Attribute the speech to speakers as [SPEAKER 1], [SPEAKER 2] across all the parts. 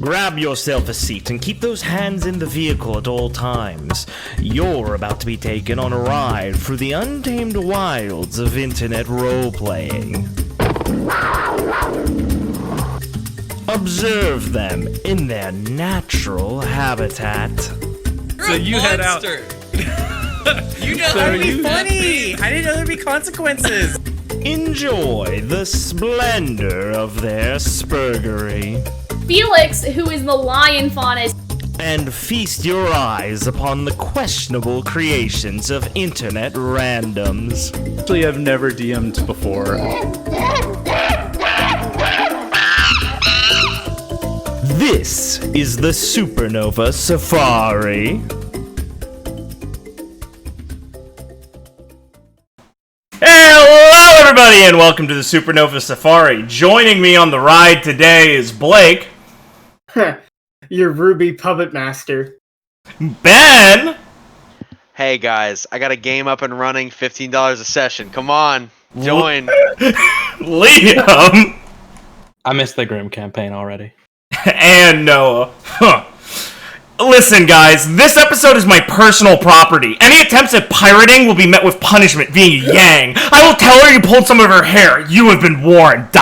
[SPEAKER 1] Grab yourself a seat and keep those hands in the vehicle at all times. You're about to be taken on a ride through the untamed wilds of internet role-playing. Observe them in their natural habitat.
[SPEAKER 2] So you head out.
[SPEAKER 3] You know that would be funny! I didn't know there'd be consequences!
[SPEAKER 1] Enjoy the splendor of their spurgery.
[SPEAKER 4] Felix, who is the lion faunus,
[SPEAKER 1] And feast your eyes upon the questionable creations of internet randoms.
[SPEAKER 2] Actually, I've never DM'd before.
[SPEAKER 1] This is the Supernova Safari. Hello, everybody, and welcome to the Supernova Safari. Joining me on the ride today is Blake.
[SPEAKER 5] Your RWBY puppet master.
[SPEAKER 1] Ben.
[SPEAKER 6] Hey guys, I got a game up and running, $15 a session. Come on, join.
[SPEAKER 1] Liam.
[SPEAKER 7] I missed the Grimm Campaign already.
[SPEAKER 1] And Noah. Listen, guys, this episode is my personal property. Any attempts at pirating will be met with punishment via Yang. I will tell her you pulled some of her hair. You have been warned. ...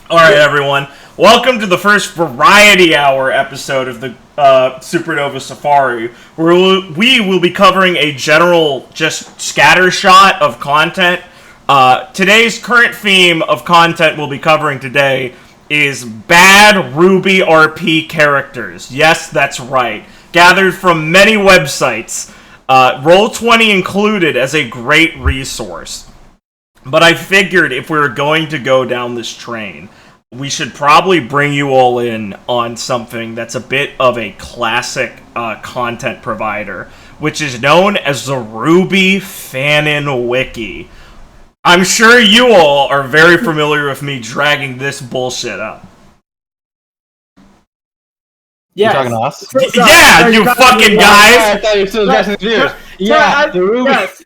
[SPEAKER 1] Alright, everyone. Welcome to the first Variety Hour episode of the Supernova Safari, where we will be covering a general, just scattershot of content. Today's current theme of content we'll be covering today is bad RWBY RP characters. Yes, that's right. Gathered from many websites, Roll20 included as a great resource. But I figured if we were going to go down this train, we should probably bring you all in on something that's a bit of a classic content provider, which is known as the RWBY Fanon Wiki. I'm sure you all are very familiar with me dragging this bullshit up.
[SPEAKER 5] Yeah.
[SPEAKER 7] You talking to us?
[SPEAKER 1] Yeah, you fucking guys!
[SPEAKER 7] I thought you were still addressing the viewers. Yeah, the RWBY,
[SPEAKER 5] Yes.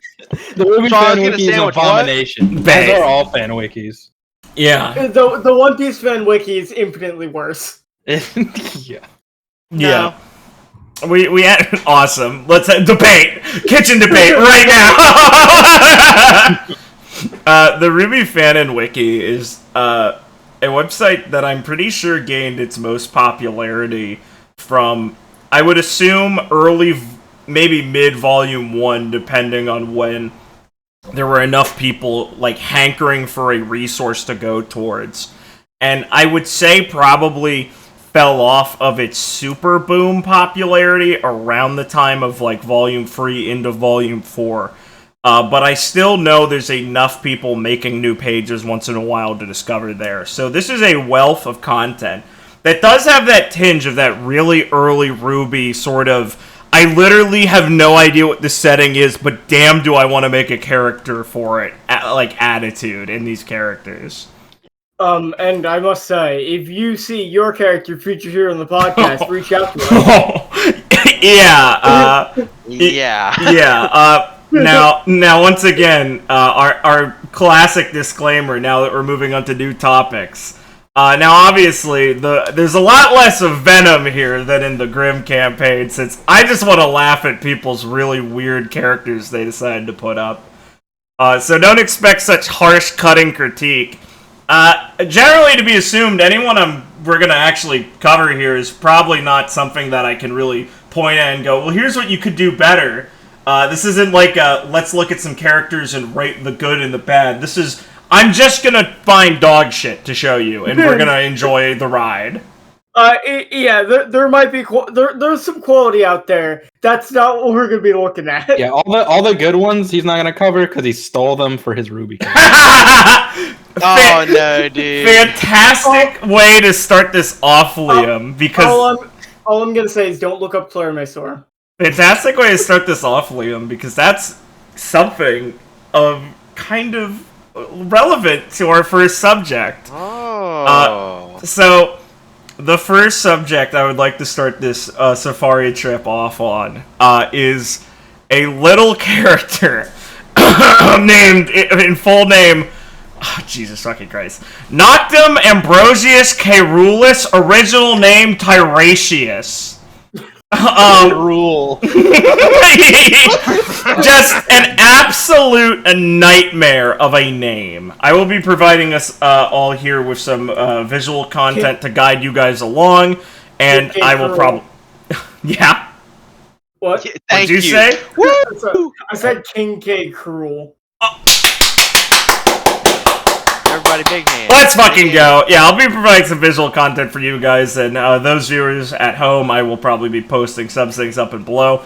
[SPEAKER 7] the RWBY
[SPEAKER 6] Frog
[SPEAKER 7] fan
[SPEAKER 6] in a
[SPEAKER 7] wiki is an
[SPEAKER 6] sandwich,
[SPEAKER 7] abomination.
[SPEAKER 1] Bang.
[SPEAKER 7] Those are all fan wikis.
[SPEAKER 1] Yeah.
[SPEAKER 5] The One Piece fan wiki is infinitely worse.
[SPEAKER 7] Yeah.
[SPEAKER 1] Yeah. We had awesome. Let's have debate. Kitchen debate right now. The RWBY Fanon Wiki is a website that I'm pretty sure gained its most popularity from, I would assume, early, maybe mid-volume 1, depending on when there were enough people, like, hankering for a resource to go towards. And I would say probably fell off of its super boom popularity around the time of, like, Volume 3 into Volume 4. But I still know there's enough people making new pages once in a while to discover there. So this is a wealth of content that does have that tinge of that really early RWBY sort of, I literally have no idea what the setting is, but damn do I want to make a character for it, like, attitude in these characters.
[SPEAKER 5] And I must say, if you see your character featured here on the podcast, reach out to us.
[SPEAKER 6] Yeah.
[SPEAKER 1] Now, once again, our classic disclaimer, now that we're moving on to new topics. Now, obviously, there's a lot less of venom here than in the Grimm Campaign, since I just want to laugh at people's really weird characters they decided to put up. So don't expect such harsh cutting critique. Generally to be assumed, anyone we're going to actually cover here is probably not something that I can really point at and go, well, here's what you could do better. This isn't like let's look at some characters and rate the good and the bad. This is, I'm just gonna find dog shit to show you, and we're gonna enjoy the ride.
[SPEAKER 5] There might be there's some quality out there. That's not what we're gonna be looking at.
[SPEAKER 7] Yeah, all the good ones he's not gonna cover because he stole them for his RWBY game.
[SPEAKER 6] Oh no, dude.
[SPEAKER 1] Fantastic way to start this off, Liam, because
[SPEAKER 5] all I'm gonna say is don't look up Clairmasaur.
[SPEAKER 1] Fantastic way to start this off, Liam, because that's something of kind of relevant to our first subject. So, the first subject I would like to start this safari trip off on is a little character named, in full name, Oh, Jesus fucking Christ. Noctum Ambrosious Caeruleus, original name Tiratius.
[SPEAKER 7] Rule.
[SPEAKER 1] Just an absolute nightmare of a name. I will be providing us all here with some visual content to guide you guys along, and I will probably... Yeah?
[SPEAKER 5] What?
[SPEAKER 6] Thank
[SPEAKER 1] What'd you say?
[SPEAKER 5] I said King K. Cruel.
[SPEAKER 6] Everybody, big hand.
[SPEAKER 1] Let's fucking go. Yeah, I'll be providing some visual content for you guys, and those viewers at home, I will probably be posting some things up and below.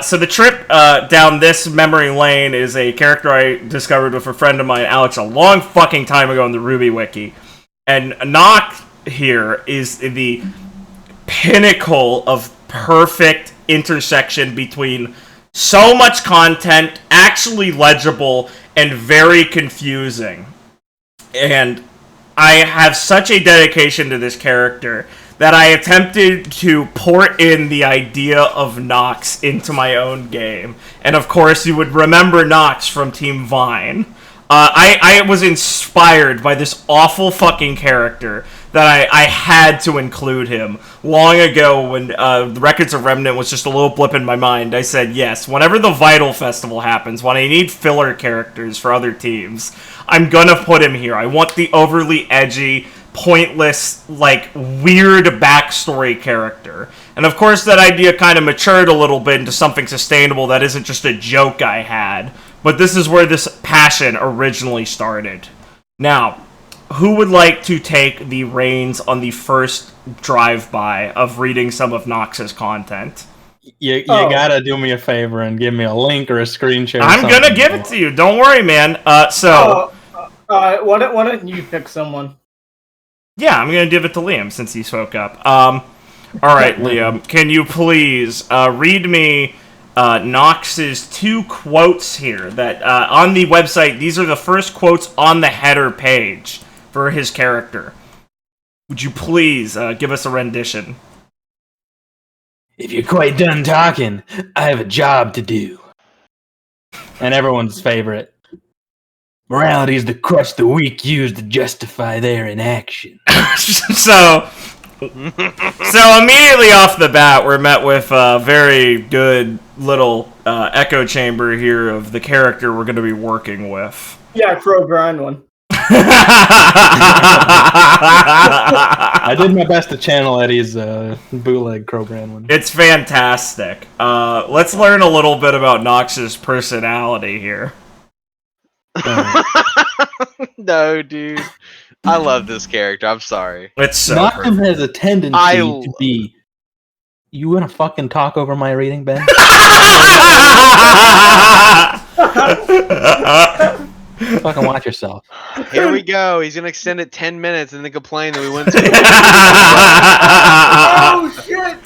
[SPEAKER 1] So the trip down this memory lane is a character I discovered with a friend of mine, Alex, a long fucking time ago in the RWBY Wiki. And Noct here is the pinnacle of perfect intersection between so much content, actually legible, and very confusing. And I have such a dedication to this character that I attempted to port in the idea of Nox into my own game. And of course, you would remember Nox from Team Vine. I was inspired by this awful fucking character that I had to include him. Long ago, when the Records of Remnant was just a little blip in my mind, I said, yes, whenever the Vital Festival happens, when I need filler characters for other teams, I'm gonna put him here. I want the overly edgy, pointless, like, weird backstory character. And of course, that idea kind of matured a little bit into something sustainable that isn't just a joke I had. But this is where this passion originally started. Now, who would like to take the reins on the first drive-by of reading some of Nox's content?
[SPEAKER 7] You gotta do me a favor and give me a link or a screen share.
[SPEAKER 1] I'm gonna give it to you. Don't worry, man. Why
[SPEAKER 5] don't you pick someone?
[SPEAKER 1] Yeah, I'm gonna give it to Liam since he spoke up. Alright, Liam, can you please read me Nox's 2 quotes here that on the website, these are the first quotes on the header page for his character. Would you please give us a rendition?
[SPEAKER 7] If you're quite done talking, I have a job to do. And everyone's favorite. Morality is the crutch the weak use to justify their inaction.
[SPEAKER 1] So immediately off the bat, we're met with a very good little echo chamber here of the character we're going to be working with.
[SPEAKER 5] Yeah, Crow Grind one.
[SPEAKER 7] I did my best to channel Eddie's bootleg Crow Grand one.
[SPEAKER 1] It's fantastic. Let's learn a little bit about Nox's personality here.
[SPEAKER 6] No, dude. I love this character. I'm sorry.
[SPEAKER 1] It's so
[SPEAKER 7] Noctum has a tendency to be... You wanna fucking talk over my reading, Ben? Fucking watch yourself.
[SPEAKER 6] Here we go. He's gonna extend it 10 minutes and then complain that we went to.
[SPEAKER 5] Oh shit!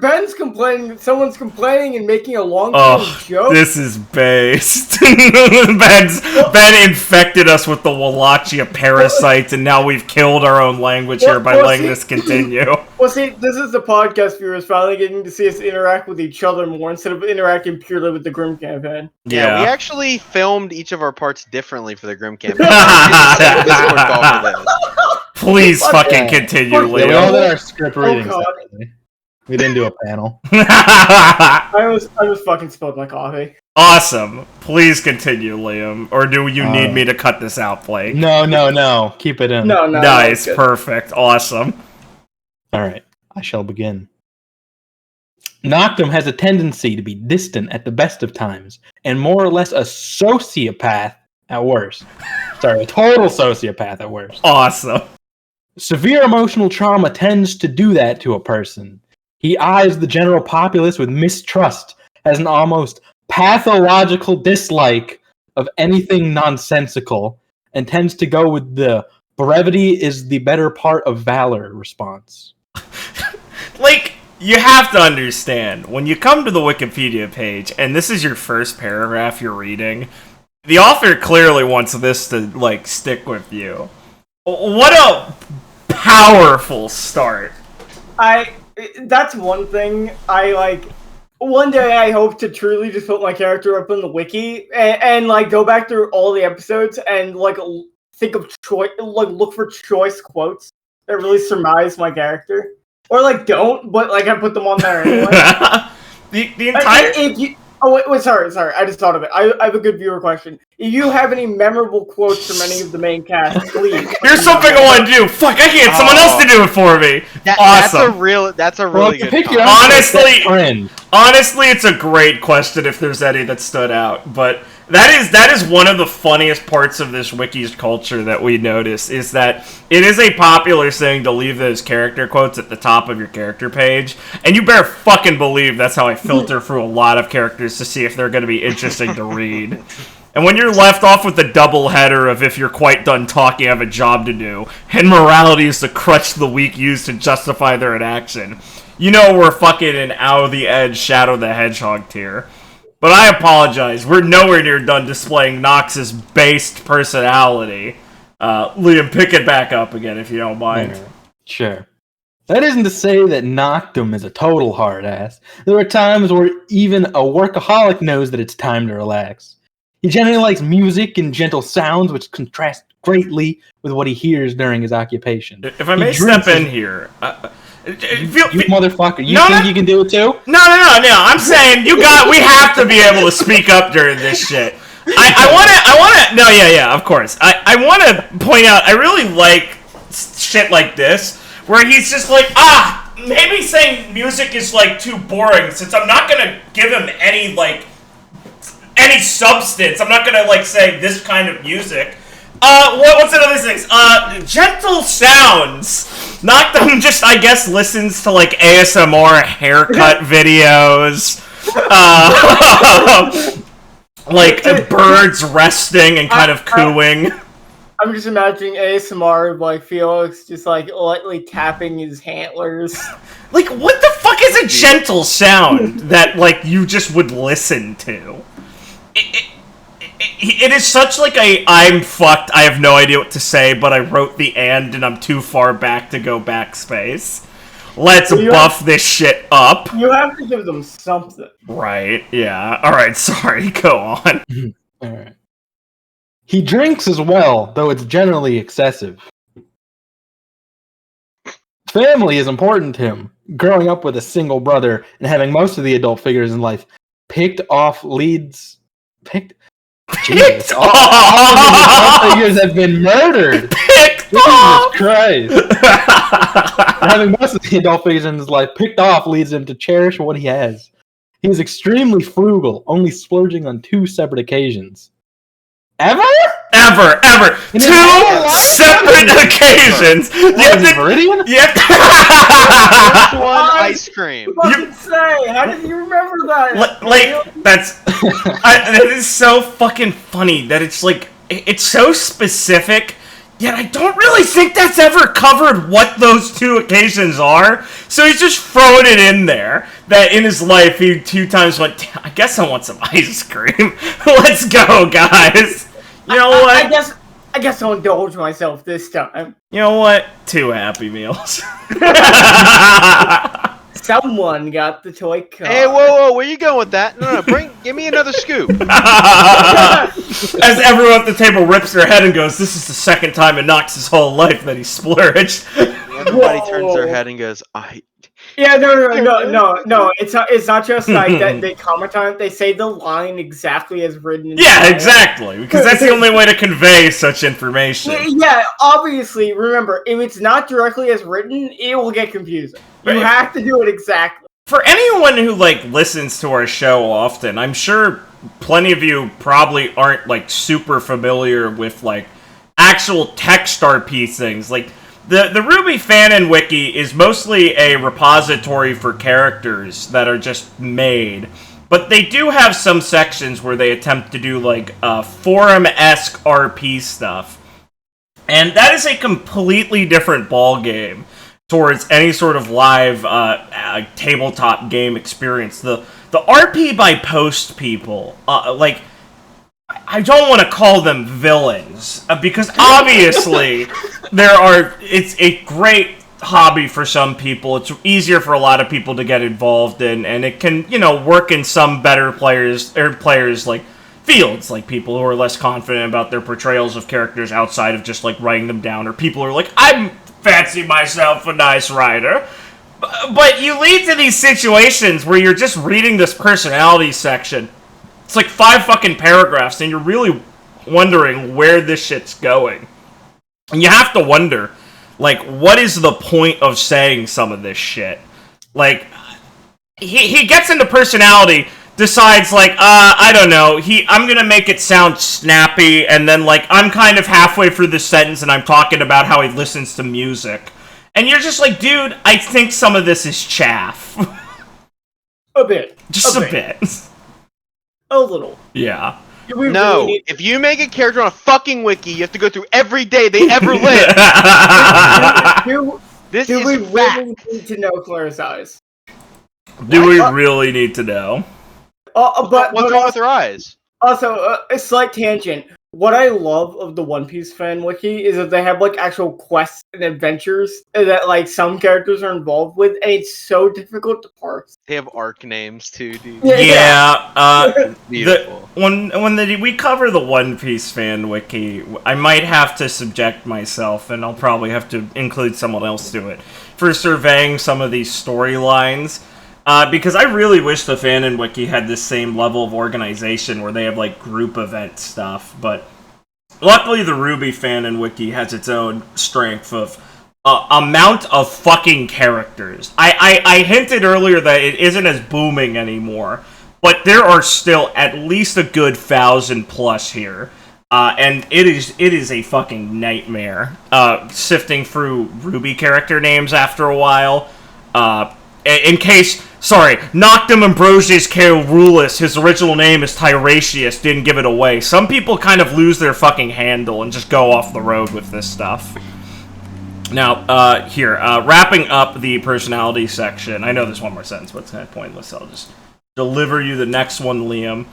[SPEAKER 5] Ben's complaining. Someone's complaining and making a long-term joke.
[SPEAKER 1] This is based. Ben infected us with the Wallachia parasites, and now we've killed our own language here by letting this continue.
[SPEAKER 5] Well, see, this is the podcast viewers finally getting to see us interact with each other more instead of interacting purely with the Grimm Campaign.
[SPEAKER 6] Yeah, we actually filmed each of our parts differently for the Grimm Campaign.
[SPEAKER 1] Please fucking continue, Leo.
[SPEAKER 7] We all did our script reading separately. We didn't do a panel.
[SPEAKER 5] I was fucking spilled my coffee.
[SPEAKER 1] Awesome. Please continue, Liam. Or do you need me to cut this out, Blake?
[SPEAKER 7] No. Keep it in.
[SPEAKER 5] No.
[SPEAKER 1] Nice. Perfect. Awesome.
[SPEAKER 7] Alright. I shall begin. Noctum has a tendency to be distant at the best of times, and more or less a sociopath at worst. Sorry, a total sociopath at worst.
[SPEAKER 1] Awesome.
[SPEAKER 7] Severe emotional trauma tends to do that to a person. He eyes the general populace with mistrust, has an almost pathological dislike of anything nonsensical, and tends to go with the brevity is the better part of valor response.
[SPEAKER 1] Like, you have to understand, when you come to the Wikipedia page, and this is your first paragraph you're reading, the author clearly wants this to, like, stick with you. What a powerful start.
[SPEAKER 5] That's one thing I like. One day I hope to truly just put my character up in the wiki and like go back through all the episodes and like think of choice, like look for choice quotes that really surmise my character, or like don't, but like I put them on there anyway.
[SPEAKER 1] the entire.
[SPEAKER 5] Oh wait, sorry. I just thought of it. I have a good viewer question. If you have any memorable quotes from any of the main cast, please.
[SPEAKER 1] Here's something I want to do. Fuck, I can't get someone else to do it for me. Awesome.
[SPEAKER 6] That's a really good.
[SPEAKER 1] Honestly, it's a great question if there's any that stood out. But that is one of the funniest parts of this wiki's culture that we notice, is that it is a popular thing to leave those character quotes at the top of your character page. And you better fucking believe that's how I filter through a lot of characters to see if they're going to be interesting to read. And when you're left off with the double header of if you're quite done talking, I have a job to do, and morality is the crutch the weak use to justify their inaction, you know we're fucking in Ow the Edge, Shadow the Hedgehog tier. But I apologize, we're nowhere near done displaying Nox's based personality. Liam, pick it back up again if you don't mind.
[SPEAKER 7] Sure. That isn't to say that Noctum is a total hard ass. There are times where even a workaholic knows that it's time to relax. He generally likes music and gentle sounds, which contrast greatly with what he hears during his occupation.
[SPEAKER 1] If I may step in here...
[SPEAKER 7] You motherfucker, you think you can do it too?
[SPEAKER 1] No, I'm saying we have to be able to speak up during this shit. Of course. I want to point out, I really like shit like this, where he's just like, maybe saying music is, like, too boring, since I'm not gonna give him any substance. I'm not gonna, like, say this kind of music. What's another things? Gentle sounds. Noctum just, I guess, listens to, like, ASMR haircut videos. Like, birds resting and kind of cooing.
[SPEAKER 5] I'm just imagining ASMR of, like, Felix just, like, lightly tapping his antlers.
[SPEAKER 1] Like, what the fuck is a gentle sound that, like, you just would listen to? It is such like I'm fucked, I have no idea what to say, but I wrote the and I'm too far back to go backspace. Let's buff this shit up.
[SPEAKER 5] You have to give them something.
[SPEAKER 1] Right, yeah. Alright, sorry, go on.
[SPEAKER 7] Alright. He drinks as well, though it's generally excessive. Family is important to him. Growing up with a single brother and having most of the adult figures in life picked off leads... Jesus, all of the adult figures have been murdered. Jesus Christ. Having most of the adult figures in his life picked off leads him to cherish what he has. He is extremely frugal, only splurging on 2 separate occasions. Ever?
[SPEAKER 1] Ever. 2 separate occasions.
[SPEAKER 7] Viridian?
[SPEAKER 1] Yep.
[SPEAKER 6] First one, ice cream.
[SPEAKER 5] How did you remember that?
[SPEAKER 1] That is so fucking funny that it's like, it's so specific, yet I don't really think that's ever covered what those 2 occasions are. So he's just throwing it in there, that in his life he 2 times went, I guess I want some ice cream. Let's go, guys. You know what?
[SPEAKER 5] I guess I'll indulge myself this time.
[SPEAKER 1] You know what? 2 Happy Meals.
[SPEAKER 5] Someone got the toy car.
[SPEAKER 6] Hey, whoa, where you going with that? No, give me another scoop.
[SPEAKER 1] As everyone at the table rips their head and goes, this is the second time in Nox's whole life that he splurged.
[SPEAKER 6] Everybody turns their head and goes,
[SPEAKER 5] Yeah, no. It's not just like that. They comment on it. They say the line exactly as written.
[SPEAKER 1] Yeah, exactly. Because that's the only way to convey such information.
[SPEAKER 5] Yeah, obviously. Remember, if it's not directly as written, it will get confusing. You have to do it exactly.
[SPEAKER 1] For anyone who listens to our show often, I'm sure plenty of you probably aren't super familiar with actual text RP things. The RWBY Fanon wiki is mostly a repository for characters that are just made, but they do have some sections where they attempt to do forum-esque RP stuff, and that is a completely different ball game towards any sort of live tabletop game experience. The RP by post people, I don't want to call them villains, because obviously it's a great hobby for some people. It's easier for a lot of people to get involved in, and it can, work in some better players, fields, like people who are less confident about their portrayals of characters outside of just like writing them down, or people who are like, I fancy myself a nice writer. But you lead to these situations where you're just reading this personality section. It's like 5 fucking paragraphs, and you're really wondering where this shit's going. And you have to wonder, like, what is the point of saying some of this shit? Like, he gets into personality, decides, like, I don't know, I'm gonna make it sound snappy, and then, like, I'm kind of halfway through this sentence, and I'm talking about how he listens to music. And you're just like, dude, I think some of this is chaff.
[SPEAKER 5] A bit.
[SPEAKER 1] Just a bit.
[SPEAKER 5] A little.
[SPEAKER 1] Yeah.
[SPEAKER 6] No, if you make a character on a fucking wiki, you have to go through every day they ever lived. This
[SPEAKER 5] do
[SPEAKER 6] is
[SPEAKER 5] we
[SPEAKER 6] fact.
[SPEAKER 5] really need to know Claire's eyes?
[SPEAKER 1] Do we really need to know?
[SPEAKER 6] What's wrong with her eyes?
[SPEAKER 5] Also, a slight tangent. What I love of the One Piece fan wiki is that they have like actual quests and adventures that like some characters are involved with, and it's so difficult to parse.
[SPEAKER 6] They have arc names too, dude.
[SPEAKER 1] Yeah,
[SPEAKER 6] Beautiful.
[SPEAKER 1] We cover the One Piece fan wiki, I might have to subject myself, and I'll probably have to include someone else to it, for surveying some of these storylines. Because I really wish the Fanon Wiki had this same level of organization where they have, like, group event stuff, but luckily the RWBY Fanon Wiki has its own strength of amount of fucking characters. I hinted earlier that it isn't as booming anymore, but there are still at least a good 1,000 plus here. And it is a fucking nightmare, sifting through RWBY character names after a while. Noctum Ambrosious Caeruleus, his original name is Tiratius, didn't give it away. Some people kind of lose their fucking handle and just go off the road with this stuff. Now, wrapping up the personality section. I know there's one more sentence, but it's kind of pointless. I'll just deliver you the next one, Liam.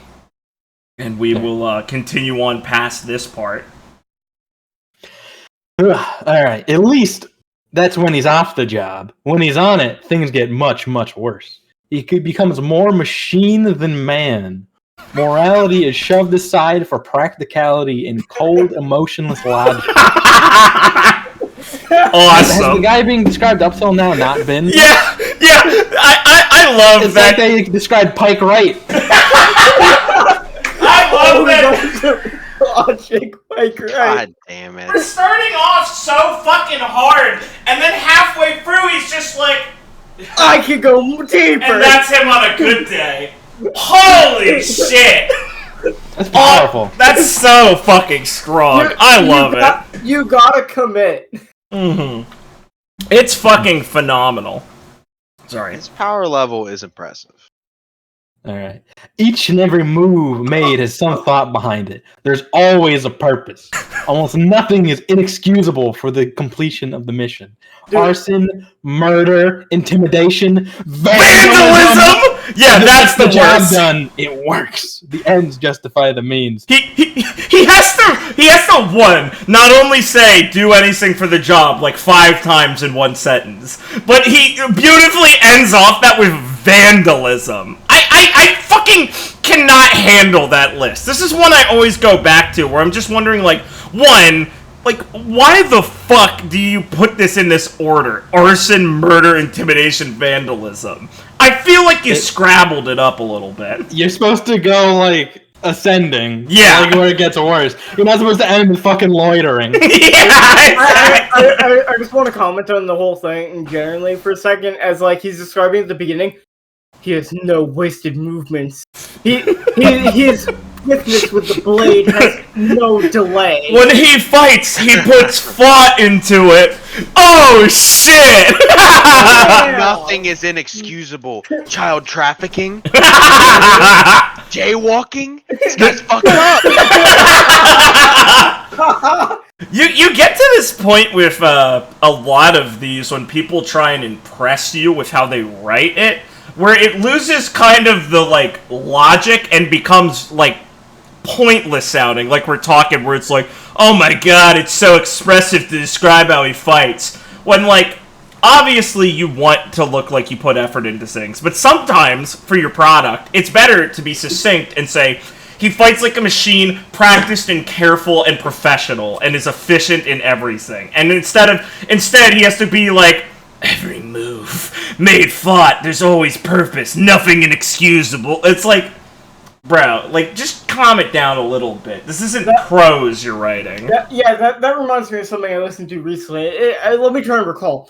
[SPEAKER 1] And we will continue on past this part.
[SPEAKER 7] Alright, at least that's when he's off the job. When he's on it, things get much, much worse. He becomes more machine than man. Morality is shoved aside for practicality and cold, emotionless logic.
[SPEAKER 1] Awesome.
[SPEAKER 7] Has the guy being described up till now not been?
[SPEAKER 1] Yeah, I love
[SPEAKER 7] it's
[SPEAKER 1] that.
[SPEAKER 7] It's like they described Pike Wright.
[SPEAKER 1] I love that.
[SPEAKER 5] Logic, Pike Wright.
[SPEAKER 6] God damn it.
[SPEAKER 1] We're starting off so fucking hard, and then halfway through he's just like,
[SPEAKER 5] I could go deeper.
[SPEAKER 1] and that's him on a good day. Holy shit!
[SPEAKER 7] That's powerful.
[SPEAKER 1] That's so fucking strong. I love it.
[SPEAKER 5] You gotta commit.
[SPEAKER 1] Mm-hmm. It's fucking phenomenal. Sorry.
[SPEAKER 6] His power level is impressive.
[SPEAKER 7] Alright. Each and every move made has some thought behind it. There's always a purpose. Almost nothing is inexcusable for the completion of the mission. Arson, murder, intimidation, vandalism!
[SPEAKER 1] Yeah, that's the
[SPEAKER 7] job
[SPEAKER 1] worst.
[SPEAKER 7] done. It works. The ends justify the means.
[SPEAKER 1] He has to one, not only say do anything for the job like 5 times in one sentence, but he beautifully ends off that with vandalism. I fucking cannot handle that list. This is one I always go back to where I'm just wondering, like, one, like, why the fuck do you put this in this order? Arson, murder, intimidation, vandalism. I feel like you scrabbled it up a little bit.
[SPEAKER 7] You're supposed to go, like, ascending.
[SPEAKER 1] Yeah.
[SPEAKER 7] Like, where it gets worse. You're not supposed to end with fucking loitering.
[SPEAKER 1] Yeah, exactly.
[SPEAKER 5] I just want to comment on the whole thing generally for a second, as, like, he's describing at the beginning. He has no wasted movements. His swiftness with the blade has no delay.
[SPEAKER 1] When he fights, he puts thought into it. Oh, shit!
[SPEAKER 6] Nothing is inexcusable. Child trafficking? Jaywalking? This guy's fucked up!
[SPEAKER 1] You get to this point with a lot of these when people try and impress you with how they write it, where it loses kind of the, like, logic and becomes, like, pointless sounding, like we're talking, where it's like, oh my god, it's so expressive to describe how he fights. When, like, obviously you want to look like you put effort into things, but sometimes, for your product, it's better to be succinct and say, He fights like a machine, practiced and careful and professional, and is efficient in everything. And instead he has to be like, every move made fought. There's always purpose. Nothing inexcusable. It's like, bro, like, just calm it down a little bit. This isn't prose you're writing.
[SPEAKER 5] That reminds me of something I listened to recently. Let me try and recall.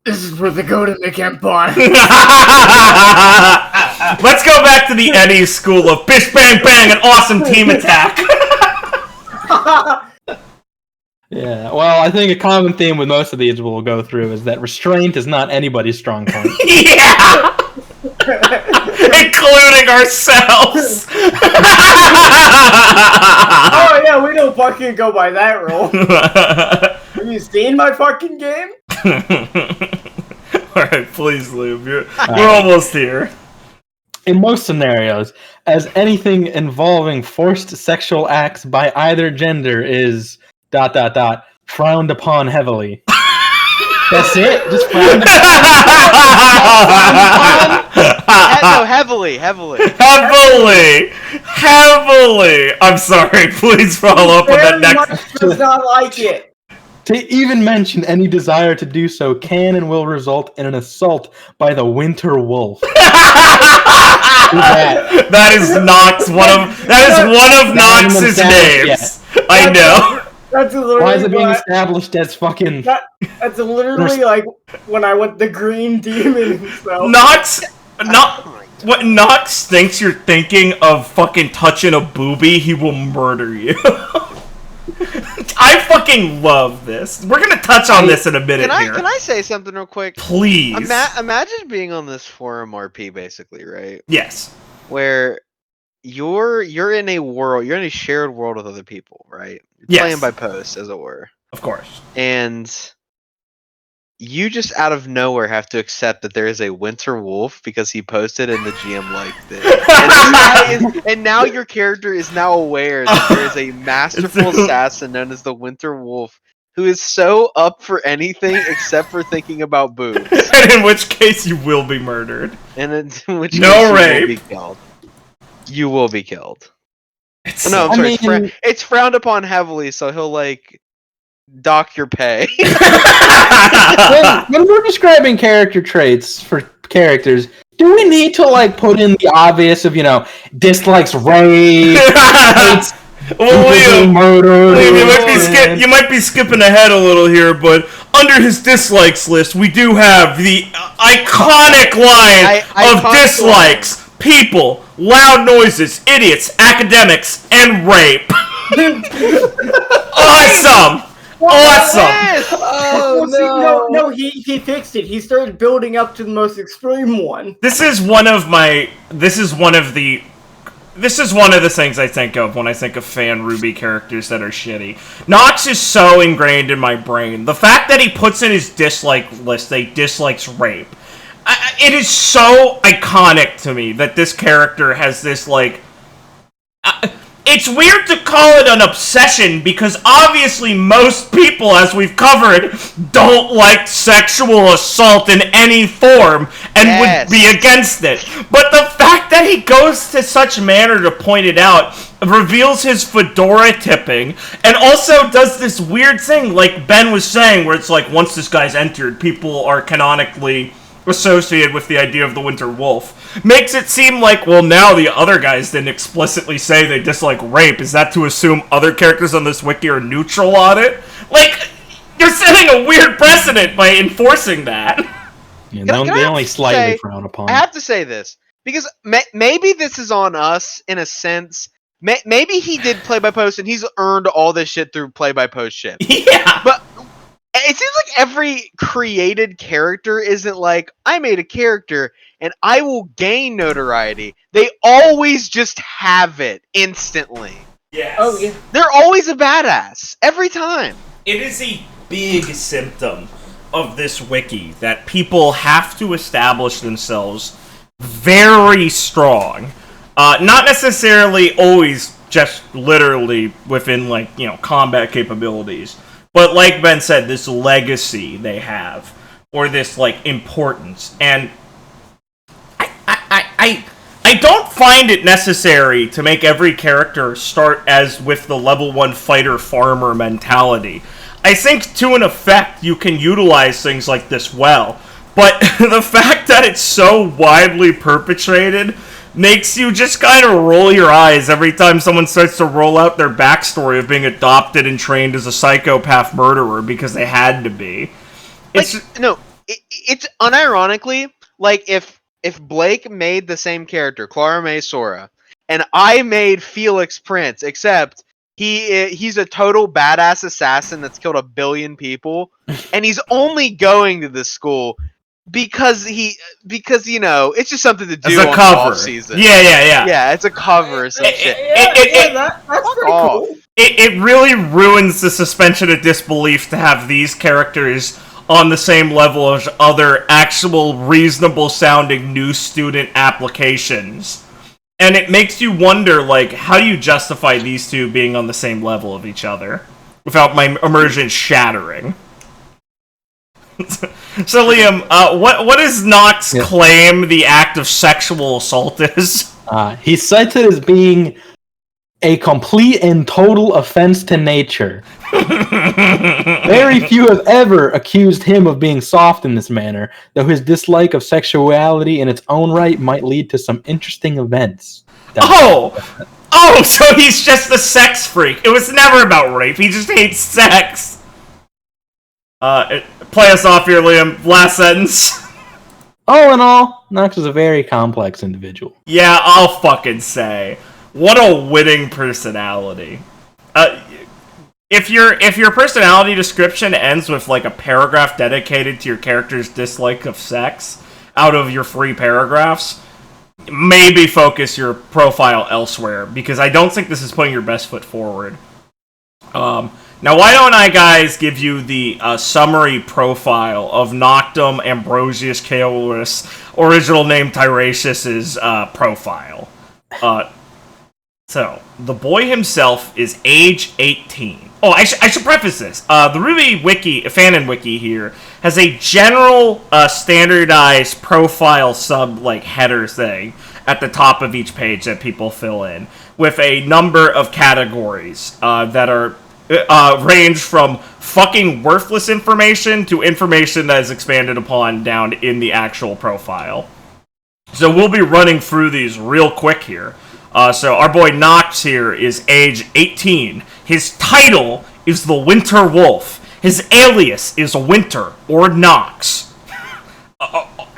[SPEAKER 5] This is where they go to make empire.
[SPEAKER 1] Let's go back to the Eddie school of bish bang bang, an awesome team attack.
[SPEAKER 7] Yeah, well, I think a common theme with most of these we'll go through is that restraint is not anybody's strong point.
[SPEAKER 1] Yeah! Including ourselves!
[SPEAKER 5] Oh yeah, we don't fucking go by that rule. Have you seen my fucking game?
[SPEAKER 1] Alright, please, Lube. We're almost here.
[SPEAKER 7] In most scenarios, as anything involving forced sexual acts by either gender is ... frowned upon heavily. That's it? Just frowned upon?
[SPEAKER 6] No, heavily.
[SPEAKER 1] I'm sorry, please follow up on that next.
[SPEAKER 5] Much does not like it.
[SPEAKER 7] To even mention any desire to do so can and will result in an assault by the winter wolf.
[SPEAKER 1] That is Nox. That is one of Nox's names. I know.
[SPEAKER 5] That's literally
[SPEAKER 7] Why is it being established as fucking...
[SPEAKER 5] That's literally like when I went the green demon himself.
[SPEAKER 1] What Nox thinks you're thinking of fucking touching a boobie, he will murder you. I fucking love this. We're gonna touch on this in a minute here.
[SPEAKER 6] Can I say something real quick?
[SPEAKER 1] Please.
[SPEAKER 6] Imagine being on this forum RP, basically, right?
[SPEAKER 1] Yes.
[SPEAKER 6] Where you're in a world, you're in a shared world with other people, right? You're
[SPEAKER 1] yes.
[SPEAKER 6] Playing by post, as it were.
[SPEAKER 1] Of course.
[SPEAKER 6] And you just out of nowhere have to accept that there is a winter wolf because he posted and the GM liked it. And now your character is now aware that there is a masterful assassin known as the Winter Wolf who is so up for anything except for thinking about boobs.
[SPEAKER 1] And in which case you will be murdered.
[SPEAKER 6] And in which
[SPEAKER 1] no
[SPEAKER 6] case
[SPEAKER 1] rape.
[SPEAKER 6] You will be killed. You will be killed.
[SPEAKER 1] It's,
[SPEAKER 6] no, I'm sorry. It's frowned upon heavily, so he'll like dock your pay.
[SPEAKER 7] when we're describing character traits for characters, do we need to like put in the obvious of dislikes rape, hates murder?
[SPEAKER 1] You might be skipping ahead a little here, but under his dislikes list, we do have the iconic line of dislikes. People, loud noises, idiots, academics, and rape. Awesome! Awesome!
[SPEAKER 5] No, he fixed it. He started building up to the most extreme one.
[SPEAKER 1] This is one of the things I think of when I think of fan RWBY characters that are shitty. Nox is so ingrained in my brain. The fact that he puts in his dislike list that he dislikes rape. It is so iconic to me that this character has this, like... it's weird to call it an obsession, because obviously most people, as we've covered, don't like sexual assault in any form, and would be against it. But the fact that he goes to such manner to point it out reveals his fedora tipping, and also does this weird thing, like Ben was saying, where it's like, once this guy's entered, people are canonically associated with the idea of the Winter Wolf. Makes it seem like, well, now the other guys didn't explicitly say they dislike rape. Is that to assume other characters on this wiki are neutral on it? Like, you're setting a weird precedent by enforcing that.
[SPEAKER 7] Yeah, they only slightly frown upon.
[SPEAKER 6] I have to say this, because maybe this is on us in a sense. Maybe he did play-by-post and he's earned all this shit through play-by-post shit.
[SPEAKER 1] Yeah!
[SPEAKER 6] But it seems like every created character isn't like, I made a character and I will gain notoriety. They always just have it instantly.
[SPEAKER 1] Yes.
[SPEAKER 5] Oh, yeah.
[SPEAKER 6] They're always a badass. Every time.
[SPEAKER 1] It is a big symptom of this wiki that people have to establish themselves very strong. Not necessarily always just literally within, like, combat capabilities. But like Ben said, this legacy they have, or this, like, importance. And I I don't find it necessary to make every character start as with the level 1 fighter farmer mentality. I think to an effect you can utilize things like this well, but the fact that it's so widely perpetrated makes you just kind of roll your eyes every time someone starts to roll out their backstory of being adopted and trained as a psychopath murderer because they had to be.
[SPEAKER 6] It's unironically, like, if Blake made the same character, Clara May Sora, and I made Felix Prince, except he's a total badass assassin that's killed 1 billion people, and he's only going to this school because you know, it's just something to do on the off season.
[SPEAKER 1] Yeah.
[SPEAKER 6] Yeah, it's a cover or some shit.
[SPEAKER 5] That's pretty cool.
[SPEAKER 1] It really ruins the suspension of disbelief to have these characters on the same level as other actual reasonable sounding new student applications. And it makes you wonder, like, how do you justify these two being on the same level of each other without my immersion shattering? So, Liam, what does Nox claim the act of sexual assault is?
[SPEAKER 7] He cites it as being a complete and total offense to nature. Very few have ever accused him of being soft in this manner, though his dislike of sexuality in its own right might lead to some interesting events.
[SPEAKER 1] Oh, so he's just a sex freak. It was never about rape. He just hates sex. Play us off here, Liam. Last sentence.
[SPEAKER 7] All in all, Nox is a very complex individual.
[SPEAKER 1] Yeah, I'll fucking say. What a winning personality. If your personality description ends with like a paragraph dedicated to your character's dislike of sex out of your 3 paragraphs, maybe focus your profile elsewhere, because I don't think this is putting your best foot forward. Now, why don't I, guys, give you the summary profile of Noctum Ambrosious Caeruleus, original name Tiresias's profile. So, the boy himself is age 18. Oh, I should preface this. The RWBY Fanon wiki here has a general standardized profile header thing at the top of each page that people fill in, with a number of categories that are range from fucking worthless information to information that is expanded upon down in the actual profile. So we'll be running through these real quick here. So our boy Nox here is age 18. His title is the Winter Wolf. His alias is Winter or Nox.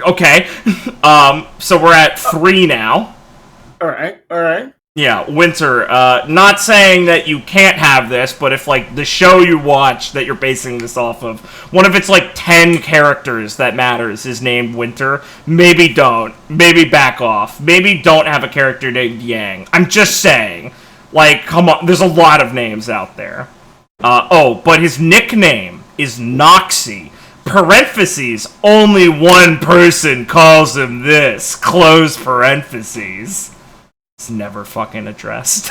[SPEAKER 1] Okay. So we're at 3 now.
[SPEAKER 5] Alright.
[SPEAKER 1] Yeah, Winter. Not saying that you can't have this, but if, like, the show you watch that you're basing this off of, one of its, like, 10 characters that matters is named Winter, maybe don't. Maybe back off. Maybe don't have a character named Yang. I'm just saying. Like, come on, there's a lot of names out there. But his nickname is Noxy. Parentheses, only one person calls him this. Close parentheses. It's never fucking addressed.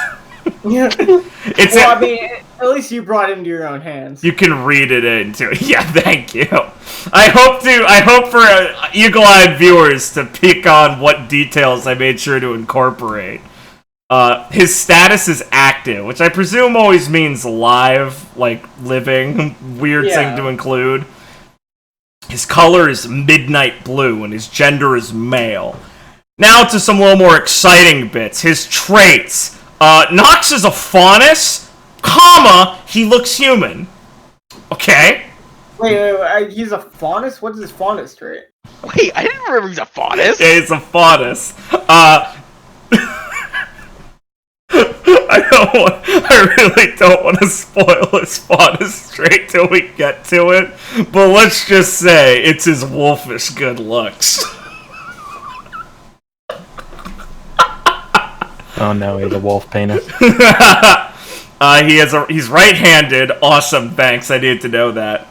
[SPEAKER 5] Yeah. I mean, at least you brought it into your own hands.
[SPEAKER 1] You can read it into it. Yeah, thank you. I hope for eagle-eyed viewers to peek on what details I made sure to incorporate. His status is active, which I presume always means live, like living. Weird thing to include. His color is midnight blue, and his gender is male. Now to some little more exciting bits. His traits. Nox is a faunus, he looks human. Okay.
[SPEAKER 5] Wait, he's a faunus? What is his faunus trait?
[SPEAKER 6] Wait, I didn't remember he's a faunus.
[SPEAKER 1] Yeah, he's a faunus. I really don't want to spoil his faunus trait till we get to it, but let's just say it's his wolfish good looks.
[SPEAKER 7] Oh no, he's a wolf penis.
[SPEAKER 1] He's right-handed. Awesome, thanks. I needed to know that.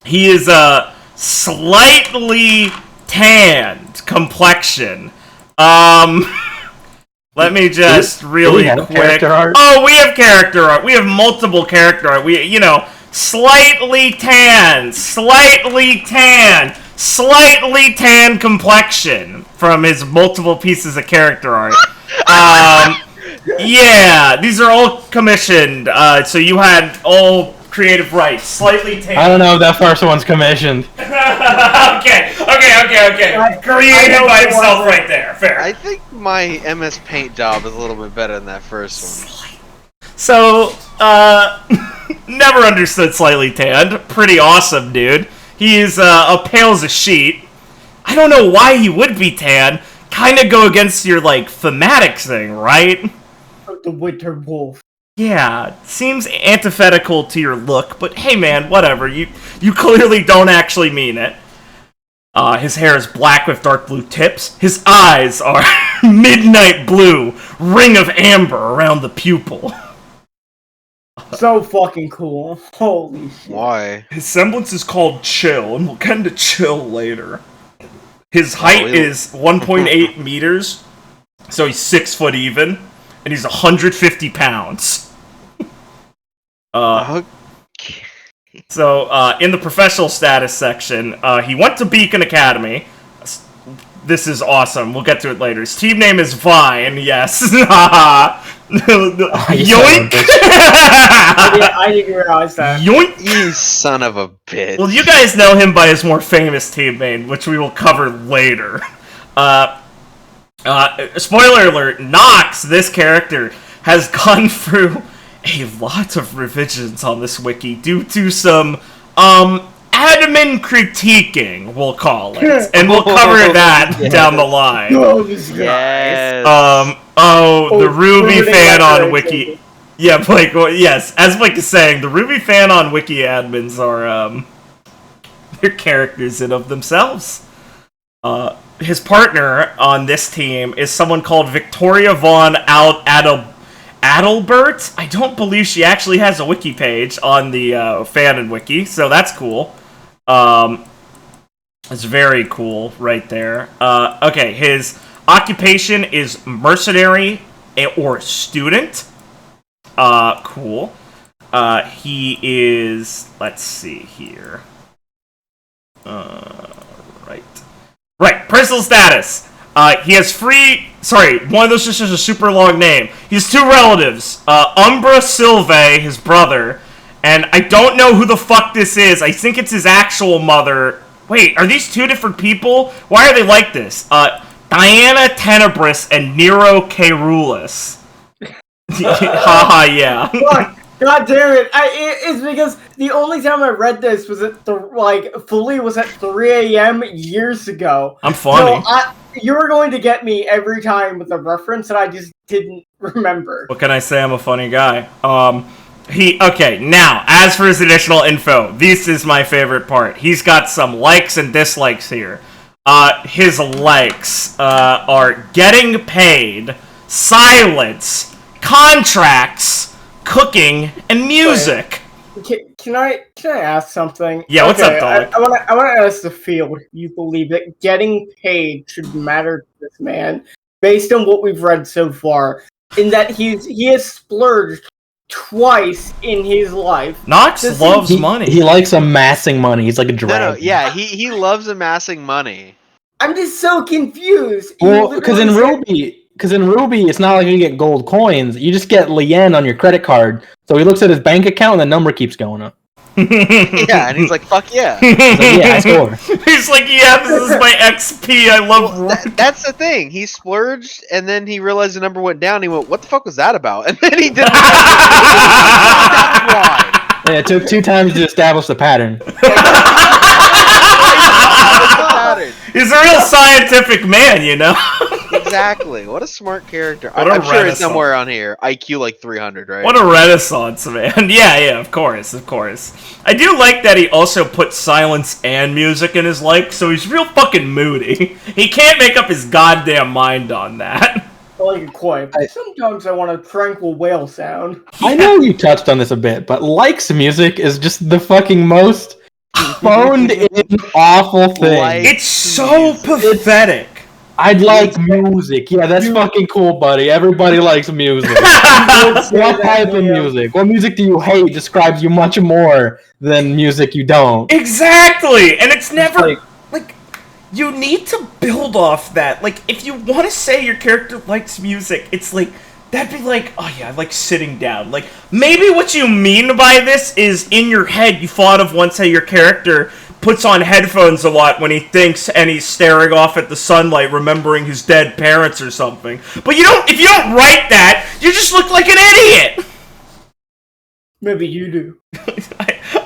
[SPEAKER 1] He is a slightly tanned complexion. Let me just really quick. Oh, we have character art. We have multiple character art. Slightly tan complexion. from his multiple pieces of character art. Yeah, these are all commissioned. So you had all creative rights. Slightly taken.
[SPEAKER 7] I don't know if that first one's commissioned.
[SPEAKER 1] Okay. Created by himself right there. Fair.
[SPEAKER 6] I think my MS Paint job is a little bit better than that first one.
[SPEAKER 1] So, never understood Slightly Tanned. Pretty awesome, dude. He is a pale as a sheet. I don't know why he would be tan. Kind of go against your, like, fanatics thing, right?
[SPEAKER 5] The Winter Wolf.
[SPEAKER 1] Yeah, seems antithetical to your look, but hey man, whatever. You clearly don't actually mean it. His hair is black with dark blue tips. His eyes are midnight blue, ring of amber around the pupil.
[SPEAKER 5] So fucking cool. Holy shit.
[SPEAKER 6] Why?
[SPEAKER 1] His semblance is called Chill, and we'll get into Chill later. His height is 1.8 meters, so he's 6 foot even, and he's 150 pounds. So, in the professional status section, he went to Beacon Academy. This is awesome. We'll get to it later. His team name is Vine. Yes. Yoink!
[SPEAKER 5] I didn't realize that.
[SPEAKER 1] Yoink!
[SPEAKER 6] You son of a bitch.
[SPEAKER 1] Well, you guys know him by his more famous team name, which we will cover later. Spoiler alert, Nox, this character, has gone through a lot of revisions on this wiki due to some, admin critiquing, we'll call it. And we'll cover that down the line.
[SPEAKER 5] Oh, this guy.
[SPEAKER 6] Yes.
[SPEAKER 1] The RWBY Fanon
[SPEAKER 5] right
[SPEAKER 1] wiki. Yeah, Blake, well, yes, as Blake is saying, the RWBY Fanon wiki admins are, they're characters in of themselves. His partner on this team is someone called Victoria Von Adelbert. I don't believe she actually has a wiki page on the Fanon wiki, so that's cool. It's very cool right there. Okay, his occupation is mercenary or student. Cool. He is, let's see here. Right, personal status. He has one of those just has a super long name. He has two relatives, Umbra Sylvae, his brother, and I don't know who the fuck this is. I think it's his actual mother. Wait, are these two different people? Why are they like this? Diana Tenebris and Nero Caeruleus. Haha, yeah.
[SPEAKER 5] Fuck, God damn it! It's because the only time I read this was at fully was at 3 a.m. years ago.
[SPEAKER 1] I'm funny.
[SPEAKER 5] So you were going to get me every time with a reference that I just didn't remember.
[SPEAKER 1] What can I say? I'm a funny guy. Okay, now, as for his additional info, this is my favorite part. He's got some likes and dislikes here. His likes are getting paid, silence, contracts, cooking, and music.
[SPEAKER 5] Can I ask something?
[SPEAKER 1] Yeah, what's up, dog?
[SPEAKER 5] I want to ask the field. You believe that getting paid should matter to this man, based on what we've read so far, in that he has splurged twice in his life.
[SPEAKER 1] Nox loves money.
[SPEAKER 7] He likes amassing money. He's like a dragon.
[SPEAKER 6] No, yeah, he loves amassing money.
[SPEAKER 5] I'm just so confused.
[SPEAKER 7] Well, because in RWBY, it's not like you get gold coins. You just get Lien on your credit card. So he looks at his bank account and the number keeps going up.
[SPEAKER 6] Yeah, and he's like, fuck yeah.
[SPEAKER 7] He's like, yeah, I score.
[SPEAKER 1] He's like, yeah, this is my XP. I love
[SPEAKER 6] that's the thing. He splurged, and then he realized the number went down. He went, what the fuck was that about? And then he did it.
[SPEAKER 7] Yeah, it took 2 times to establish the pattern.
[SPEAKER 1] He's a real scientific man, you know?
[SPEAKER 6] Exactly. What a smart character.
[SPEAKER 1] What
[SPEAKER 6] I'm sure it's somewhere on here. IQ like 300, right?
[SPEAKER 1] What a renaissance, man. Yeah, of course. I do like that he also put silence and music in his so he's real fucking moody. He can't make up his goddamn mind on that.
[SPEAKER 5] Like a quite. Sometimes I want a tranquil whale sound.
[SPEAKER 7] I know you touched on this a bit, but likes music is just the fucking most phoned in awful thing.
[SPEAKER 1] It's so pathetic.
[SPEAKER 7] I'd like music. Yeah, that's fucking cool, buddy. Everybody likes music. What type of music? What music do you hate describes you much more than music you don't.
[SPEAKER 1] Exactly! And it's never, you need to build off that. Like, if you want to say your character likes music, it's like, that'd be like, oh yeah, I like sitting down. Like, maybe what you mean by this is in your head you thought of once how your character puts on headphones a lot when he thinks and he's staring off at the sunlight remembering his dead parents or something. But if you don't write that, you just look like an idiot!
[SPEAKER 5] Maybe you do.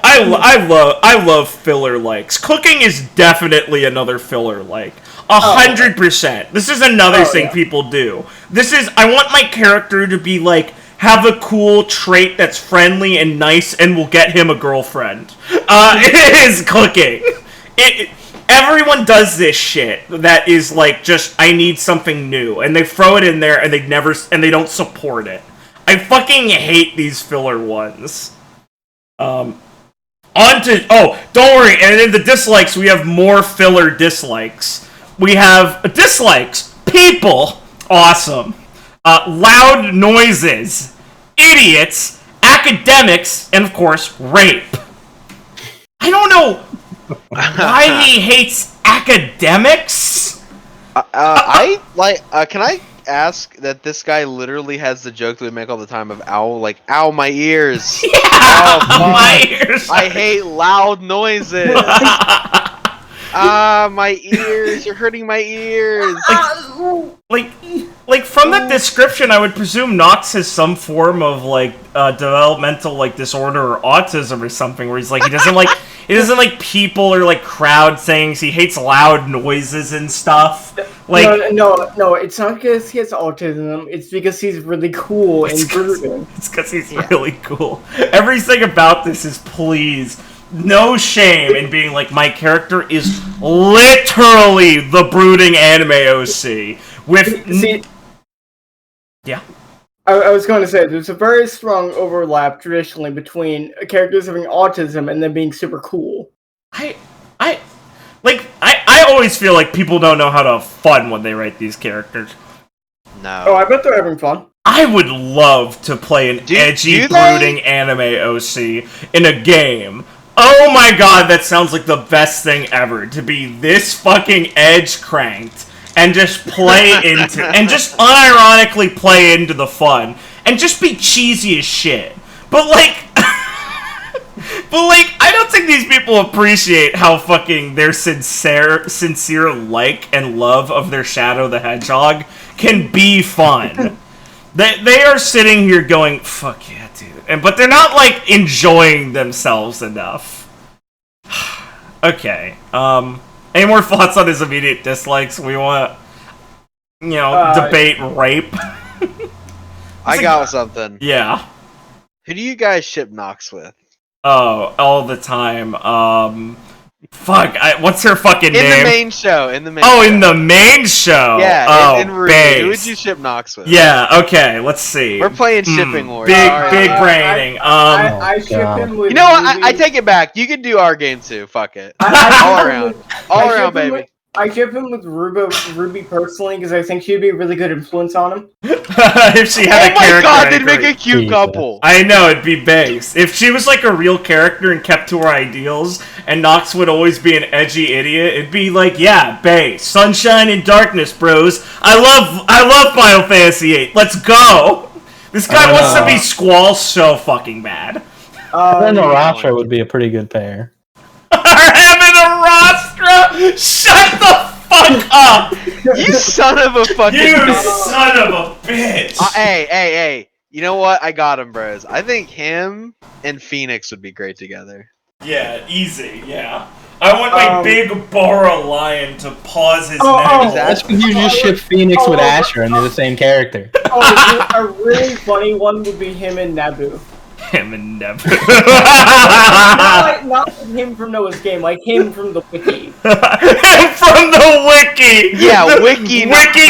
[SPEAKER 1] I love filler likes. Cooking is definitely another filler like. 100%. This is another thing people do. I want my character to be like, have a cool trait that's friendly and nice and will get him a girlfriend. It is cooking. Everyone does this shit that is like just, I need something new. And they throw it in there and they don't support it. I fucking hate these filler ones. Don't worry, and in the dislikes we have more filler dislikes. We have dislikes. People. Awesome. Loud noises. Idiots. Academics. And of course, rape. I don't know why he hates academics.
[SPEAKER 6] Can I ask that this guy literally has the joke that we make all the time of ow my ears.
[SPEAKER 1] Yeah,
[SPEAKER 6] my ears. I hate loud noises. My ears, you're hurting my ears.
[SPEAKER 1] Like from the description, I would presume Nox has some form of developmental disorder or autism or something, where he's like he doesn't like people or like crowd things. He hates loud noises and stuff.
[SPEAKER 5] No, it's not because he has autism. It's because he's really cool and brooding.
[SPEAKER 1] It's because he's really cool. Everything about this is please. No shame in being like, my character is literally the brooding anime OC. Yeah.
[SPEAKER 5] I was going to say, there's a very strong overlap traditionally between characters having autism and then being super cool.
[SPEAKER 1] I always feel like people don't know how to have fun when they write these characters.
[SPEAKER 6] No.
[SPEAKER 5] Oh, I bet they're having fun.
[SPEAKER 1] I would love to play an edgy, brooding anime OC in a game. Oh my god, that sounds like the best thing ever, to be this fucking edge cranked and just play into, and just unironically play into the fun, and just be cheesy as shit. But I don't think these people appreciate how fucking their sincere like and love of their Shadow the Hedgehog can be fun. They are sitting here going, fuck yeah, dude. But they're not, enjoying themselves enough. Okay. Any more thoughts on his immediate dislikes? We want to, debate rape.
[SPEAKER 6] I got something.
[SPEAKER 1] Yeah.
[SPEAKER 6] Who do you guys ship Nox with?
[SPEAKER 1] Oh, all the time. What's her fucking name?
[SPEAKER 6] In the main show.
[SPEAKER 1] In the main show.
[SPEAKER 6] Yeah. In
[SPEAKER 1] RWBY.
[SPEAKER 6] Who would you ship Nox with?
[SPEAKER 1] Yeah. Okay. Let's see.
[SPEAKER 6] We're playing shipping wars.
[SPEAKER 1] Big braining.
[SPEAKER 5] I ship him with.
[SPEAKER 6] You know what? I take it back. You can do our game too. Fuck it. All around, baby.
[SPEAKER 5] I ship him with RWBY personally because I think she'd be a really good influence on him.
[SPEAKER 1] If she had a character.
[SPEAKER 6] Oh my god, they'd make a cute couple.
[SPEAKER 1] I know, it'd be base. If she was like a real character and kept to her ideals, and Nox would always be an edgy idiot, it'd be like, yeah, base. Sunshine and darkness, bros. I love Final Fantasy VIII. Let's go! This guy wants to be Squall so fucking bad.
[SPEAKER 7] Then Arasha would be a pretty good pair.
[SPEAKER 1] Having a Rostra? Shut the fuck up!
[SPEAKER 6] You son of a fucking
[SPEAKER 1] son of a bitch!
[SPEAKER 6] Hey. You know what? I got him, bros. I think him and Phoenix would be great together.
[SPEAKER 1] Yeah, easy, yeah. I want my big Bora lion to pause his neck.
[SPEAKER 7] That's because you just ship Phoenix with Asher and they're the same character.
[SPEAKER 5] A really funny one would be him and Naboo.
[SPEAKER 1] Him and Neb.
[SPEAKER 5] not him from Noah's Game, like him from the wiki.
[SPEAKER 1] Him from the wiki!
[SPEAKER 6] Yeah, Wiki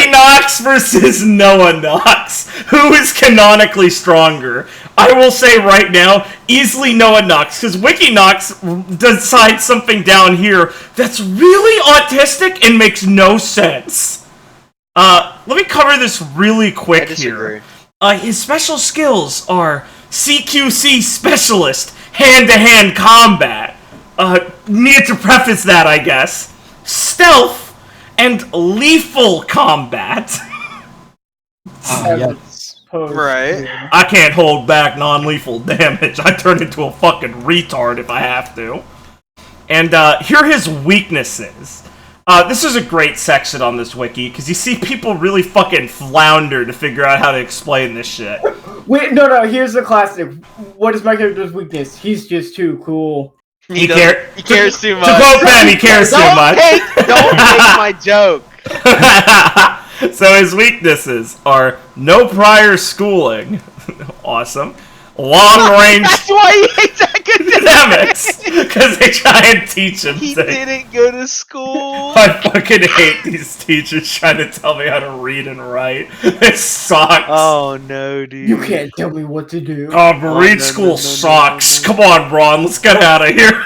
[SPEAKER 1] Nox versus Noah Nox. Who is canonically stronger? I will say right now, easily Noah Nox, because Wiki Nox decides something down here that's really autistic and makes no sense. Let me cover this really quick here. His special skills are CQC Specialist, hand-to-hand combat. Need to preface that, I guess. stealth, and lethal combat.
[SPEAKER 7] Yes.
[SPEAKER 6] Right.
[SPEAKER 1] I can't hold back non-lethal damage. I turn into a fucking retard if I have to. And here are his weaknesses. This is a great section on this wiki, because you see people really fucking flounder to figure out how to explain this shit.
[SPEAKER 5] Wait, no, here's the classic. What is my character's weakness? He's just too cool.
[SPEAKER 6] He cares too much.
[SPEAKER 1] To quote Ben, he cares too much.
[SPEAKER 6] Don't take my joke.
[SPEAKER 1] So his weaknesses are no prior schooling. Awesome. Long range.
[SPEAKER 6] That's why he hates academics.
[SPEAKER 1] Because they try and teach him
[SPEAKER 6] He
[SPEAKER 1] things.
[SPEAKER 6] didn't go to school.
[SPEAKER 1] I fucking hate these teachers trying to tell me how to read and write. It sucks.
[SPEAKER 6] Oh no, dude.
[SPEAKER 5] You can't tell me what to do.
[SPEAKER 1] Oh, marine school sucks. Come on, Ron, let's get out of here.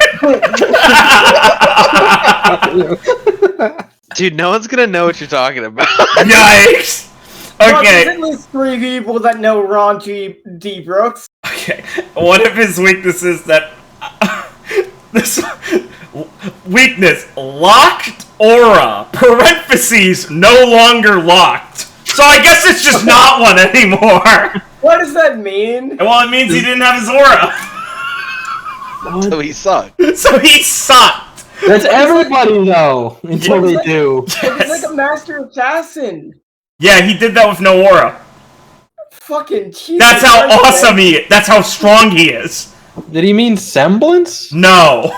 [SPEAKER 6] Dude, no one's gonna know what you're talking about.
[SPEAKER 1] Yikes.
[SPEAKER 5] Well,
[SPEAKER 1] Okay.
[SPEAKER 5] there's at least 3 people that know Ron D. Brooks.
[SPEAKER 1] Okay. One of his weaknesses that this weakness, locked aura, parentheses, no longer locked. So I guess it's just not one anymore.
[SPEAKER 5] What does that mean?
[SPEAKER 1] Well, it means he didn't have his aura.
[SPEAKER 6] So he sucked.
[SPEAKER 1] So he sucked.
[SPEAKER 7] That's everybody though, until they do.
[SPEAKER 5] He's like a master assassin.
[SPEAKER 1] Yeah, he did that with no aura.
[SPEAKER 5] Fucking Jesus.
[SPEAKER 1] That's how
[SPEAKER 5] Christ,
[SPEAKER 1] awesome he is. That's how strong he is.
[SPEAKER 7] Did he mean semblance?
[SPEAKER 1] No.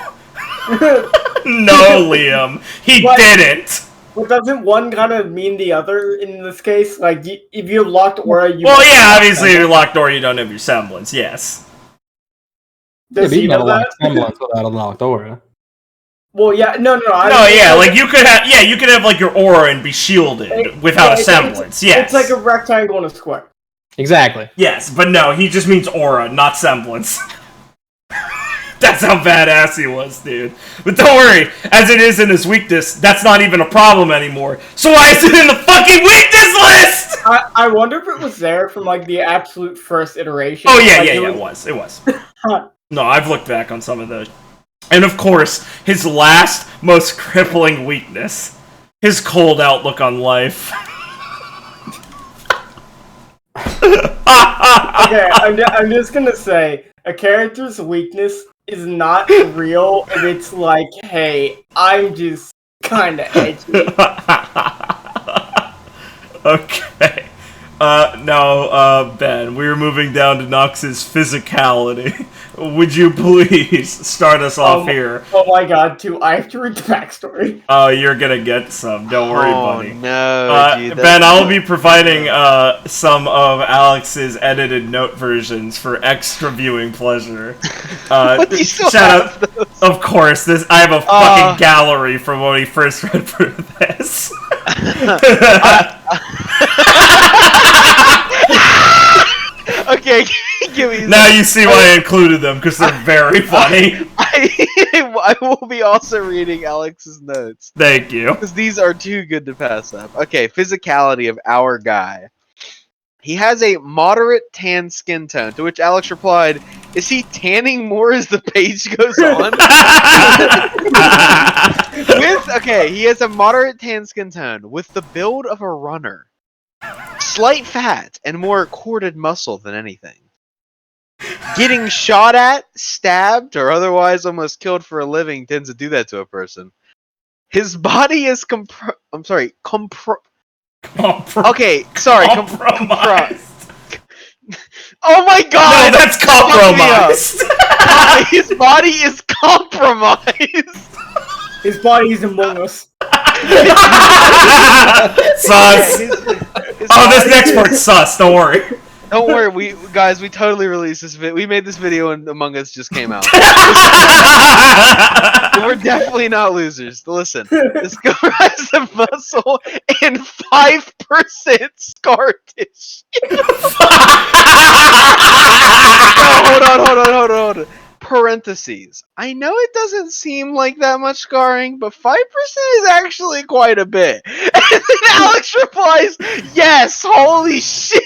[SPEAKER 1] No, Liam. He
[SPEAKER 5] What?
[SPEAKER 1] didn't.
[SPEAKER 5] Well, doesn't one kind of mean the other in this case? Like, if you have locked aura, you...
[SPEAKER 1] Well, yeah, obviously, you're locked or you don't have your semblance, yes.
[SPEAKER 5] Does
[SPEAKER 7] Yeah,
[SPEAKER 5] he
[SPEAKER 7] you can
[SPEAKER 5] know
[SPEAKER 7] have a
[SPEAKER 5] that?
[SPEAKER 7] locked semblance without a locked aura.
[SPEAKER 5] Well, yeah, no.
[SPEAKER 1] No, yeah, like you could have like your aura and be shielded without a semblance. Yes,
[SPEAKER 5] It's like a rectangle and a square.
[SPEAKER 7] Exactly.
[SPEAKER 1] yes, but no, he just means aura, not semblance. That's how badass he was, dude. But don't worry, as it is in his weakness, that's not even a problem anymore. So why is it in the fucking weakness list?
[SPEAKER 5] I wonder if it was there from like the absolute first iteration.
[SPEAKER 1] Oh yeah,
[SPEAKER 5] Like,
[SPEAKER 1] it was. No, I've looked back on some of those. And of course, his last, most crippling weakness. His cold outlook on life.
[SPEAKER 5] Okay, I'm just gonna say, a character's weakness is not real if it's like, hey, I'm just kinda edgy.
[SPEAKER 1] Okay. No, Ben, we were moving down to Nox's physicality. Would you please start us off here?
[SPEAKER 5] Oh my god, I have to read the backstory.
[SPEAKER 1] Oh, you're gonna get some. Don't worry, buddy.
[SPEAKER 6] No, dude,
[SPEAKER 1] Ben, I'll be providing some of Alex's edited note versions for extra viewing pleasure.
[SPEAKER 6] But you still
[SPEAKER 1] shout
[SPEAKER 6] have
[SPEAKER 1] out,
[SPEAKER 6] those.
[SPEAKER 1] of course. I have a fucking gallery from when we first read through this.
[SPEAKER 6] Okay, give me.
[SPEAKER 1] Now you see why I included them, because they're very funny.
[SPEAKER 6] I will be also reading Alex's notes.
[SPEAKER 1] Thank you.
[SPEAKER 6] Because these are too good to pass up. Okay, physicality of our guy. He has a moderate tan skin tone, to which Alex replied, is he tanning more as the page goes on? He has a moderate tan skin tone, with the build of a runner. Slight fat, and more corded muscle than anything. Getting shot at, stabbed, or otherwise almost killed for a living tends to do that to a person. His body is compromised. Oh my god!
[SPEAKER 1] No, that's compromised.
[SPEAKER 6] His body is compromised.
[SPEAKER 5] His body is among us.
[SPEAKER 1] Sus. This next part's sus, don't worry.
[SPEAKER 6] Don't worry, we totally released this video. We made this video and Among Us just came out. We're definitely not losers. Listen, this guy has a muscle and 5% scar tissue. Hold on. Parentheses. I know it doesn't seem like that much scarring, but 5% is actually quite a bit. And then Alex replies, yes, holy shit!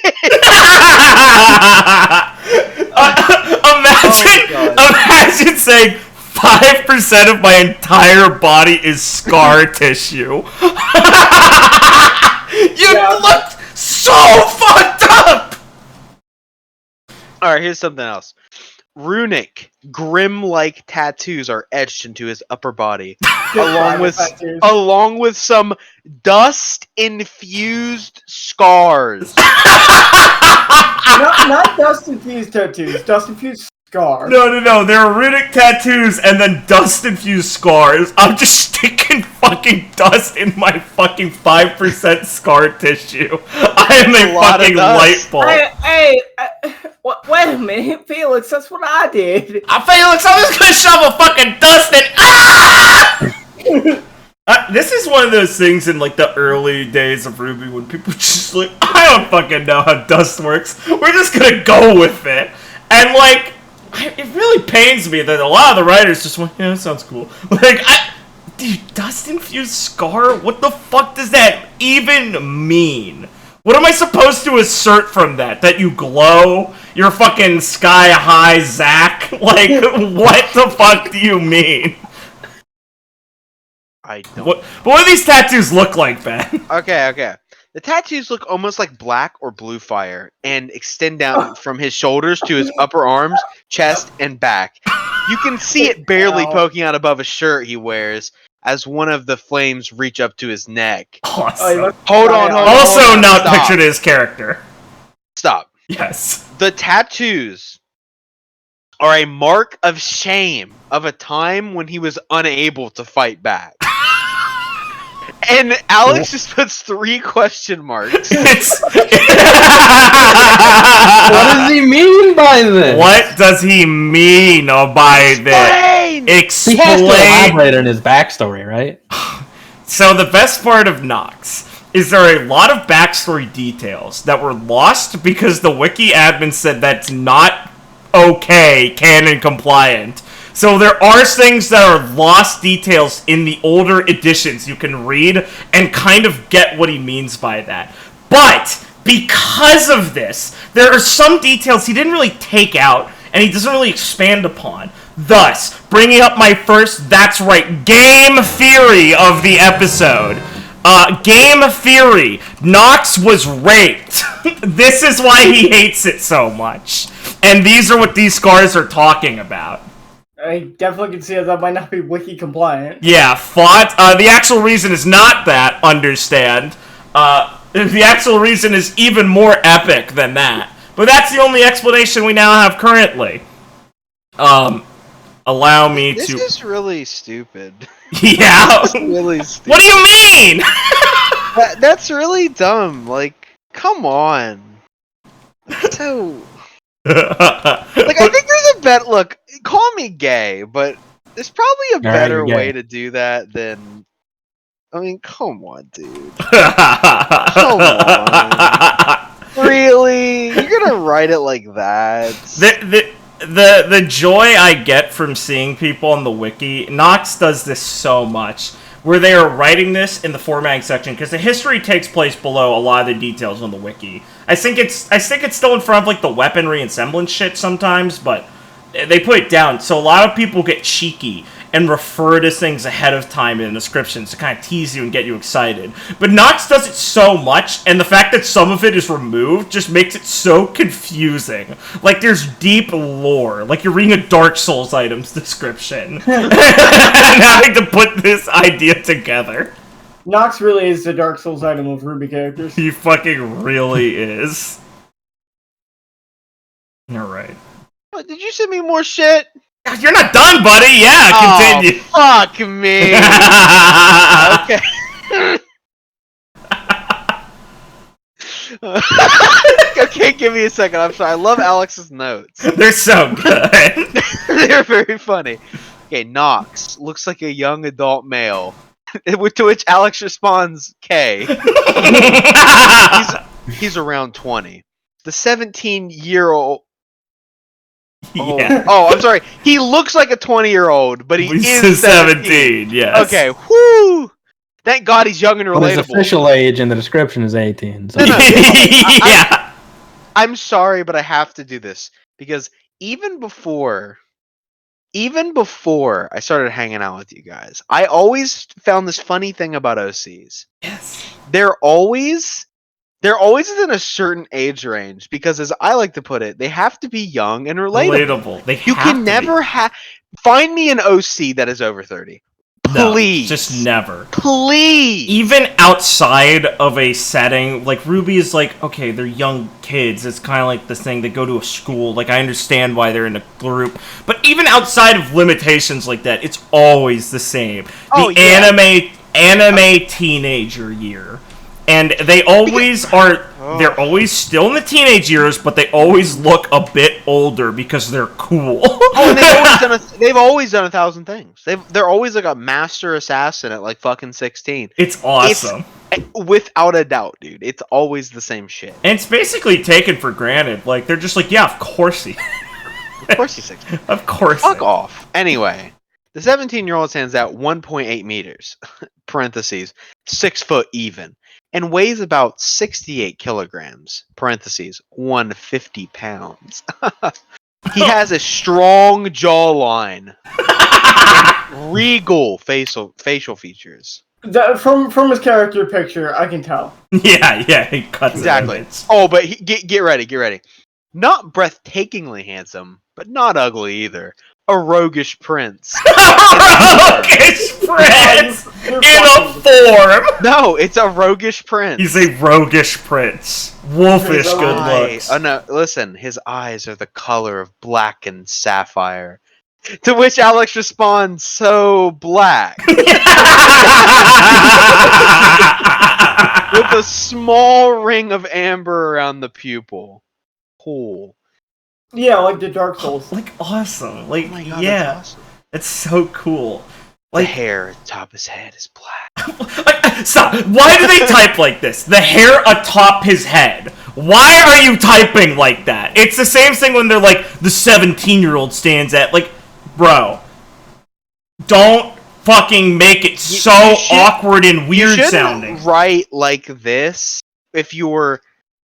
[SPEAKER 1] Imagine saying 5% of my entire body is scar tissue. You look so fucked up!
[SPEAKER 6] Alright, here's something else. Runic, Grimm-like tattoos are etched into his upper body, along with some dust-infused scars.
[SPEAKER 5] not dust-infused tattoos, dust-infused scars.
[SPEAKER 1] No, there are runic tattoos and then dust-infused scars. I'm just sticking fucking dust in my fucking 5% scar tissue. I am a fucking light bulb.
[SPEAKER 5] Hey, wait a minute, Felix, that's what I did.
[SPEAKER 1] Felix, I'm just gonna shovel fucking dust in. This is one of those things in like the early days of RWBY when people just like, I don't fucking know how dust works. We're just gonna go with it. And like, it really pains me that a lot of the writers just went, yeah, that sounds cool. Like, dude, dust-infused scar? What the fuck does that even mean? What am I supposed to assert from that? That you glow? You're fucking sky-high Zach? Like, what the fuck do you mean?
[SPEAKER 6] I don't.
[SPEAKER 1] What do these tattoos look like, Ben?
[SPEAKER 6] Okay. The tattoos look almost like black or blue fire and extend down from his shoulders to his upper arms, chest, and back. You can see it barely poking out above a shirt he wears as one of the flames reach up to his neck.
[SPEAKER 1] Awesome.
[SPEAKER 6] Hold on.
[SPEAKER 1] Also not
[SPEAKER 6] Stop.
[SPEAKER 1] pictured his character.
[SPEAKER 6] Stop.
[SPEAKER 1] Yes.
[SPEAKER 6] The tattoos are a mark of shame of a time when he was unable to fight back. And Alex just puts 3 question marks.
[SPEAKER 7] What does he mean by this?
[SPEAKER 1] What does he mean by this? Explain!
[SPEAKER 7] He has to elaborate on his backstory, right?
[SPEAKER 1] So the best part of Nox is there are a lot of backstory details that were lost because the wiki admin said that's not okay, canon compliant. So there are things that are lost details in the older editions you can read and kind of get what he means by that. But because of this, there are some details he didn't really take out and he doesn't really expand upon. Thus, bringing up my first, that's right, game theory of the episode. Game theory. Nox was raped. This is why he hates it so much. And these are what these scars are talking about.
[SPEAKER 5] I definitely can see that might not be wiki compliant.
[SPEAKER 1] Yeah, fought. The actual reason is not that, understand. The actual reason is even more epic than that. But that's the only explanation we now have currently. Allow me to...
[SPEAKER 6] This is really stupid.
[SPEAKER 1] Yeah?
[SPEAKER 6] This is really stupid.
[SPEAKER 1] What do you mean?
[SPEAKER 6] That's really dumb. Like, come on. That's so... Like, I think there's a bet. Look, call me gay, but there's probably a better way to do that than. I mean, come on, dude. Come on. Really? You're gonna write it like that?
[SPEAKER 1] The joy I get from seeing people on the wiki, Nox does this so much, where they are writing this in the formatting section, because the history takes place below a lot of the details on the wiki. I think it's still in front of like the weaponry and semblance shit sometimes, but they put it down, so a lot of people get cheeky and refer to things ahead of time in the descriptions to kind of tease you and get you excited. But Nox does it so much, and the fact that some of it is removed just makes it so confusing. Like, there's deep lore. Like, you're reading a Dark Souls items description. And having to put this idea together.
[SPEAKER 5] Nox really is the Dark Souls item of RWBY characters.
[SPEAKER 1] He fucking really is. Alright.
[SPEAKER 6] What, did you send me more shit?
[SPEAKER 1] You're not done, buddy! Yeah, continue!
[SPEAKER 6] Oh, fuck me! Okay. Okay, give me a second. I'm sorry. I love Alex's notes.
[SPEAKER 1] They're so good.
[SPEAKER 6] They're very funny. Okay, Nox looks like a young adult male. To which Alex responds, K. He's around 20. The 17-year-old...
[SPEAKER 1] Yeah.
[SPEAKER 6] Oh, I'm sorry. He looks like a 20-year-old, but he is 17.
[SPEAKER 1] Yes.
[SPEAKER 6] Okay, whoo! Thank God he's young and relatable.
[SPEAKER 7] But his official age in the description is 18. So.
[SPEAKER 1] Yeah.
[SPEAKER 6] I'm sorry, but I have to do this. Because even before even before I started hanging out with you guys, I always found this funny thing about OCs.
[SPEAKER 1] Yes.
[SPEAKER 6] They're always within a certain age range because, as I like to put it, they have to be young and relatable.
[SPEAKER 1] They
[SPEAKER 6] You
[SPEAKER 1] have
[SPEAKER 6] can
[SPEAKER 1] to
[SPEAKER 6] never find me an OC that is over 30.
[SPEAKER 1] No,
[SPEAKER 6] Please.
[SPEAKER 1] just never.
[SPEAKER 6] Please.
[SPEAKER 1] Even outside of a setting, like RWBY is like, okay, they're young kids. It's kind of like this thing. They go to a school. Like, I understand why they're in a group. But even outside of limitations like that, it's always the same. Anime teenager year. And they always they're always still in the teenage years, but they always look a bit older because they're cool.
[SPEAKER 6] And they've always done 1,000 things. They're always like a master assassin at like fucking 16.
[SPEAKER 1] It's awesome.
[SPEAKER 6] Without a doubt, dude. It's always the same shit.
[SPEAKER 1] And it's basically taken for granted. Like, they're just like, yeah, of course he.
[SPEAKER 6] Of course he's 16.
[SPEAKER 1] Of course.
[SPEAKER 6] Fuck off. Anyway, the 17-year-old stands at 1.8 meters, parentheses, 6 foot even, and weighs about 68 kilograms, parentheses, 150 pounds. He has a strong jawline, and regal facial features.
[SPEAKER 5] From his character picture, I can tell.
[SPEAKER 1] Yeah, he cuts
[SPEAKER 6] exactly.
[SPEAKER 1] It.
[SPEAKER 6] Oh, but get ready. Not breathtakingly handsome, but not ugly either. A roguish prince.
[SPEAKER 1] Roguish prince in a form.
[SPEAKER 6] No, it's a roguish prince.
[SPEAKER 1] He's a roguish prince. Wolfish good looks.
[SPEAKER 6] Oh no! Listen, his eyes are the color of blackened sapphire. To which Alex responds, "So black." With a small ring of amber around the pupil. Cool.
[SPEAKER 5] Yeah, like the Dark Souls.
[SPEAKER 1] Like, awesome. Like,
[SPEAKER 6] oh my God,
[SPEAKER 1] yeah.
[SPEAKER 6] that's awesome.
[SPEAKER 1] It's so cool. Like,
[SPEAKER 6] the hair at the top of his head is black.
[SPEAKER 1] Stop. Why do they type like this? The hair atop his head. Why are you typing like that? It's the same thing when they're like, the 17-year-old stands at, like, bro, don't fucking make it so awkward and weird sounding.
[SPEAKER 6] Write like this if you were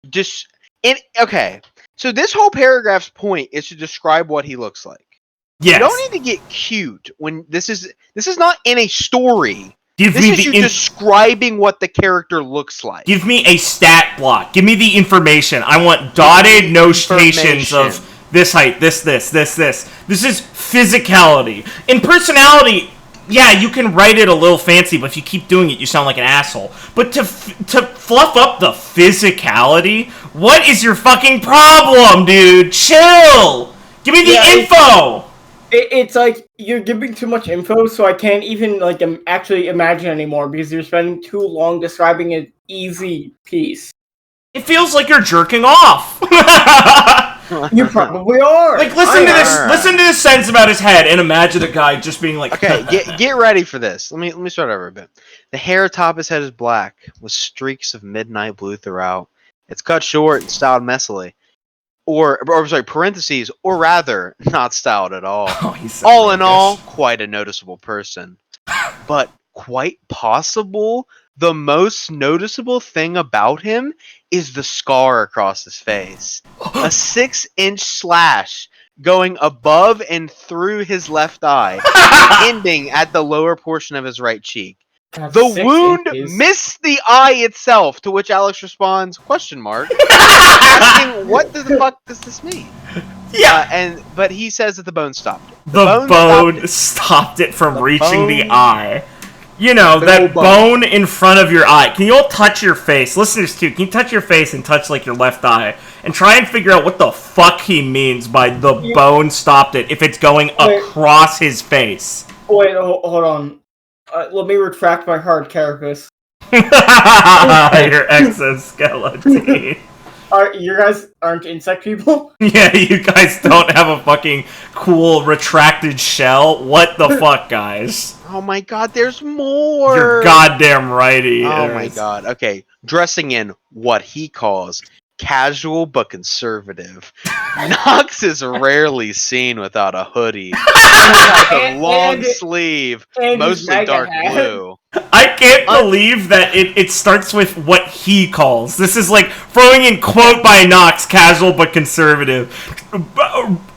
[SPEAKER 6] just... Okay, so this whole paragraph's point is to describe what he looks like.
[SPEAKER 1] Yes.
[SPEAKER 6] You don't need to get cute when this is not in a story.
[SPEAKER 1] This is
[SPEAKER 6] you describing what the character looks like.
[SPEAKER 1] Give me a stat block. Give me the information. I want dotted notations of this height, this. This is physicality. In personality, yeah, you can write it a little fancy, but if you keep doing it, you sound like an asshole. But to fluff up the physicality, what is your fucking problem, dude? Chill. Give me the info.
[SPEAKER 5] It's like you're giving too much info, so I can't even like actually imagine anymore because you're spending too long describing an easy piece.
[SPEAKER 1] It feels like you're jerking off.
[SPEAKER 5] You probably are.
[SPEAKER 1] Like, listen to this. Listen to this sentence about his head, and imagine a guy just being like.
[SPEAKER 6] Okay, get ready for this. Let me start over a bit. The hair atop his head is black, with streaks of midnight blue throughout. It's cut short and styled messily. Or parentheses, or rather, not styled at all.
[SPEAKER 1] Oh, he's
[SPEAKER 6] all in all, quite a noticeable person. But quite possible, the most noticeable thing about him is the scar across his face. A 6-inch slash going above and through his left eye, ending at the lower portion of his right cheek. The wound missed the eye itself, to which Alex responds, ? Asking, what the fuck does this mean?
[SPEAKER 1] Yeah.
[SPEAKER 6] But he says that the bone stopped it.
[SPEAKER 1] The bone stopped it from reaching the eye. You know, that bone in front of your eye. Can you all touch your face? Listen to this, too. Can you touch your face and touch, like, your left eye? And try and figure out what the fuck he means by the bone stopped it if it's going across his face.
[SPEAKER 5] Wait, hold on. Let me retract my hard carapace.
[SPEAKER 1] Your exoskeleton.
[SPEAKER 5] You guys aren't insect people?
[SPEAKER 1] Yeah, you guys don't have a fucking cool retracted shell? What the fuck, guys?
[SPEAKER 6] Oh my god, there's more!
[SPEAKER 1] You're goddamn right he is.
[SPEAKER 6] Oh my god, okay. Dressing in what he calls casual but conservative. Nox is rarely seen without a hoodie. A long sleeve, mostly dark blue.
[SPEAKER 1] I can't believe that it starts with what he calls. This is like throwing in quote by Nox, casual but conservative,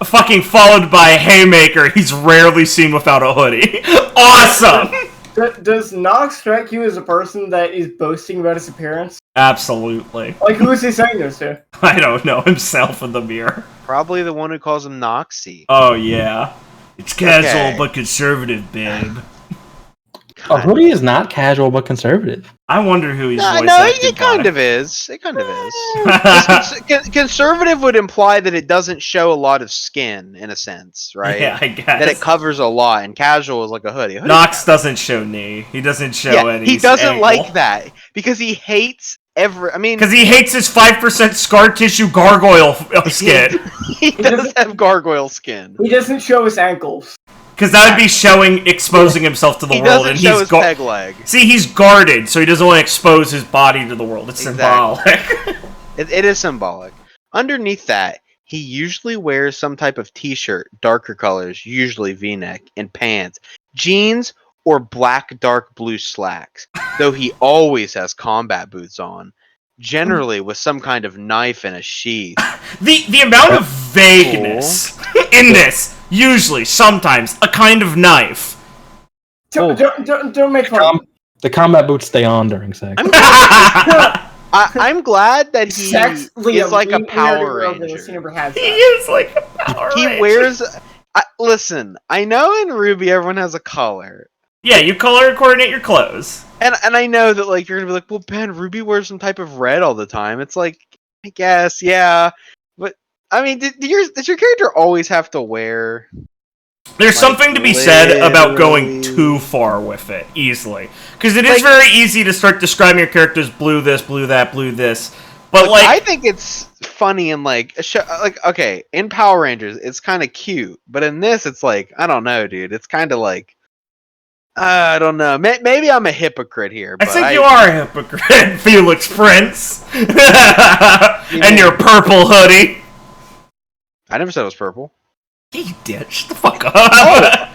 [SPEAKER 1] fucking followed by Haymaker. He's rarely seen without a hoodie. Awesome.
[SPEAKER 5] Does Nox strike you as a person that is boasting about his appearance?
[SPEAKER 1] Absolutely.
[SPEAKER 5] Like, who is he saying this to?
[SPEAKER 1] I don't know, himself in the mirror.
[SPEAKER 6] Probably the one who calls him Noxy.
[SPEAKER 1] Oh yeah, it's casual
[SPEAKER 6] Okay.
[SPEAKER 1] but conservative, babe.
[SPEAKER 7] A hoodie is not casual but conservative.
[SPEAKER 1] I wonder who he's voice
[SPEAKER 6] No,
[SPEAKER 1] acted
[SPEAKER 6] it kind
[SPEAKER 1] by.
[SPEAKER 6] of is. It kind of is. Conservative would imply that it doesn't show a lot of skin, in a sense, right?
[SPEAKER 1] Yeah, I guess.
[SPEAKER 6] That it covers a lot, and casual is like a hoodie.
[SPEAKER 1] Nox doesn't show knee. He doesn't show any.
[SPEAKER 6] He doesn't
[SPEAKER 1] ankle.
[SPEAKER 6] like that because he hates I mean,
[SPEAKER 1] Because he hates his 5% scar tissue gargoyle skin.
[SPEAKER 6] he does have gargoyle skin.
[SPEAKER 5] He doesn't show his ankles.
[SPEAKER 1] Because that would be exposing himself to the
[SPEAKER 6] He
[SPEAKER 1] world,
[SPEAKER 6] doesn't
[SPEAKER 1] and
[SPEAKER 6] show
[SPEAKER 1] he's
[SPEAKER 6] his peg leg.
[SPEAKER 1] See, he's guarded, so he doesn't want to expose his body to the world. It's
[SPEAKER 6] Exactly.
[SPEAKER 1] symbolic.
[SPEAKER 6] It is symbolic. Underneath that, he usually wears some type of t-shirt, darker colors, usually V-neck, and pants, jeans, or black dark blue slacks, though he always has combat boots on, generally with some kind of knife in a sheath.
[SPEAKER 1] The amount of vagueness in this, usually, sometimes, a kind of knife.
[SPEAKER 5] Don't make fun.
[SPEAKER 7] The combat boots stay on during sex.
[SPEAKER 6] I'm glad that he
[SPEAKER 5] Sex, Liam,
[SPEAKER 6] is like a
[SPEAKER 5] we
[SPEAKER 6] Power
[SPEAKER 5] never
[SPEAKER 6] Ranger.
[SPEAKER 5] this, he never has
[SPEAKER 1] He
[SPEAKER 5] that.
[SPEAKER 1] is like a Power
[SPEAKER 6] He
[SPEAKER 1] Ranger.
[SPEAKER 6] wears... listen, I know in RWBY everyone has a color.
[SPEAKER 1] Yeah, you color coordinate your clothes.
[SPEAKER 6] And I know that like you're gonna be like, well, Ben, RWBY wears some type of red all the time. It's like, I guess, yeah, but I mean, does your character always have to wear?
[SPEAKER 1] There's
[SPEAKER 6] Like,
[SPEAKER 1] something to be said about going
[SPEAKER 6] literally-
[SPEAKER 1] too far with it, easily. Because it is very easy to start describing your character as blue this, blue that, blue this. But like,
[SPEAKER 6] I think it's funny in like a show, like okay, in Power Rangers, it's kind of cute, but in this, it's like I don't know, dude. It's kind of like I don't know. Maybe I'm a hypocrite here.
[SPEAKER 1] I
[SPEAKER 6] But
[SPEAKER 1] think you are a hypocrite, Felix Prince. And your purple hoodie.
[SPEAKER 6] I never said it was purple.
[SPEAKER 1] You did. Shut the fuck up.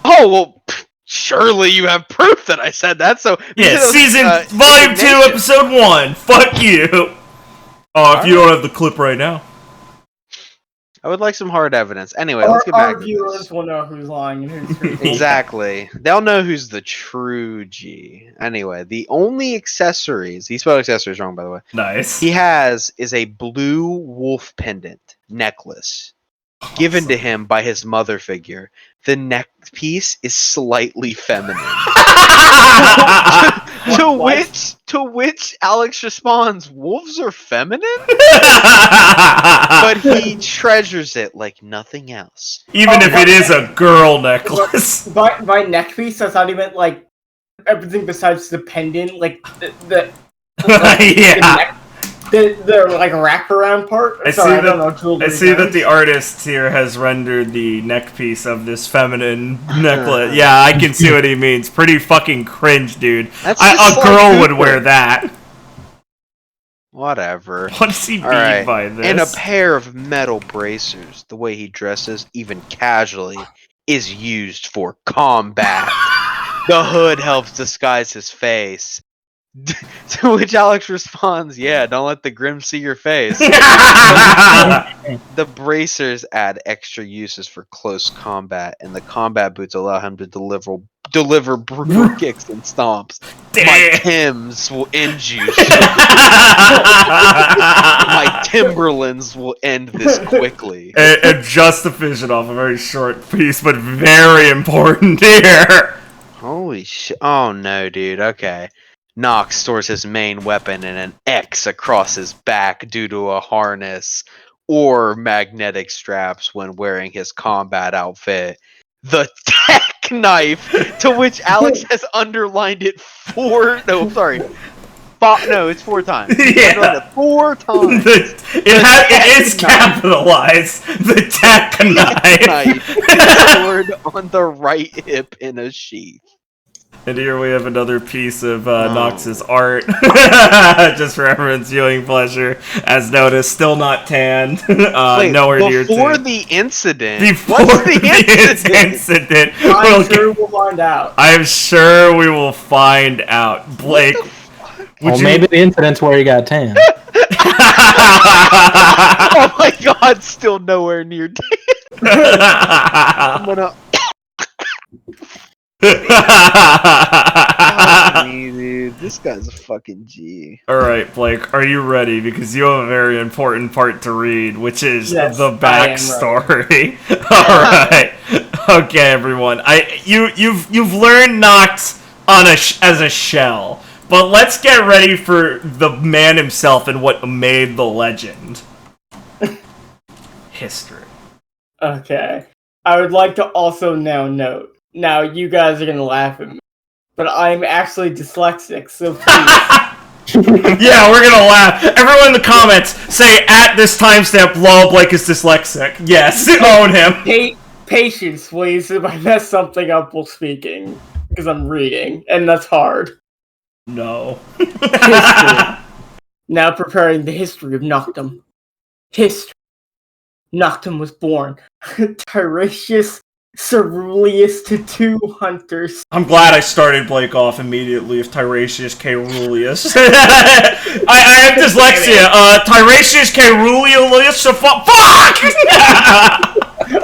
[SPEAKER 6] Oh well, surely you have proof that I said that. So
[SPEAKER 1] Yeah, season volume 2,
[SPEAKER 6] indignation.
[SPEAKER 1] episode 1. Fuck you. Oh, if you don't have the clip right now.
[SPEAKER 6] I would like some hard evidence. Anyway, let's get back
[SPEAKER 5] Our
[SPEAKER 6] to
[SPEAKER 5] viewers
[SPEAKER 6] this.
[SPEAKER 5] will know who's lying and who's true.
[SPEAKER 6] Exactly. They'll know who's the true G. Anyway, the only accessories, he spelled accessories wrong, by the way,
[SPEAKER 1] Nice.
[SPEAKER 6] he has is a blue wolf pendant necklace given to him by his mother figure. The neck piece is slightly feminine. To which Alex responds, wolves are feminine? But he treasures it like nothing else.
[SPEAKER 1] Even if it is a girl necklace.
[SPEAKER 5] By neck piece, I thought he meant like everything besides the pendant, like the
[SPEAKER 1] Yeah.
[SPEAKER 5] the like wraparound part.
[SPEAKER 1] I
[SPEAKER 5] Sorry,
[SPEAKER 1] see
[SPEAKER 5] I don't know jewelry
[SPEAKER 1] I see that
[SPEAKER 5] terms.
[SPEAKER 1] the artist here has rendered the neck piece of this feminine necklace. Yeah, I can see what he means. Pretty fucking cringe, dude.
[SPEAKER 6] That's
[SPEAKER 1] A
[SPEAKER 6] just
[SPEAKER 1] girl
[SPEAKER 6] like
[SPEAKER 1] would
[SPEAKER 6] Cooper.
[SPEAKER 1] wear that.
[SPEAKER 6] Whatever.
[SPEAKER 1] What does he mean
[SPEAKER 6] Alright,
[SPEAKER 1] by this?
[SPEAKER 6] and a pair of metal bracers, the way he dresses, even casually, is used for combat. The hood helps disguise his face. To which Alex responds, yeah, don't let the Grimm see your face. The bracers add extra uses for close combat, and the combat boots allow him to deliver brutal kicks and stomps. My Timbs will end you. My Timberlands will end this quickly.
[SPEAKER 1] And just to finish it off, a very short piece, but very important here.
[SPEAKER 6] Holy shit. Oh no, dude. Okay. Nox stores his main weapon in an X across his back due to a harness or magnetic straps when wearing his combat outfit. The tech knife, to which Alex has underlined it it's 4 times.
[SPEAKER 1] Yeah.
[SPEAKER 6] Underlined it 4 times.
[SPEAKER 1] It is capitalized. The tech knife.
[SPEAKER 6] Knife is stored on the right hip in a sheath.
[SPEAKER 1] And here we have another piece of Nox's art, just for everyone's viewing pleasure. As noticed, still not tanned.
[SPEAKER 6] Wait,
[SPEAKER 1] nowhere near
[SPEAKER 6] before
[SPEAKER 1] tan.
[SPEAKER 6] the incident.
[SPEAKER 1] Before
[SPEAKER 6] What's the
[SPEAKER 1] the
[SPEAKER 6] incident?
[SPEAKER 1] incident,
[SPEAKER 5] I'm sure we'll find out.
[SPEAKER 1] I'm sure we will find out. Blake,
[SPEAKER 7] Well, maybe the incident's where he got tan.
[SPEAKER 6] Oh my god, still nowhere near dead. I'm gonna. Oh, me, dude. This guy's a fucking G.
[SPEAKER 1] Alright, Blake, are you ready? Because you have a very important part to read, which is
[SPEAKER 5] Yes,
[SPEAKER 1] the
[SPEAKER 5] I am
[SPEAKER 1] backstory. Alright. Okay, everyone. You've learned Nox on as a shell. But let's get ready for the man himself and what made the legend. History.
[SPEAKER 5] Okay. I would like to also now note. Now, you guys are gonna laugh at me, but I'm actually dyslexic, so please.
[SPEAKER 1] Yeah, we're gonna laugh. Everyone in the comments say at this timestamp, lol, Blake is dyslexic. Yes, own him.
[SPEAKER 5] Patience, please, if I mess something up while speaking. Because I'm reading, and that's hard.
[SPEAKER 1] No.
[SPEAKER 5] History. Now preparing the history of Noctum. History. Noctum was born. Tiresias Caeruleus to 2 hunters.
[SPEAKER 1] I'm glad I started Blake off immediately with Tiresias Caeruleus. I have dyslexia. Tiresias Caeruleus.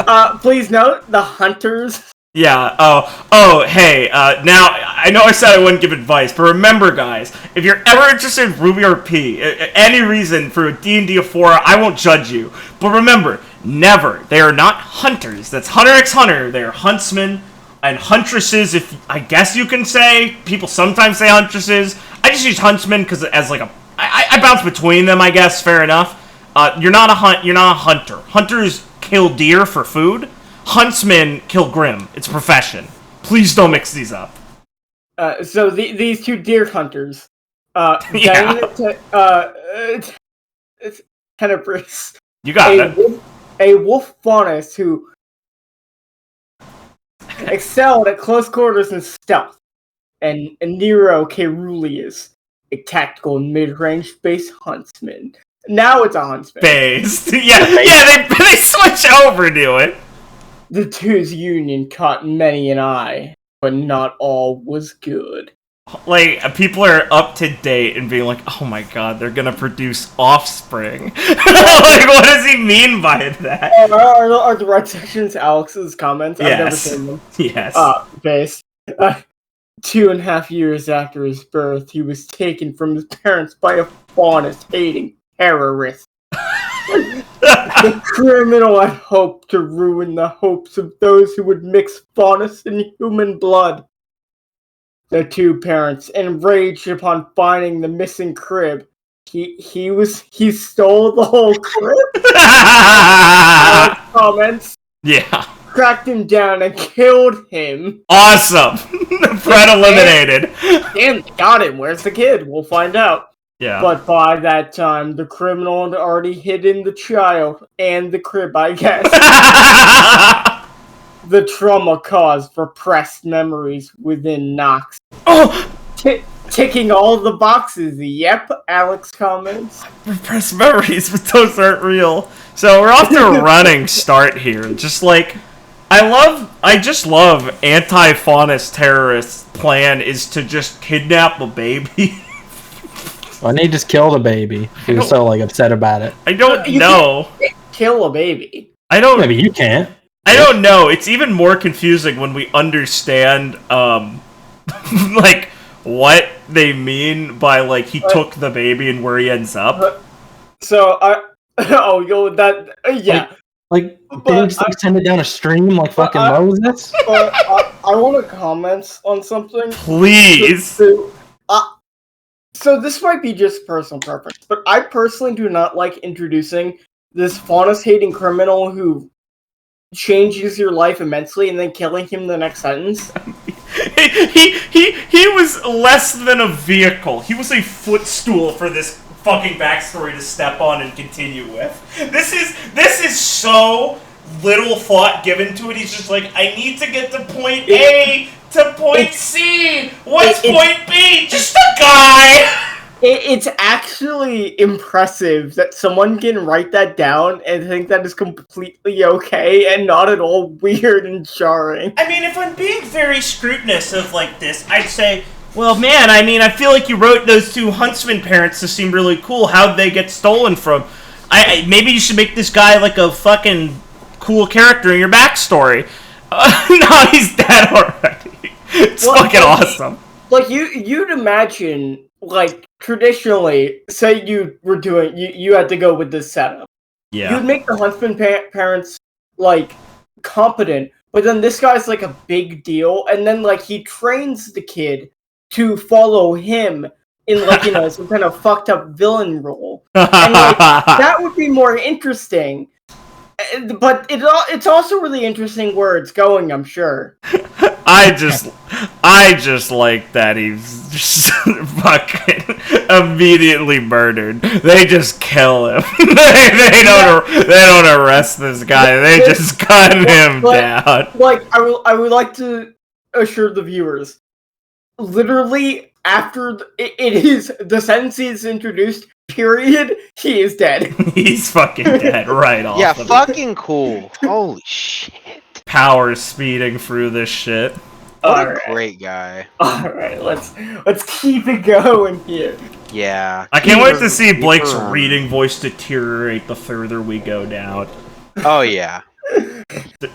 [SPEAKER 1] Fuck!
[SPEAKER 5] Please note the hunters.
[SPEAKER 1] Yeah. Oh. Hey. Now I know I said I wouldn't give advice, but remember, guys, if you're ever interested in RWBY RP, any reason for a D&D Fora, I won't judge you. But remember, never. They are not hunters. That's Hunter x Hunter. They are huntsmen and huntresses. If I guess you can say, people sometimes say huntresses. I just use huntsmen because as like I bounce between them. I guess fair enough. You're not a You're not a hunter. Hunters kill deer for food. Huntsmen kill Grimm. It's a profession. Please don't mix these up.
[SPEAKER 5] So these 2 deer hunters,
[SPEAKER 1] Yeah.
[SPEAKER 5] Tenebris.
[SPEAKER 1] You got it.
[SPEAKER 5] A wolf faunus who excelled at close quarters and stealth, and Nero Caeruleus, a tactical and mid-range based huntsman. Now it's a huntsman.
[SPEAKER 1] Based. Yeah, they switch over to it.
[SPEAKER 5] The two's union caught many an eye, but not all was good.
[SPEAKER 1] Like, people are up to date and being like, oh my god, they're gonna produce offspring. Like, what does he mean by that?
[SPEAKER 5] Are the right sections Alex's comments? I've never
[SPEAKER 1] Yes.
[SPEAKER 5] seen them.
[SPEAKER 1] Yes.
[SPEAKER 5] Based. 2.5 years after his birth, he was taken from his parents by a faunus-hating terrorist. The criminal had hoped to ruin the hopes of those who would mix faunus and human blood. The 2 parents, enraged upon finding the missing crib, he stole the whole crib. Comments.
[SPEAKER 1] Yeah.
[SPEAKER 5] Cracked him down and killed him.
[SPEAKER 1] Awesome. Threat eliminated.
[SPEAKER 5] Damn, got him. Where's the kid? We'll find out.
[SPEAKER 1] Yeah.
[SPEAKER 5] But by that time, the criminal had already hidden the child and the crib, I guess. The trauma caused repressed memories within Nox.
[SPEAKER 1] Oh!
[SPEAKER 5] Ticking all the boxes. Yep, Alex comments.
[SPEAKER 1] Repressed memories, but those aren't real. So we're off to a running start here. Just like, I just love anti-faunus terrorist plan is to just kidnap a baby.
[SPEAKER 7] Why didn't he just kill the baby? He was so like upset about it.
[SPEAKER 1] I don't
[SPEAKER 5] You
[SPEAKER 1] know.
[SPEAKER 5] can't kill a baby.
[SPEAKER 1] I don't.
[SPEAKER 7] Maybe you can't.
[SPEAKER 1] I don't know. It's even more confusing when we understand, like what they mean by like he took the baby and where he ends up.
[SPEAKER 5] So yeah.
[SPEAKER 7] Like, did he just like send it down a stream like fucking Moses?
[SPEAKER 5] But I want to comment on something.
[SPEAKER 1] Please.
[SPEAKER 5] So this might be just personal preference, but I personally do not like introducing this faunus-hating criminal who changes your life immensely and then killing him the next sentence.
[SPEAKER 1] He was less than a vehicle. He was a footstool for this fucking backstory to step on and continue with. This is so little thought given to it. He's just like, I need to get to point A to point C. What's point B? Just a guy.
[SPEAKER 5] It's actually impressive that someone can write that down and think that is completely okay and not at all weird and jarring.
[SPEAKER 1] I mean, if I'm being very scrutinous of like this, I'd say, well, man, I mean, I feel like you wrote those two huntsman parents to seem really cool. How'd they get stolen from? Maybe you should make this guy like a fucking cool character in your backstory. No, he's dead already. It's fucking awesome.
[SPEAKER 5] Like you'd imagine, like traditionally, say you were doing, you had to go with this setup.
[SPEAKER 1] Yeah.
[SPEAKER 5] You'd make the huntsman parents like competent, but then this guy's like a big deal, and then like he trains the kid to follow him in like some kind of fucked up villain role, and like that would be more interesting. But it's also really interesting where it's going, I'm sure.
[SPEAKER 1] I just like that he's just fucking immediately murdered. They just kill him. they don't arrest this guy. They just gun him down.
[SPEAKER 5] Like I would like to assure the viewers, literally after the sentence is introduced, period, he is dead. He's
[SPEAKER 1] fucking dead right off.
[SPEAKER 6] Yeah, fucking cool. Holy shit.
[SPEAKER 1] Power speeding through this shit.
[SPEAKER 6] What a great guy.
[SPEAKER 5] Alright, let's keep it going here.
[SPEAKER 6] Yeah.
[SPEAKER 1] I can't wait to see Blake's reading voice deteriorate the further we go down.
[SPEAKER 6] Oh yeah.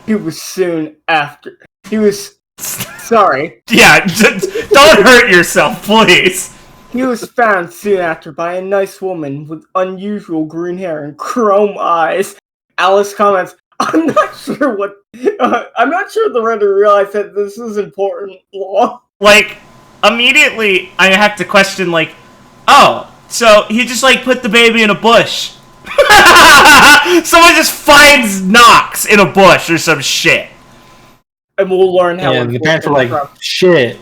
[SPEAKER 5] He was soon after. He was sorry.
[SPEAKER 1] Yeah, don't hurt yourself, please.
[SPEAKER 5] He was found soon after by a nice woman with unusual green hair and chrome eyes. Alice comments, I'm not sure the writer realized that this is important law.
[SPEAKER 1] Like, immediately, I have to question, like, oh, so he just, like, put the baby in a bush. Someone just finds Knox in a bush or some shit.
[SPEAKER 5] And we'll learn how.
[SPEAKER 7] Yeah, the parents are like, shit.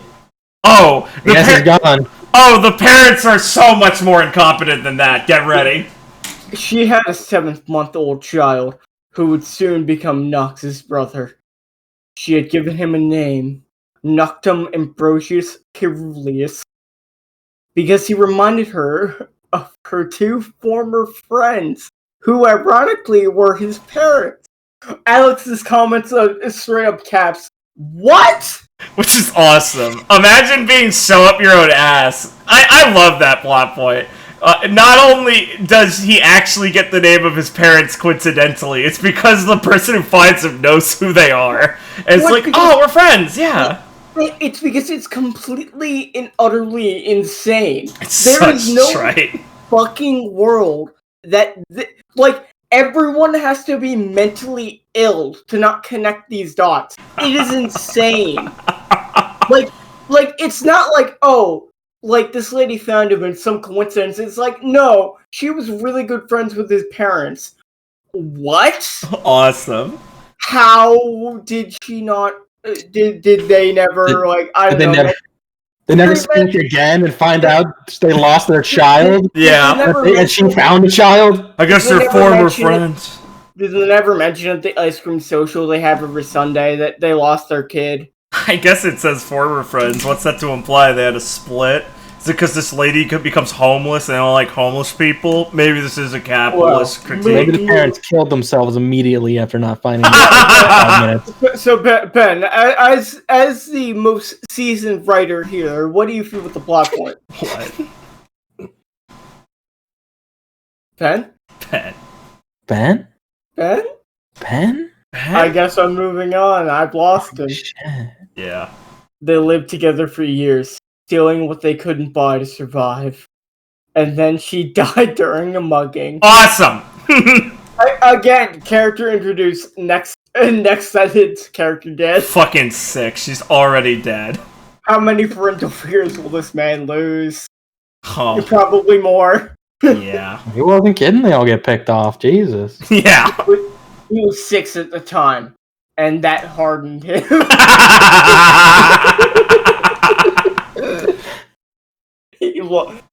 [SPEAKER 1] Oh,
[SPEAKER 7] the parents gone.
[SPEAKER 1] Oh, the parents are so much more incompetent than that. Get ready.
[SPEAKER 5] She had a 7-month-old child who would soon become Knox's brother. She had given him a name, Noctum Ambrosious Caeruleus, because he reminded her of her two former friends, who ironically were his parents. Alex's comments are straight up caps. What?
[SPEAKER 1] Which is awesome. Imagine being so up your own ass. I love that plot point. Not only does he actually get the name of his parents coincidentally, it's because the person who finds him knows who they are. And it's like, oh, we're friends, yeah.
[SPEAKER 5] It's because it's completely and utterly insane.
[SPEAKER 1] There is no
[SPEAKER 5] fucking world that, like, everyone has to be mentally ill to not connect these dots. It is insane. Like, it's not like, oh, like, this lady found him in some coincidence. It's like, no, she was really good friends with his parents. What?
[SPEAKER 1] Awesome.
[SPEAKER 5] How did she not, did they never, I don't know.
[SPEAKER 7] They never speak again and find out they lost their child?
[SPEAKER 1] Yeah.
[SPEAKER 7] And she found a child?
[SPEAKER 1] I guess they're former friends.
[SPEAKER 5] Did they never mention at the ice cream social they have every Sunday that they lost their kid?
[SPEAKER 1] I guess it says former friends. What's that to imply? They had a split? Is it because this lady becomes homeless and they don't like homeless people? Maybe this is a capitalist critique.
[SPEAKER 7] Maybe the parents killed themselves immediately after not finding out. 5 minutes.
[SPEAKER 5] So, Ben, as the most seasoned writer here, what do you feel with the plot point?
[SPEAKER 1] What?
[SPEAKER 5] Ben?
[SPEAKER 1] Ben?
[SPEAKER 7] Ben?
[SPEAKER 5] Ben?
[SPEAKER 7] Ben?
[SPEAKER 5] I guess I'm moving on. I've lost him.
[SPEAKER 7] Shit.
[SPEAKER 1] Yeah.
[SPEAKER 5] They lived together for years, stealing what they couldn't buy to survive. And then she died during a mugging.
[SPEAKER 1] Awesome!
[SPEAKER 5] Again, character introduced, next sentence, character dead.
[SPEAKER 1] Fucking sick. She's already dead.
[SPEAKER 5] How many parental figures will this man lose?
[SPEAKER 1] Oh.
[SPEAKER 5] Probably more.
[SPEAKER 1] Yeah.
[SPEAKER 7] He wasn't kidding, they all get picked off. Jesus.
[SPEAKER 1] Yeah.
[SPEAKER 5] He was 6 at the time, and that hardened him.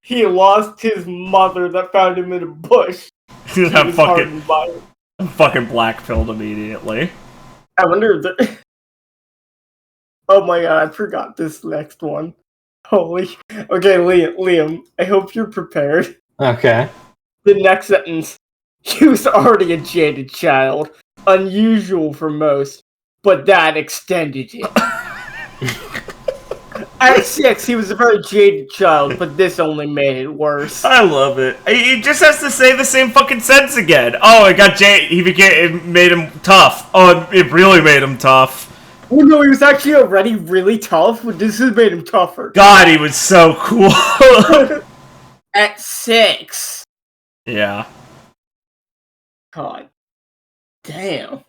[SPEAKER 5] He lost his mother that found him in a bush.
[SPEAKER 1] That fucking I'm fucking black-pilled immediately.
[SPEAKER 5] I wonder if the... Oh my god, I forgot this next one. Holy... Okay, Liam, I hope you're prepared.
[SPEAKER 7] Okay.
[SPEAKER 5] The next sentence. He was already a jaded child. Unusual for most, but that extended it. At 6, he was a very jaded child, but this only made it worse.
[SPEAKER 1] I love it. He just has to say the same fucking sentence again. Oh, it got it made him tough. Oh, it really made him tough.
[SPEAKER 5] Oh no, he was actually already really tough, but this has made him tougher.
[SPEAKER 1] God, he was so cool.
[SPEAKER 5] At 6.
[SPEAKER 1] Yeah.
[SPEAKER 5] God. Damn.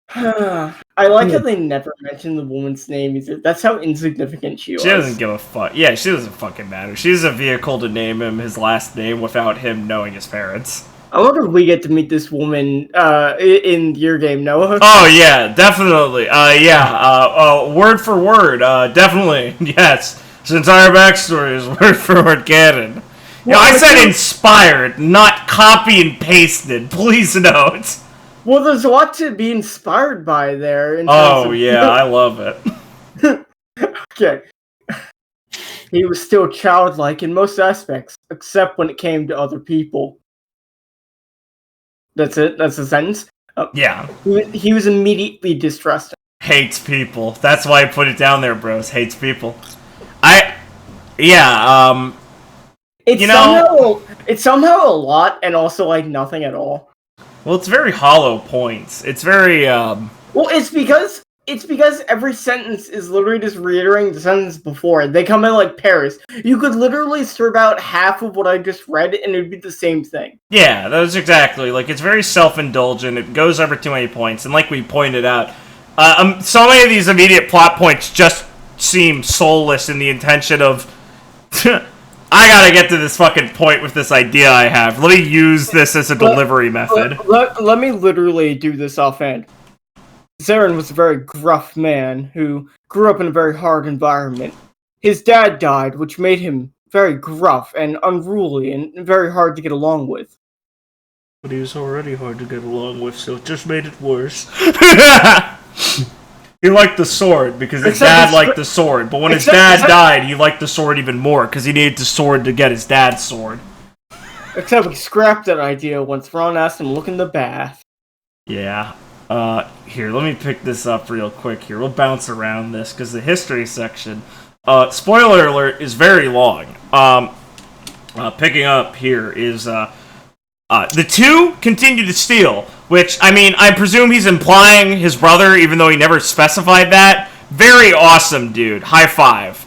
[SPEAKER 5] I like how they never mention the woman's name either. That's how insignificant she was.
[SPEAKER 1] She doesn't give a fuck. Yeah, she doesn't fucking matter. She's a vehicle to name him his last name without him knowing his parents.
[SPEAKER 5] I wonder if we get to meet this woman in your game, Noah.
[SPEAKER 1] Oh, yeah, definitely. Word for word, definitely. Yes. His entire backstory is word for word canon.
[SPEAKER 5] Well,
[SPEAKER 1] I said inspired, not copy and pasted. Please note.
[SPEAKER 5] Well, there's a lot to be inspired by there.
[SPEAKER 1] Oh, yeah, I love it.
[SPEAKER 5] Okay. He was still childlike in most aspects, except when it came to other people. That's it? That's the sentence?
[SPEAKER 1] Yeah.
[SPEAKER 5] He was immediately distrusting.
[SPEAKER 1] Hates people. That's why I put it down there, bros. Hates people.
[SPEAKER 5] It's somehow a lot, and also, like, nothing at all.
[SPEAKER 1] Well, it's very hollow points. It's very,
[SPEAKER 5] Well, it's because every sentence is literally just reiterating the sentence before. They come in like pairs. You could literally strip out half of what I just read, and it would be the same thing.
[SPEAKER 1] Yeah, that's exactly. Like, it's very self-indulgent. It goes over too many points, and like we pointed out, so many of these immediate plot points just seem soulless in the intention of... I gotta get to this fucking point with this idea I have. Let me use this as a delivery method.
[SPEAKER 5] Let me literally do this offhand. Zarin was a very gruff man who grew up in a very hard environment. His dad died, which made him very gruff and unruly and very hard to get along with.
[SPEAKER 1] But he was already hard to get along with, so it just made it worse. He liked the sword because his dad liked the sword, but when his dad died, he liked the sword even more because he needed the sword to get his dad's sword.
[SPEAKER 5] Except he scrapped that idea once Ron asked him to look in the bath.
[SPEAKER 1] Yeah. Here, let me pick this up real quick here. We'll bounce around this because the history section, spoiler alert, is very long. Picking up here is, the two continue to steal, which, I mean, I presume he's implying his brother, even though he never specified that. Very awesome, dude. High five.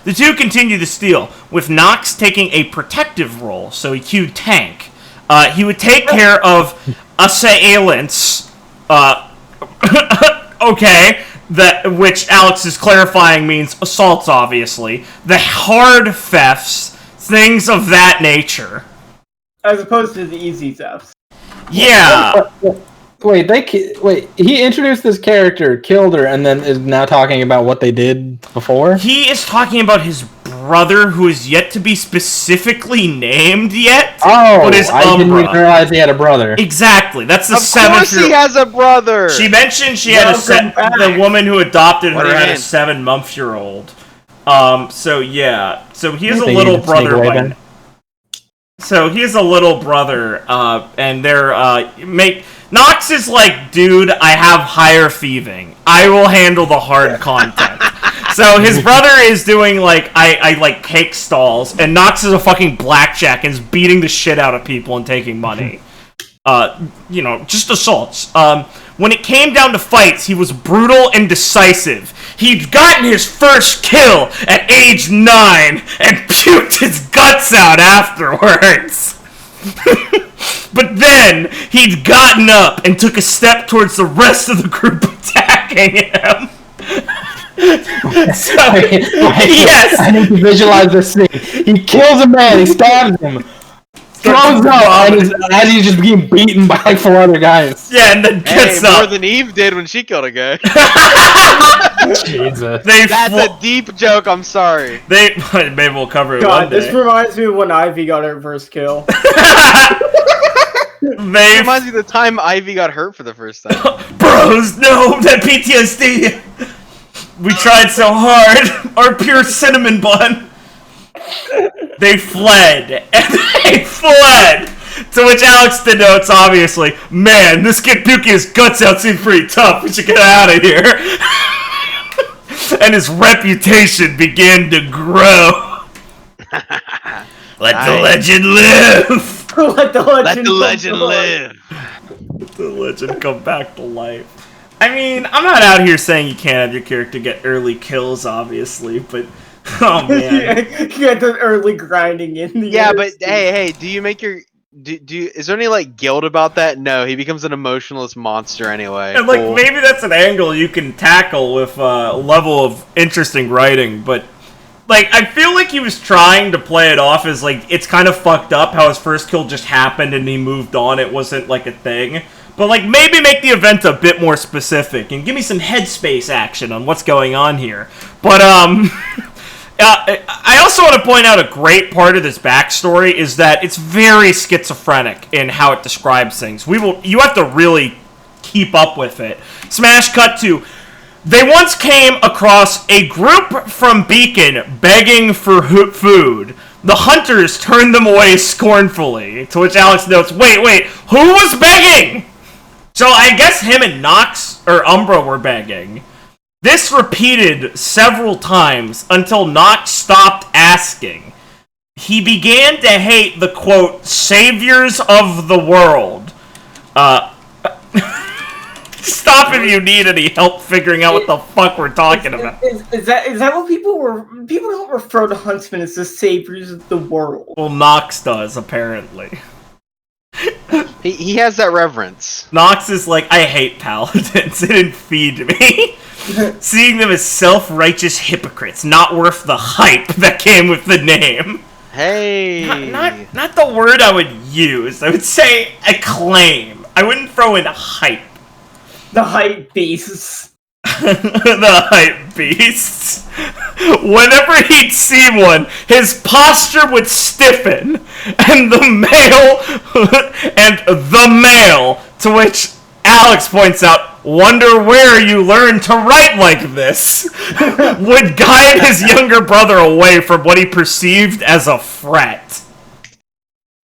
[SPEAKER 1] The two continue to steal, with Nox taking a protective role, so he queued tank. He would take care of assailants, okay, which Alex is clarifying means assaults, obviously. The hard thefts, things of that nature.
[SPEAKER 5] As opposed to the easy thefts.
[SPEAKER 1] Yeah.
[SPEAKER 7] Wait, he introduced this character, killed her, and then is now talking about what they did before?
[SPEAKER 1] He is talking about his brother, who is yet to be specifically named yet.
[SPEAKER 7] Oh, I didn't even realize he had a brother.
[SPEAKER 1] Exactly, that's the 7th.
[SPEAKER 6] Of course he has a brother!
[SPEAKER 1] She mentioned she had the woman who adopted her had a 7-month-year-old. So yeah. So he has a little brother. So he has a little brother, and they're, Nox is like, dude, I have higher thieving. I will handle the hard content. So his brother is doing, like, I like cake stalls, and Nox is a fucking blackjack and is beating the shit out of people and taking money. Just assaults. When it came down to fights, he was brutal and decisive. He'd gotten his first kill at age 9 and puked his guts out afterwards. But then, he'd gotten up and took a step towards the rest of the group attacking him. Yes!
[SPEAKER 7] I need to visualize this scene. He kills a man, he stabs him, throws up, as he's just being beaten by like 4 other guys.
[SPEAKER 1] Yeah, and then gets up.
[SPEAKER 6] More than Eve did when she killed a guy.
[SPEAKER 7] Jesus.
[SPEAKER 6] That's a deep joke, I'm sorry.
[SPEAKER 1] Maybe we'll cover it one day.
[SPEAKER 5] This reminds me of when Ivy got her first kill.
[SPEAKER 1] They
[SPEAKER 6] reminds me of the time Ivy got hurt for the first time.
[SPEAKER 1] Bros, no, that PTSD. We tried so hard. Our pure cinnamon bun. They fled. And they fled. To which Alex denotes, obviously, man, this kid puking his guts out seemed pretty tough. We should get out of here. And his reputation began to grow. Let the legend live.
[SPEAKER 5] Let the
[SPEAKER 6] legend live.
[SPEAKER 1] Let the legend come back to life. I mean, I'm not out here saying you can't have your character get early kills, obviously, but oh man,
[SPEAKER 5] get the early grinding in.
[SPEAKER 6] But hey, do you make your is there any like guilt about that? No, he becomes an emotionless monster anyway.
[SPEAKER 1] And like maybe that's an angle you can tackle with a level of interesting writing, but like I feel like he was trying to play it off as like it's kind of fucked up how his first kill just happened and he moved on. It wasn't like a thing. But, like, maybe make the event a bit more specific and give me some headspace action on what's going on here. But, I also want to point out a great part of this backstory is that it's very schizophrenic in how it describes things. You have to really keep up with it. Smash cut to, they once came across a group from Beacon begging for food. The hunters turned them away scornfully, to which Alex notes, wait, who was begging? So I guess him and Nox, or Umbra, were begging. This repeated several times until Nox stopped asking. He began to hate the, quote, saviors of the world. Stop if you need any help figuring out what the fuck we're talking about.
[SPEAKER 5] Is that what people don't refer to huntsmen as the saviors of the world?
[SPEAKER 1] Well, Nox does, apparently.
[SPEAKER 6] He has that reverence.
[SPEAKER 1] Nox is like, I hate paladins. They didn't feed me. Seeing them as self-righteous hypocrites, not worth the hype that came with the name.
[SPEAKER 6] Hey.
[SPEAKER 1] Not the word I would use. I would say acclaim. I wouldn't throw in hype.
[SPEAKER 5] The hype beasts.
[SPEAKER 1] The hype beasts. Whenever he'd see one, his posture would stiffen, and the male, to which Alex points out, wonder where you learned to write like this, would guide his younger brother away from what he perceived as a threat.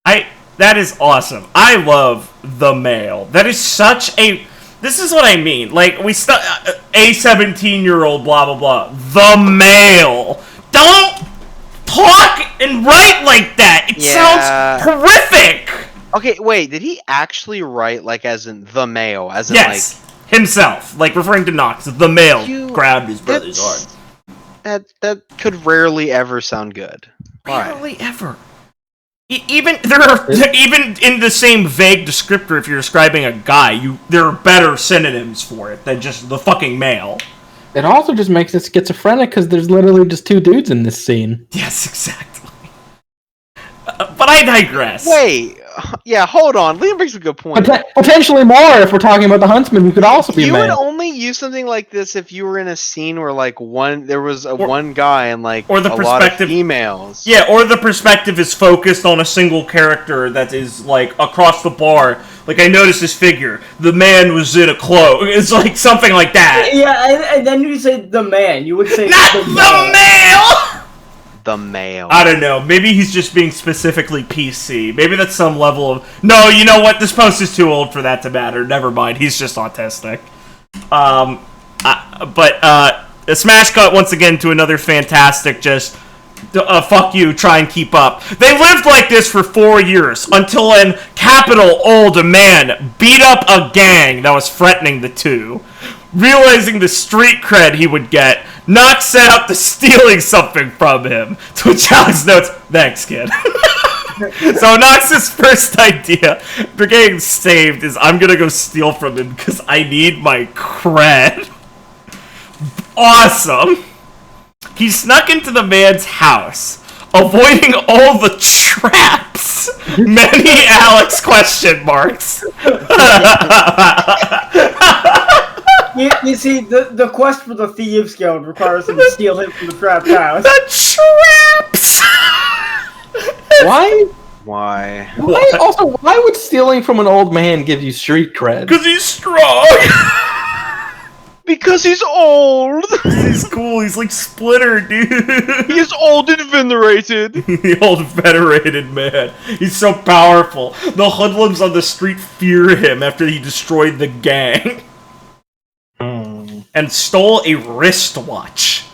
[SPEAKER 1] That is awesome. I love the male. That is such a... This is what I mean. Like, a 17-year-old, blah, blah, blah. The male. Don't talk and write like that. It sounds horrific.
[SPEAKER 6] Okay, wait. Did he actually write, like, as in the male? As in,
[SPEAKER 1] yes.
[SPEAKER 6] like...
[SPEAKER 1] Himself. Like, referring to Nox. The male grabbed his brother's arm.
[SPEAKER 6] That could rarely ever sound good.
[SPEAKER 1] Rarely ever. Even in the same vague descriptor, if you're describing a guy, there are better synonyms for it than just the fucking male.
[SPEAKER 7] It also just makes it schizophrenic because there's literally just two dudes in this scene.
[SPEAKER 1] Yes, exactly. But I digress.
[SPEAKER 6] Wait, yeah, hold on. Liam brings a good point.
[SPEAKER 7] Potentially more if we're talking about the huntsman who could also be
[SPEAKER 6] you
[SPEAKER 7] male.
[SPEAKER 6] would only use something like this if you were in a scene where like there was one guy and like
[SPEAKER 1] or the
[SPEAKER 6] a
[SPEAKER 1] perspective,
[SPEAKER 6] lot of females.
[SPEAKER 1] Yeah, or the perspective is focused on a single character that is like across the bar. Like I noticed this figure. The man was in a cloak. It's like something like that.
[SPEAKER 5] Yeah, and then you say the man. You would say
[SPEAKER 1] not the male.
[SPEAKER 6] The male.
[SPEAKER 1] I don't know. Maybe he's just being specifically PC. Maybe that's some level of... No, you know what? This post is too old for that to matter. Never mind. He's just autistic. A smash cut once again to another fantastic just... fuck you, try and keep up. They lived like this for 4 years until an capital old man beat up a gang that was threatening the two. Realizing the street cred he would get, Nox set out to stealing something from him. To which Alex notes, thanks, kid. So Nox's first idea for getting saved is I'm gonna go steal from him because I need my cred. Awesome. He snuck into the man's house, avoiding all the traps. Many Alex question marks.
[SPEAKER 5] You see, the quest for the Thieves Guild requires him to steal him from the trapped house.
[SPEAKER 1] The traps!
[SPEAKER 7] Why?
[SPEAKER 6] Why?
[SPEAKER 7] Why would stealing from an old man give you street cred?
[SPEAKER 1] Because he's strong!
[SPEAKER 6] Because he's old!
[SPEAKER 1] He's cool, he's like Splinter, dude!
[SPEAKER 6] He's old and venerated!
[SPEAKER 1] The old venerated man. He's so powerful. The hoodlums on the street fear him after he destroyed the gang. And stole a wristwatch.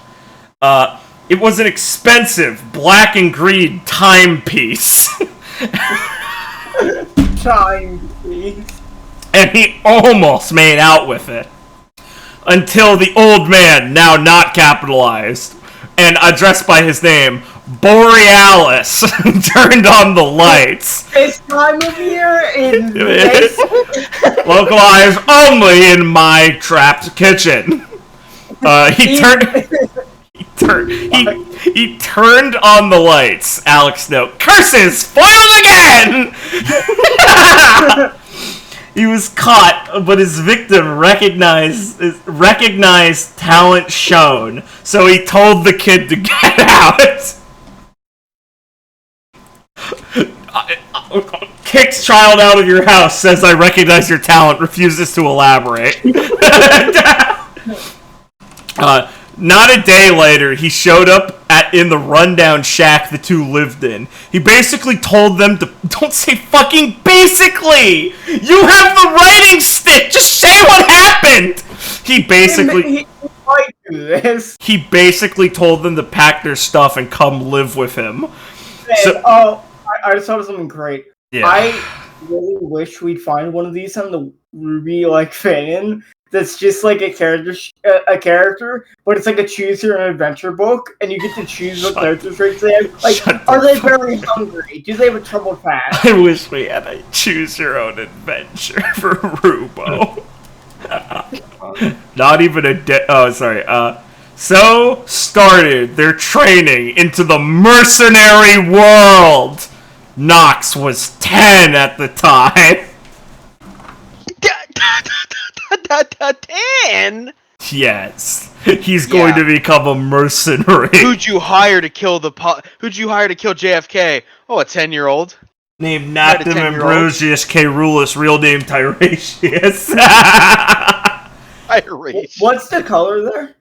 [SPEAKER 1] It was an expensive black and green timepiece.
[SPEAKER 5] Timepiece.
[SPEAKER 1] And he almost made out with it. Until the old man, now not capitalized, and addressed by his name, Borealis, turned on the lights.
[SPEAKER 5] This time of year in this.
[SPEAKER 1] Localized only in my trapped kitchen. He turned on the lights. Alex note. Curses! Foiled again! He was caught, but his victim recognized talent shown, so he told the kid to get out. Kicks child out of your house, says I recognize your talent, refuses to elaborate. Not a day later, he showed up in the rundown shack the two lived in. He basically told them to don't say fucking basically. You have the writing stick. Just say what happened. He might
[SPEAKER 5] do this.
[SPEAKER 1] He basically told them to pack their stuff and come live with him.
[SPEAKER 5] I just thought of something great.
[SPEAKER 1] Yeah.
[SPEAKER 5] I really wish we'd find one of these on the RWBY Fanon. That's just like a character, but it's like a choose your own adventure book, and you get to choose what character traits they have. Like, are they very hungry? Do they have a troubled past?
[SPEAKER 1] I wish we had a choose your own adventure for Rubo. Not even a so started their training into the mercenary world. Nox was 10 at the time.
[SPEAKER 6] 10?
[SPEAKER 1] Yes, he's going to become a mercenary.
[SPEAKER 6] Who'd you hire to kill JFK? Oh, a 10-year-old.
[SPEAKER 1] Named Noctum Ambrosious Caeruleus, real name Tiresias.
[SPEAKER 6] Tiresias.
[SPEAKER 5] What's the color there?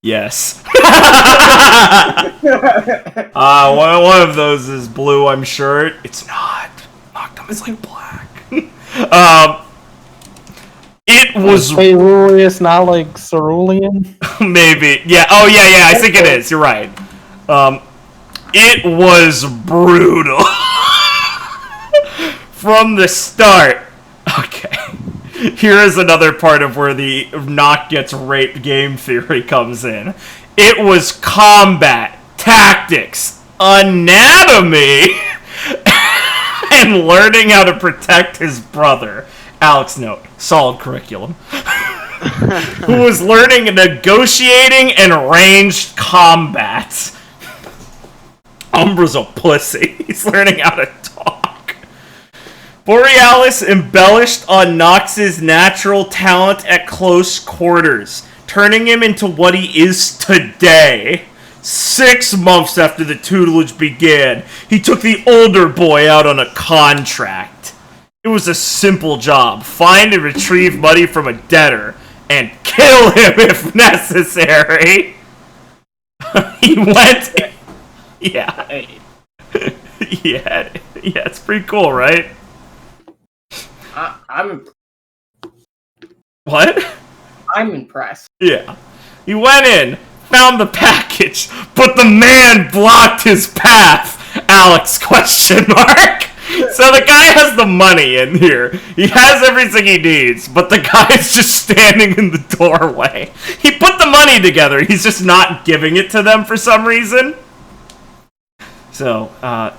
[SPEAKER 1] Yes. One of those is blue, I'm sure. It's not. Noctum is like black. It was
[SPEAKER 7] Caeruleus, not like cerulean.
[SPEAKER 1] Maybe. Yeah. Oh, yeah. I think it is. You're right. It was brutal from the start. Okay. Here is another part of where the Noct gets raped game theory comes in. It was combat, tactics, anatomy, and learning how to protect his brother. Alex note, solid curriculum. Who was learning negotiating and ranged combat. Umbra's a pussy. He's learning how to talk. Borealis embellished on Nox's natural talent at close quarters, turning him into what he is today. 6 months after the tutelage began, he took the older boy out on a contract. It was a simple job. Find and retrieve money from a debtor, and kill him if necessary. He went... Yeah. Yeah, it's pretty cool, right? What?
[SPEAKER 5] I'm impressed.
[SPEAKER 1] Yeah. He went in, found the package, but the man blocked his path. Alex, question mark. So the guy has the money in here. He has everything he needs, but the guy's just standing in the doorway. He put the money together. He's just not giving it to them for some reason. So,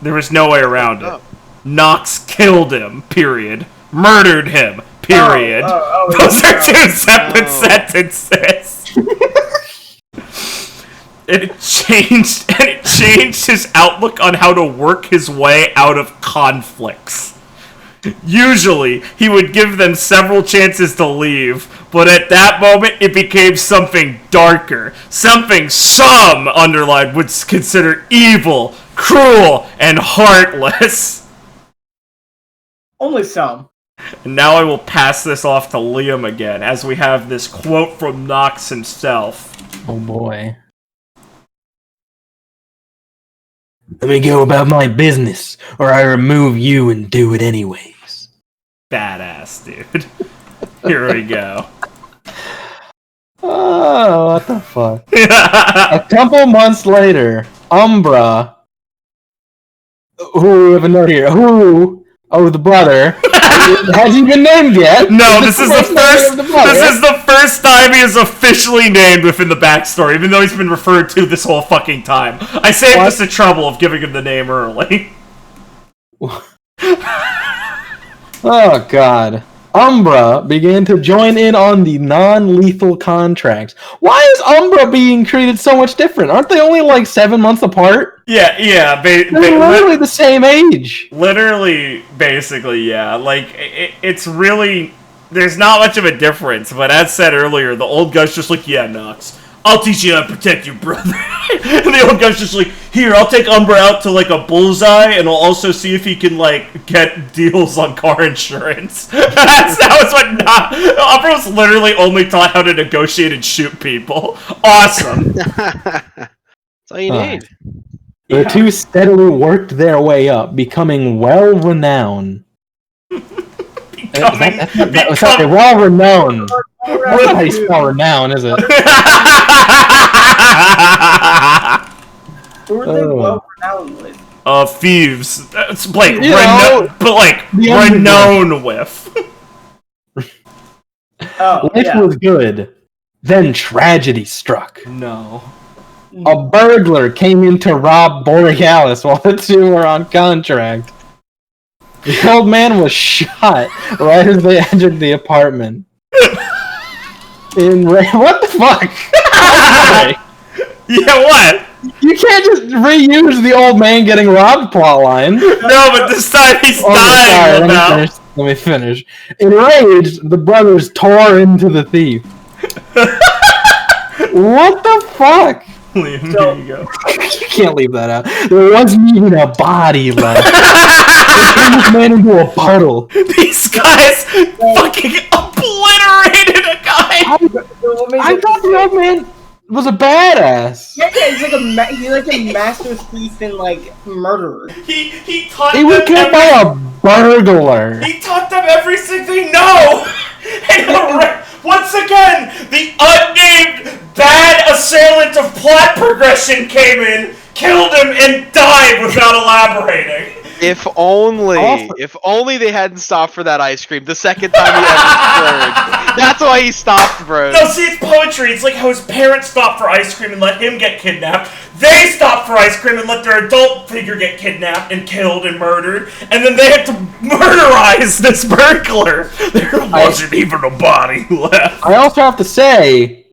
[SPEAKER 1] there was no way around it. Nox killed him, period. Murdered him, period. Those are two separate sentences. It changed his outlook on how to work his way out of conflicts. Usually, he would give them several chances to leave, but at that moment, it became something darker. Something some, underlined, would consider evil, cruel, and heartless.
[SPEAKER 5] Only some.
[SPEAKER 1] And now I will pass this off to Liam again, as we have this quote from Nox himself.
[SPEAKER 7] Oh boy. Let me go about my business, or I remove you and do it anyways.
[SPEAKER 1] Badass, dude. Here we go.
[SPEAKER 7] Oh, what the fuck? A couple months later, Umbra, who we have a note here, the brother, has he been named yet?
[SPEAKER 1] No, this is the first time he is officially named within the backstory, even though he's been referred to this whole fucking time. I saved us the trouble of giving him the name early.
[SPEAKER 7] Oh god. Umbra began to join in on the non-lethal contracts. Why is Umbra being treated so much different? Aren't they only like 7 months apart?
[SPEAKER 1] Yeah.
[SPEAKER 7] They're literally the same age.
[SPEAKER 1] Literally, basically, yeah. Like, it's really... There's not much of a difference, but as said earlier, the old guy's just like, yeah, Nox, I'll teach you how to protect your brother. And the old guy's just like, here, I'll take Umbra out to, like, a bullseye, and I'll also see if he can, like, get deals on car insurance. That was what Umbra was literally only taught how to negotiate and shoot people. Awesome.
[SPEAKER 6] That's all you need.
[SPEAKER 7] The two steadily worked their way up, becoming well-renowned. Well-renowned. That's not how you spell renown, is it?
[SPEAKER 5] Who are they well renowned with?
[SPEAKER 1] Thieves. It's like,
[SPEAKER 7] the
[SPEAKER 1] renowned with.
[SPEAKER 7] Life was good. Then tragedy struck.
[SPEAKER 1] No.
[SPEAKER 7] A burglar came in to rob Borealis while the two were on contract. The old man was shot right as they entered the apartment. What the fuck?
[SPEAKER 1] Yeah, what?
[SPEAKER 7] You can't just reuse the old man getting robbed plotline.
[SPEAKER 1] No, but this time he's dying.
[SPEAKER 7] Let me finish. Enraged, the brothers tore into the thief. What the fuck?
[SPEAKER 1] Liam, here you go.
[SPEAKER 7] You can't leave that out. There wasn't even a body left. They turned this man into a puddle.
[SPEAKER 1] These guys fucking obliterated a guy.
[SPEAKER 7] I thought the old man was a badass.
[SPEAKER 5] Yeah, he's like a master thief and like murderer.
[SPEAKER 1] He taught
[SPEAKER 7] He was
[SPEAKER 1] them
[SPEAKER 7] killed by a burglar.
[SPEAKER 1] He taught them everything they know. And once again, the unnamed bad assailant of plot progression came in, killed him, and died without elaborating.
[SPEAKER 6] If only they hadn't stopped for that ice cream the second time he ever scored. That's why he stopped, bro.
[SPEAKER 1] No, see, it's poetry. It's like how his parents stopped for ice cream and let him get kidnapped. They stopped for ice cream and let their adult figure get kidnapped and killed and murdered. And then they had to murderize this burglar. There wasn't even a body left.
[SPEAKER 7] I also have to say,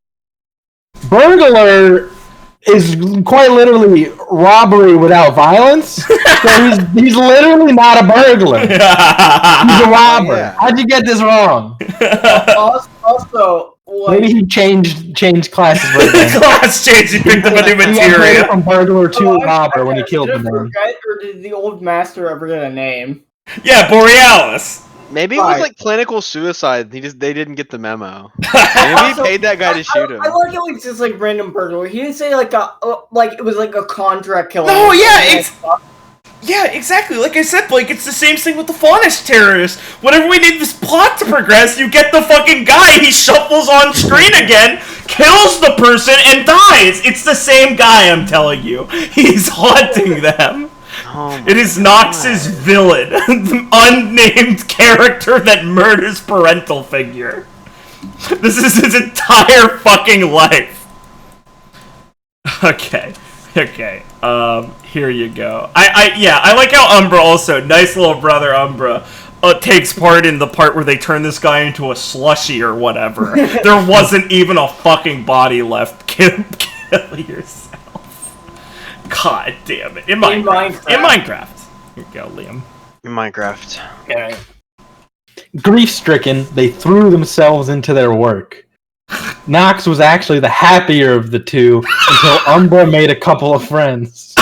[SPEAKER 7] burglar is quite literally robbery without violence. So he's literally not a burglar. He's a robber. Yeah. How'd you get this wrong?
[SPEAKER 5] Also,
[SPEAKER 7] maybe he changed classes. Right
[SPEAKER 1] Class change. He picked up a new material.
[SPEAKER 7] From burglar to robber when he killed him.
[SPEAKER 5] Or did the old master ever get a name?
[SPEAKER 1] Yeah, Borealis.
[SPEAKER 6] Maybe it was like clinical suicide. They didn't get the memo. Maybe he paid that guy to shoot him.
[SPEAKER 5] I like it was just like random burglary. He didn't say like it was like a contract killer.
[SPEAKER 1] No, yeah, yeah, exactly. Like I said, Blake, it's the same thing with the Faunish terrorists. Whenever we need this plot to progress, you get the fucking guy, he shuffles on screen again, kills the person, and dies. It's the same guy, I'm telling you. He's haunting them. Oh it is Nox's villain, the unnamed character that murders parental figure. This is his entire fucking life. Okay. Here you go. I like how Umbra also, nice little brother Umbra, takes part in the part where they turn this guy into a slushy or whatever. There wasn't even a fucking body left. Kill yourself. God damn it. In Minecraft. Here you go, Liam.
[SPEAKER 6] In Minecraft.
[SPEAKER 7] Okay. Grief-stricken, they threw themselves into their work. Nox was actually the happier of the two until Umbra made a couple of friends.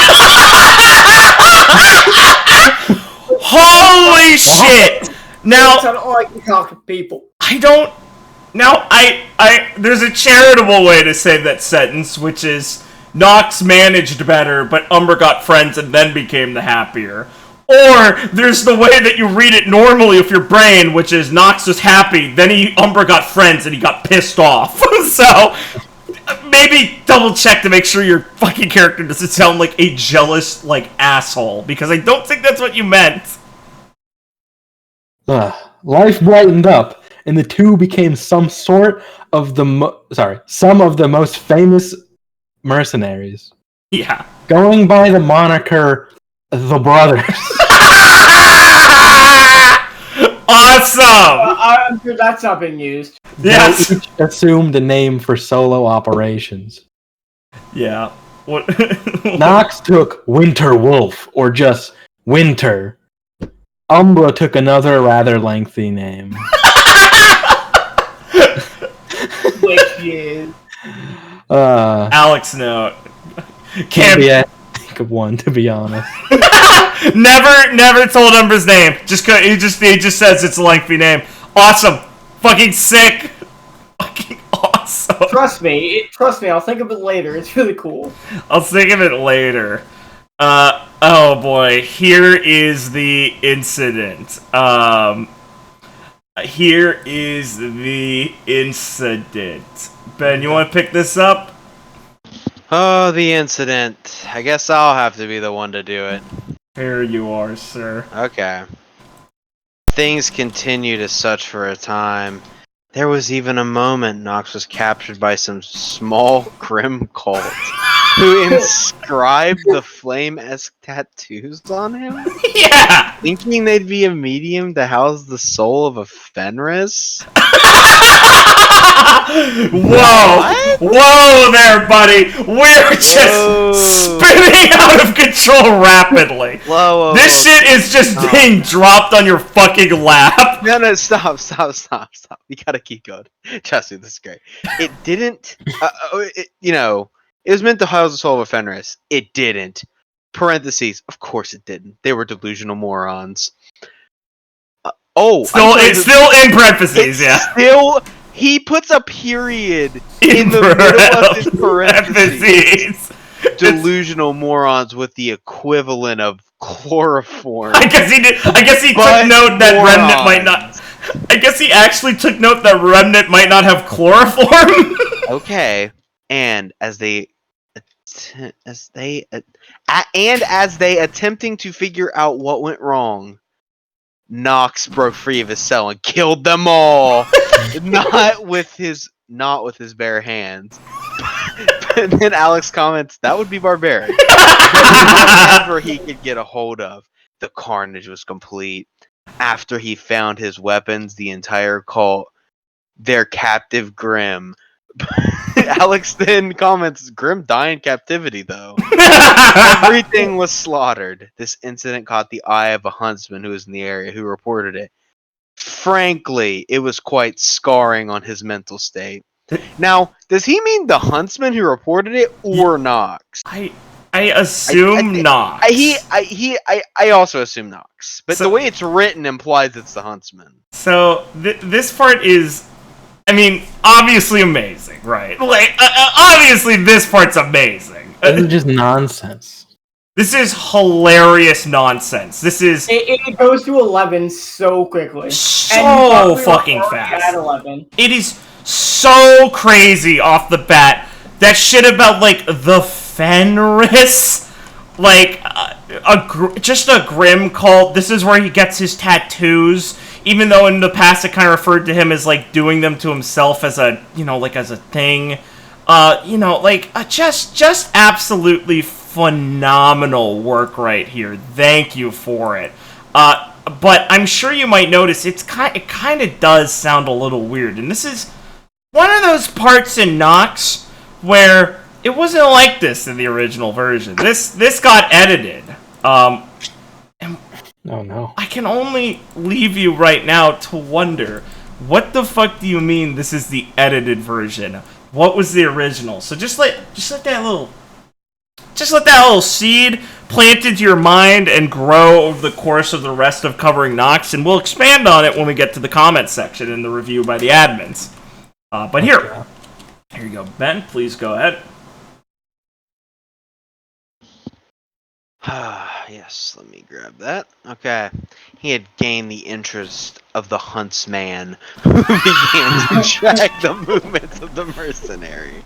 [SPEAKER 1] shit. Now,
[SPEAKER 5] I don't like to talk to people.
[SPEAKER 1] There's a charitable way to say that sentence, which is Nox managed better, but Umber got friends and then became the happier. Or there's the way that you read it normally with your brain, which is Nox was happy, then Umber got friends and he got pissed off. So maybe double check to make sure your fucking character doesn't sound like a jealous asshole, because I don't think that's what you meant.
[SPEAKER 7] Life brightened up, and the two became some of the most famous mercenaries.
[SPEAKER 1] Yeah.
[SPEAKER 7] Going by the moniker the Brothers.
[SPEAKER 1] Awesome!
[SPEAKER 5] I'm sure that's not being used.
[SPEAKER 1] Yes!
[SPEAKER 7] They each assumed a name for solo operations.
[SPEAKER 1] Yeah. What?
[SPEAKER 7] Nox took Winter Wolf, or just Winter. Umbra took another rather lengthy name.
[SPEAKER 5] Which is...
[SPEAKER 1] Alex, no.
[SPEAKER 7] Can't be think of one, to be honest.
[SPEAKER 1] Never told Umbra's name. He just says it's a lengthy name. Awesome. Fucking sick. Fucking awesome.
[SPEAKER 5] Trust me, I'll think of it later. It's really cool.
[SPEAKER 1] I'll think of it later. Oh boy, here is the incident. Here is the incident. Ben, you want to pick this up?
[SPEAKER 6] Oh, the incident. I guess I'll have to be the one to do it.
[SPEAKER 1] Here you are, sir.
[SPEAKER 6] Okay. Things continued as such for a time. There was even a moment Nox was captured by some small Grimm cult who inscribed the flame-esque tattoos on him?
[SPEAKER 1] Yeah!
[SPEAKER 6] Thinking they'd be a medium to house the soul of a Fenris?
[SPEAKER 1] Whoa there, buddy! We're just spinning out of control rapidly.
[SPEAKER 6] Whoa,
[SPEAKER 1] this shit is just being dropped on your fucking lap.
[SPEAKER 6] No, stop. You gotta keep going. Trust me, this is great. It didn't, it was meant to house the soul of a Fenris. It didn't. Parentheses, of course it didn't. They were delusional morons.
[SPEAKER 1] It's still in parentheses, yeah.
[SPEAKER 6] Still, he puts a period in the middle of his parentheses. Delusional morons with the equivalent of chloroform.
[SPEAKER 1] I guess he did. I guess he took note that Remnant might not. I guess he actually took note that Remnant might not have chloroform.
[SPEAKER 6] Okay, and as they attempting to figure out what went wrong, Nox broke free of his cell and killed them all. not with his bare hands. And then Alex comments, "That would be barbaric." Whatever he could get a hold of. The carnage was complete. After he found his weapons, the entire cult, their captive Grimm. Alex then comments, "Grimm die in captivity, though." Everything was slaughtered. This incident caught the eye of a huntsman who was in the area, who reported it. Frankly, it was quite scarring on his mental state. Now, does he mean the huntsman who reported it, or Nox?
[SPEAKER 1] I assume Nox.
[SPEAKER 6] I also assume Nox, but the way it's written implies it's the huntsman.
[SPEAKER 1] So this part is, I mean, obviously amazing, right? Obviously this part's amazing.
[SPEAKER 7] This is just nonsense.
[SPEAKER 1] This is hilarious nonsense. This is...
[SPEAKER 5] It goes to 11 so quickly.
[SPEAKER 1] So fucking fast.
[SPEAKER 5] At 11.
[SPEAKER 1] It is so crazy off the bat. That shit about, the Fenris, just a Grimm cult. This is where he gets his tattoos, even though in the past it kind of referred to him as, doing them to himself as a, as a thing. Just absolutely phenomenal work right here. Thank you for it. But I'm sure you might notice it kind of does sound a little weird, and this is one of those parts in Nox where it wasn't like this in the original version. This got edited. Oh
[SPEAKER 7] no.
[SPEAKER 1] I can only leave you right now to wonder, what the fuck do you mean this is the edited version? What was the original? So just let that little seed plant into your mind and grow over the course of the rest of covering Nox, and we'll expand on it when we get to the comments section in the review by the admins. But here you go, Ben. Please go ahead.
[SPEAKER 6] Yes, let me grab that. Okay. He had gained the interest of the huntsman, who began to track the movements of the mercenary.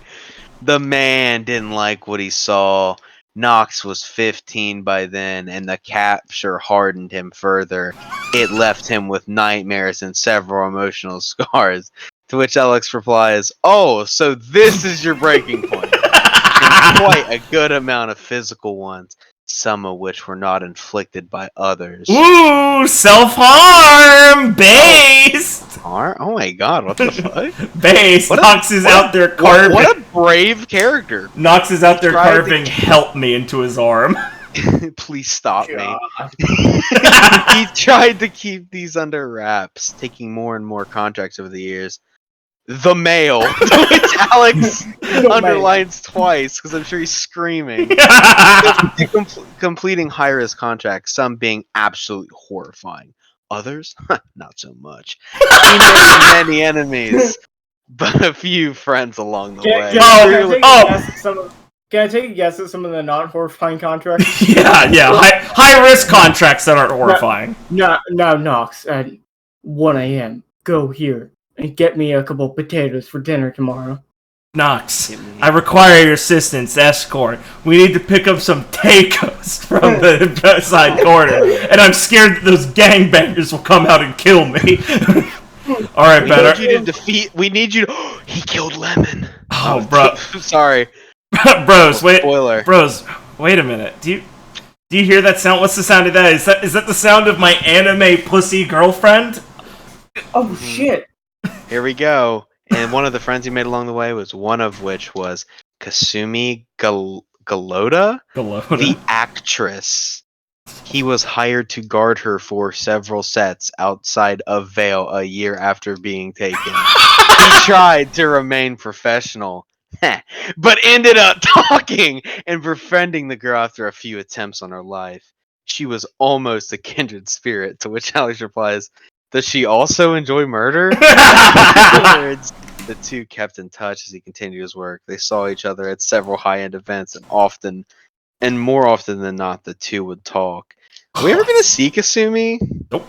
[SPEAKER 6] The man didn't like what he saw. Nox was 15 by then, and the capture hardened him further. It left him with nightmares and several emotional scars. To which Alex replies, "Oh, so this is your breaking point." And quite a good amount of physical ones, some of which were not inflicted by others.
[SPEAKER 1] Ooh, self-harm! Based!
[SPEAKER 6] Oh my god, what the fuck?
[SPEAKER 1] Based! Nox is out there carving...
[SPEAKER 6] What a brave character!
[SPEAKER 1] Nox is out there carving "help me" into his arm.
[SPEAKER 6] Please stop me. He tried to keep these under wraps, taking more and more contracts over the years. The male, which Alex underlines twice, because I'm sure he's screaming. Completing high-risk contracts, some being absolutely horrifying. Others, not so much. He made many enemies, but a few friends along the way.
[SPEAKER 5] Can I take a guess at some of the non-horrifying contracts?
[SPEAKER 1] Yeah. High-risk contracts that aren't horrifying.
[SPEAKER 5] Now, Nox, at 1 a.m., go here and get me a couple potatoes for dinner tomorrow.
[SPEAKER 1] Nox, I require your assistance, escort. We need to pick up some tacos from the side corner, and I'm scared that those gangbangers will come out and kill me. All right, better.
[SPEAKER 6] We need you to... He killed Lemon.
[SPEAKER 1] Oh, bro.
[SPEAKER 6] Sorry.
[SPEAKER 1] Bros, wait.
[SPEAKER 6] Spoiler.
[SPEAKER 1] Bros, wait a minute. Do you hear that sound? What's the sound of that? Is that the sound of my anime pussy girlfriend?
[SPEAKER 5] Oh, shit.
[SPEAKER 6] Here we go. And one of the friends he made along the way was one of which was Kasumi Galota, the actress. He was hired to guard her for several sets outside of Vale a year after being taken. He tried to remain professional, but ended up talking and befriending the girl after a few attempts on her life. She was almost a kindred spirit, to which Alex replies, "Does she also enjoy murder?" Afterwards, the two kept in touch as he continued his work. They saw each other at several high-end events, and more often than not, the two would talk. Are we ever gonna see Kasumi?
[SPEAKER 1] Nope.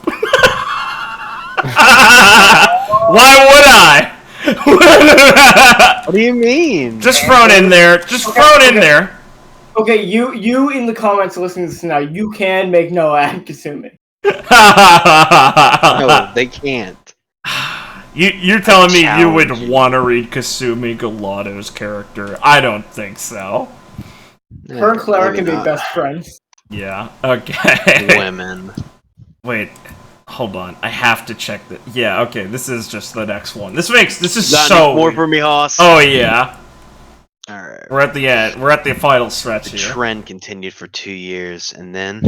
[SPEAKER 1] Why would I?
[SPEAKER 6] What do you mean?
[SPEAKER 1] Just thrown in there. In there.
[SPEAKER 5] Okay, you in the comments listening to this now, you can make Noah and Kasumi.
[SPEAKER 6] No, they can't.
[SPEAKER 1] You're telling me you would want to read Kasumi Galato's character? I don't think so.
[SPEAKER 5] Her and Clara can be best friends.
[SPEAKER 1] Yeah. Okay.
[SPEAKER 6] Women.
[SPEAKER 1] Wait. Hold on. I have to check that. Yeah. Okay. This is just the next one. This is
[SPEAKER 6] Got
[SPEAKER 1] so
[SPEAKER 6] more for me, Hoss.
[SPEAKER 1] Oh yeah.
[SPEAKER 6] All right.
[SPEAKER 1] We're at the end. We're at the final stretch
[SPEAKER 6] The
[SPEAKER 1] here.
[SPEAKER 6] trend continued for 2 years, and then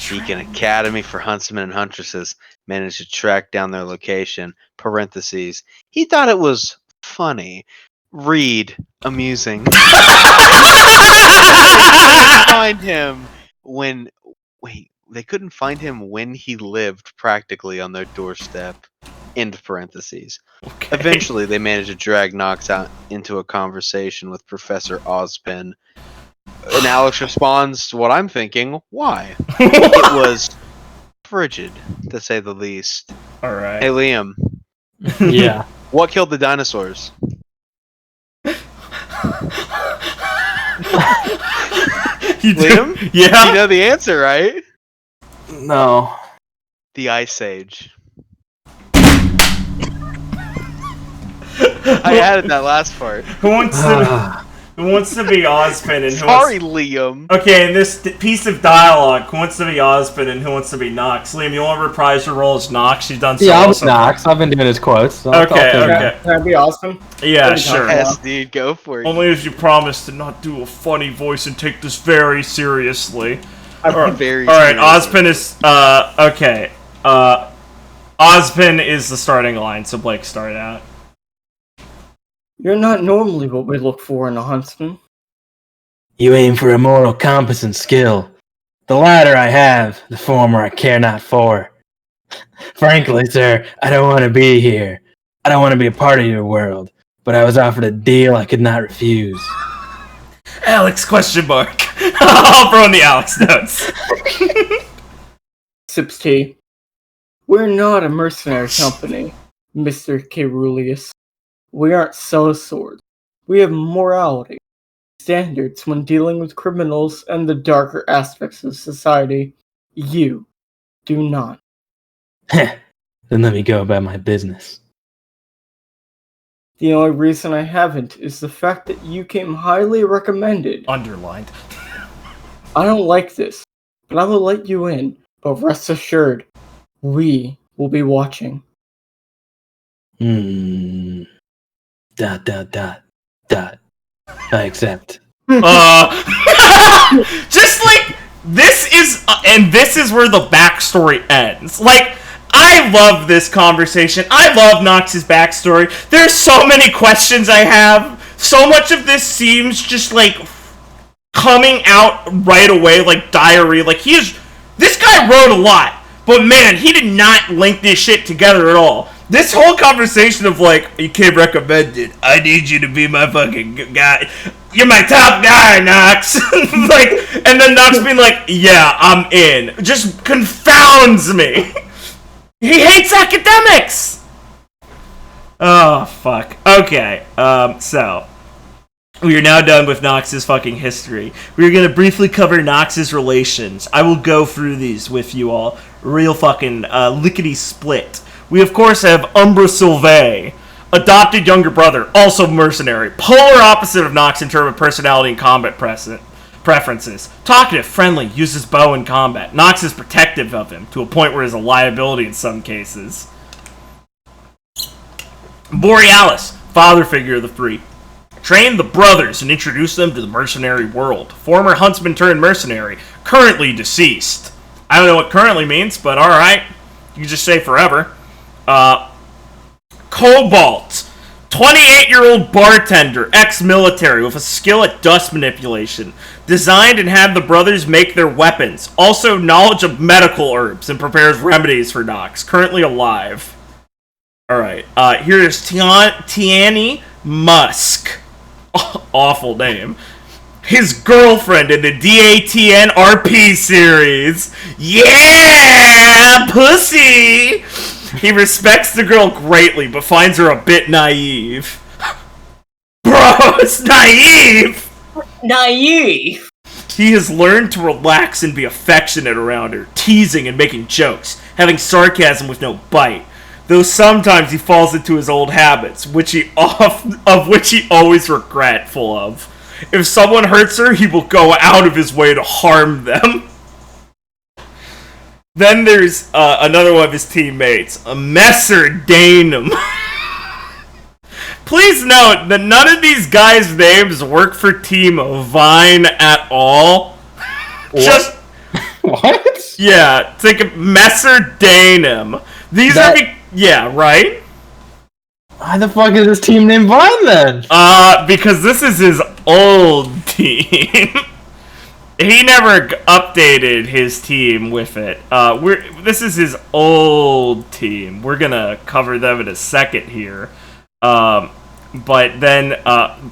[SPEAKER 6] Beacon Academy for Huntsmen and Huntresses managed to track down their location. Parentheses. He thought it was funny. Read amusing. They couldn't find him when. Wait, they couldn't find him when he lived practically on their doorstep. End parentheses.
[SPEAKER 1] Okay.
[SPEAKER 6] Eventually, they managed to drag Nox out into a conversation with Professor Ozpin. And Alex responds to what I'm thinking, why? It was frigid, to say the least.
[SPEAKER 1] Alright.
[SPEAKER 6] Hey, Liam.
[SPEAKER 7] Yeah.
[SPEAKER 6] What killed the dinosaurs? Liam?
[SPEAKER 1] Yeah?
[SPEAKER 6] You know the answer, right?
[SPEAKER 7] No.
[SPEAKER 6] The Ice Age. I added that last part.
[SPEAKER 1] Who wants to be Ozpin and
[SPEAKER 6] Sorry, Liam.
[SPEAKER 1] Okay, in this piece of dialogue, who wants to be Ozpin and who wants to be Nox? Liam, you want to reprise your role as Nox? You've done so.
[SPEAKER 7] Yeah, I was Nox. I've been doing his quotes. So
[SPEAKER 1] Okay.
[SPEAKER 5] Can I be Ozpin?
[SPEAKER 1] Yeah, sure.
[SPEAKER 6] Yes, dude, go for it.
[SPEAKER 1] Only as you promise to not do a funny voice and take this very seriously.
[SPEAKER 6] Very
[SPEAKER 1] Alright,
[SPEAKER 6] seriously.
[SPEAKER 1] Ozpin is, okay. Ozpin is the starting line, so Blake, start out.
[SPEAKER 5] You're not normally what we look for in a huntsman.
[SPEAKER 7] You aim for a moral compass and skill. The latter I have, the former I care not for. Frankly, sir, I don't want to be here. I don't want to be a part of your world, but I was offered a deal I could not refuse.
[SPEAKER 1] Alex, question mark. I'll throw in the Alex notes.
[SPEAKER 5] Sips tea. We're not a mercenary company, Mr. Caeruleus. We aren't sellswords. We have morality, standards when dealing with criminals and the darker aspects of society. You do not.
[SPEAKER 7] Then let me go about my business.
[SPEAKER 5] The only reason I haven't is the fact that you came highly recommended.
[SPEAKER 1] Underlined.
[SPEAKER 5] I don't like this, but I will let you in. But rest assured, we will be watching.
[SPEAKER 7] Dot. I accept.
[SPEAKER 1] Just like, this is where the backstory ends. Like, I love this conversation. I love Nox's backstory. There's so many questions I have. So much of this seems just like coming out right away, like diary. Like, this guy wrote a lot, but man, he did not link this shit together at all. This whole conversation of like, you came recommended, I need you to be my fucking guy. You're my top guy, Nox. Like, and then Nox being like, yeah, I'm in. Just confounds me. He hates academics! Oh, fuck. Okay, so we are now done with Nox's fucking history. We are going to briefly cover Nox's relations. I will go through these with you all. Real fucking lickety-split. We, of course, have Umbra Sylvae, adopted younger brother, also mercenary. Polar opposite of Nox in terms of personality and combat preferences. Talkative, friendly, uses bow in combat. Nox is protective of him, to a point where he's a liability in some cases. Borealis, father figure of the three. Trained the brothers and introduced them to the mercenary world. Former huntsman turned mercenary, currently deceased. I don't know what currently means, but alright. You can just say forever. Cobalt, 28-year-old bartender, ex-military, with a skill at dust manipulation. Designed and had the brothers make their weapons. Also knowledge of medical herbs and prepares remedies for Nox. Currently alive. Alright, here's Tiani Musk. Awful name. His girlfriend in the DATN RP series. Yeah, pussy! He respects the girl greatly, but finds her a bit naive. Bro, it's naive!
[SPEAKER 5] Naive!
[SPEAKER 1] He has learned to relax and be affectionate around her, teasing and making jokes, having sarcasm with no bite. Though sometimes he falls into his old habits, which he always regretful of. If someone hurts her, he will go out of his way to harm them. Then there's another one of his teammates, Messer Danum. Please note that none of these guys' names work for Team Vine at all. Just
[SPEAKER 7] What?
[SPEAKER 1] yeah, think of Messer Danum. These yeah, right?
[SPEAKER 7] Why the fuck is this team named Vine then?
[SPEAKER 1] Because this is his old team. He never updated his team with it. This is his old team. We're gonna cover them in a second here. But then,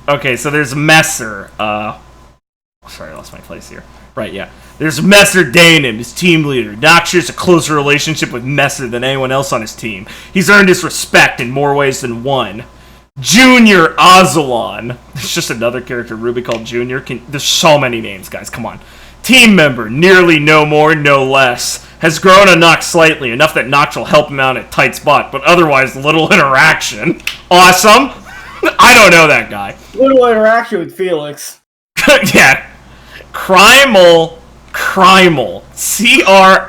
[SPEAKER 1] okay, so there's Messer. Sorry, I lost my place here. Right, yeah. There's Messer Danum, his team leader. Nox shares a closer relationship with Messer than anyone else on his team. He's earned his respect in more ways than one. Junior Ozolon. There's just another character RWBY called Junior. There's so many names, guys. Come on. Team member, nearly no more, no less. Has grown on Nox slightly, enough that Nox will help him out in a tight spot, but otherwise little interaction. Awesome. I don't know that guy.
[SPEAKER 5] Little interaction with Felix.
[SPEAKER 1] Yeah. Crimal. Crimal. Crimal.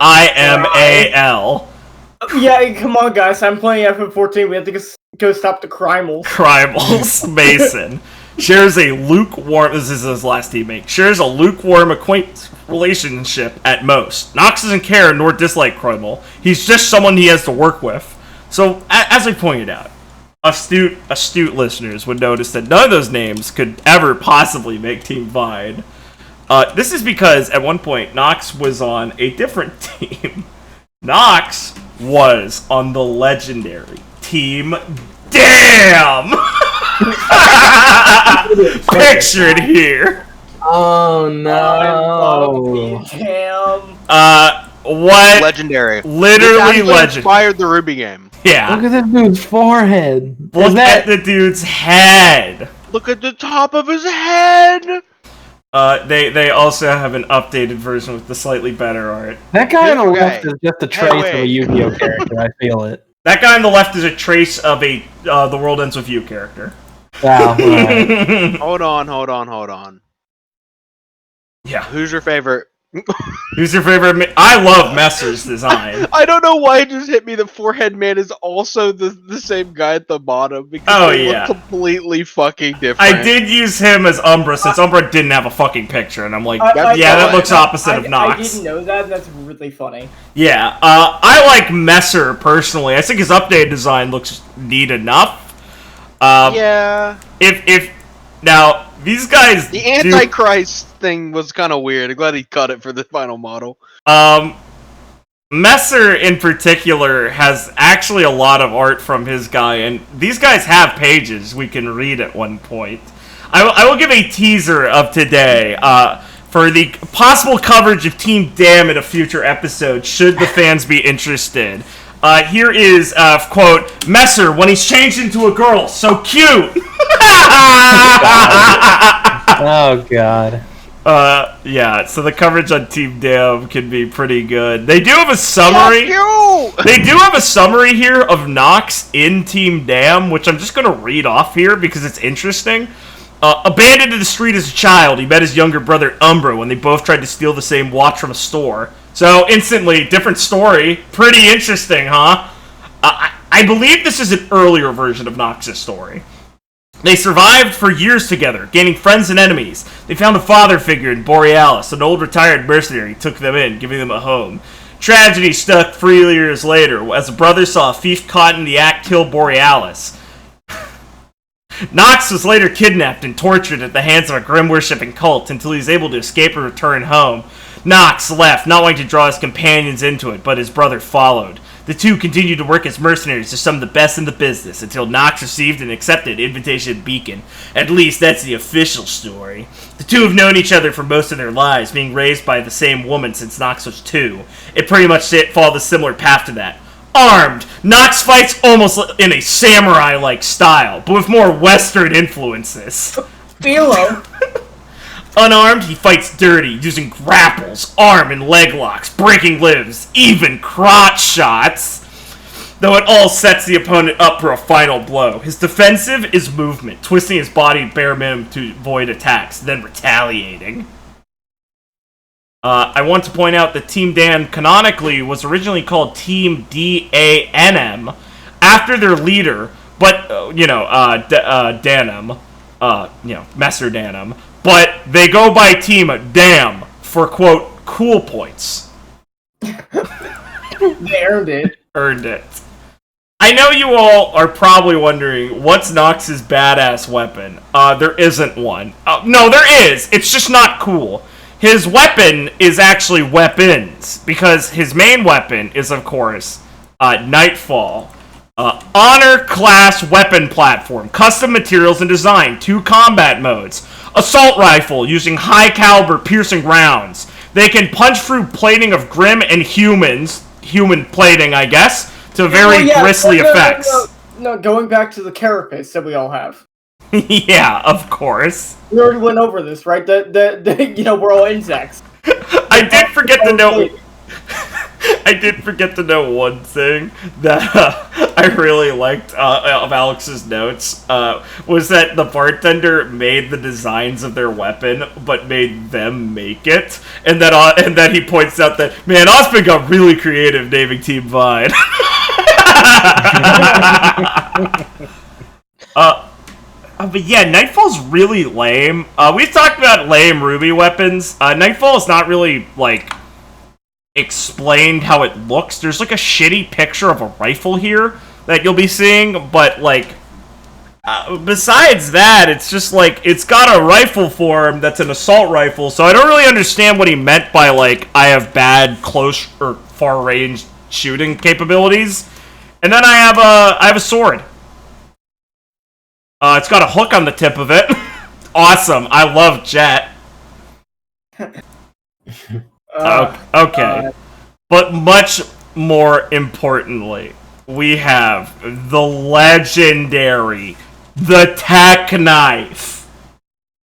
[SPEAKER 5] Yeah, come on, guys. I'm playing FF14. We have to go stop the Crimals.
[SPEAKER 1] Crimals. Mason. Shares a lukewarm... This is his last teammate. Shares a lukewarm acquaintance relationship at most. Nox doesn't care nor dislike Crimal. He's just someone he has to work with. So, as I pointed out, astute listeners would notice that none of those names could ever possibly make Team Vine. This is because at one point Nox was on a different team. Nox was on the legendary Team Damn! Pictured here.
[SPEAKER 7] Oh no!
[SPEAKER 5] Damn.
[SPEAKER 1] What?
[SPEAKER 6] Legendary.
[SPEAKER 1] Literally legendary.
[SPEAKER 6] Inspired the RWBY game.
[SPEAKER 1] Yeah.
[SPEAKER 7] Look at this dude's forehead.
[SPEAKER 1] Look at the dude's head.
[SPEAKER 6] Look at the top of his head.
[SPEAKER 1] They also have an updated version with the slightly better art.
[SPEAKER 7] That guy on the left is just a trace of a Yu-Gi-Oh character. I feel it.
[SPEAKER 1] That guy on the left is a trace of a The World Ends With You character.
[SPEAKER 7] Wow. Right.
[SPEAKER 6] Hold on.
[SPEAKER 1] Yeah.
[SPEAKER 6] Who's your favorite?
[SPEAKER 1] Who's your favorite? I love Messer's design.
[SPEAKER 6] I don't know why it just hit me. The forehead man is also the same guy at the bottom because they look completely fucking different.
[SPEAKER 1] I did use him as Umbra since Umbra didn't have a fucking picture, and I'm like, that looks opposite of Nox.
[SPEAKER 5] I didn't know that, and that's really funny.
[SPEAKER 1] Yeah, I like Messer personally. I think his updated design looks neat enough.
[SPEAKER 6] Yeah.
[SPEAKER 1] If now these guys,
[SPEAKER 6] the Antichrist thing was kind of weird. I'm glad he cut it for the final model.
[SPEAKER 1] Messer in particular has actually a lot of art from his guy, and these guys have pages we can read at one point. I will give a teaser of today for the possible coverage of Team Damn in a future episode, should the fans be interested. Here is, quote, Messer when he's changed into a girl. So cute!
[SPEAKER 7] Oh, God.
[SPEAKER 1] Yeah, so the coverage on Team Damn can be pretty good. They do have a summary. They do have a summary here of Nox in Team Damn, which I'm just going to read off here because it's interesting. Abandoned in the street as a child, he met his younger brother Umbra when they both tried to steal the same watch from a store. So, instantly, different story. Pretty interesting, huh? I believe this is an earlier version of Nox's story. They survived for years together, gaining friends and enemies. They found a father figure in Borealis, an old retired mercenary took them in, giving them a home. Tragedy struck 3 years later, as a brother saw a thief caught in the act kill Borealis. Nox was later kidnapped and tortured at the hands of a Grimm-worshipping cult until he was able to escape and return home. Nox left, not wanting to draw his companions into it, but his brother followed. The two continued to work as mercenaries to some of the best in the business until Nox received and accepted Invitation Beacon. At least that's the official story. The two have known each other for most of their lives, being raised by the same woman since Nox was 2. It pretty much followed a similar path to that. Armed, Nox fights almost in a samurai-like style, but with more Western influences.
[SPEAKER 5] Philo.
[SPEAKER 1] Unarmed, he fights dirty, using grapples, arm and leg locks, breaking limbs, even crotch shots. Though it all sets the opponent up for a final blow. His defensive is movement, twisting his body bare minimum to avoid attacks, then retaliating. I want to point out that Team Dan canonically was originally called Team DANM after their leader, but, Danum, Messer Danum. But they go by Team Damn for, quote, cool points.
[SPEAKER 5] They earned it.
[SPEAKER 1] Earned it. I know you all are probably wondering, what's Nox's badass weapon? There isn't one. No, there is. It's just not cool. His weapon is actually weapons, because his main weapon is, of course, Nightfall. Honor class weapon platform, custom materials and design, 2 combat modes. Assault rifle using high caliber piercing rounds. They can punch through plating of Grimm and human plating, I guess, to very grisly effects.
[SPEAKER 5] No, going back to the carapace that we all have.
[SPEAKER 1] Yeah, of course.
[SPEAKER 5] We already went over this, right? We're all insects.
[SPEAKER 1] I did forget to note. I did forget to know one thing that I really liked of Alex's notes was that the bartender made the designs of their weapon, but made them make it, and that he points out that Osman got really creative naming Team Vine. But yeah, Nightfall's really lame. We've talked about lame RWBY weapons. Nightfall is not really explained how it looks. There's a shitty picture of a rifle here that you'll be seeing, but besides that, it's just like it's got a rifle form that's an assault rifle. So I don't really understand what he meant by like I have bad close or far range shooting capabilities. And then I have a sword. It's got a hook on the tip of it. Awesome. I love Jet. Okay. But much more importantly, we have the legendary, the Tech Knife.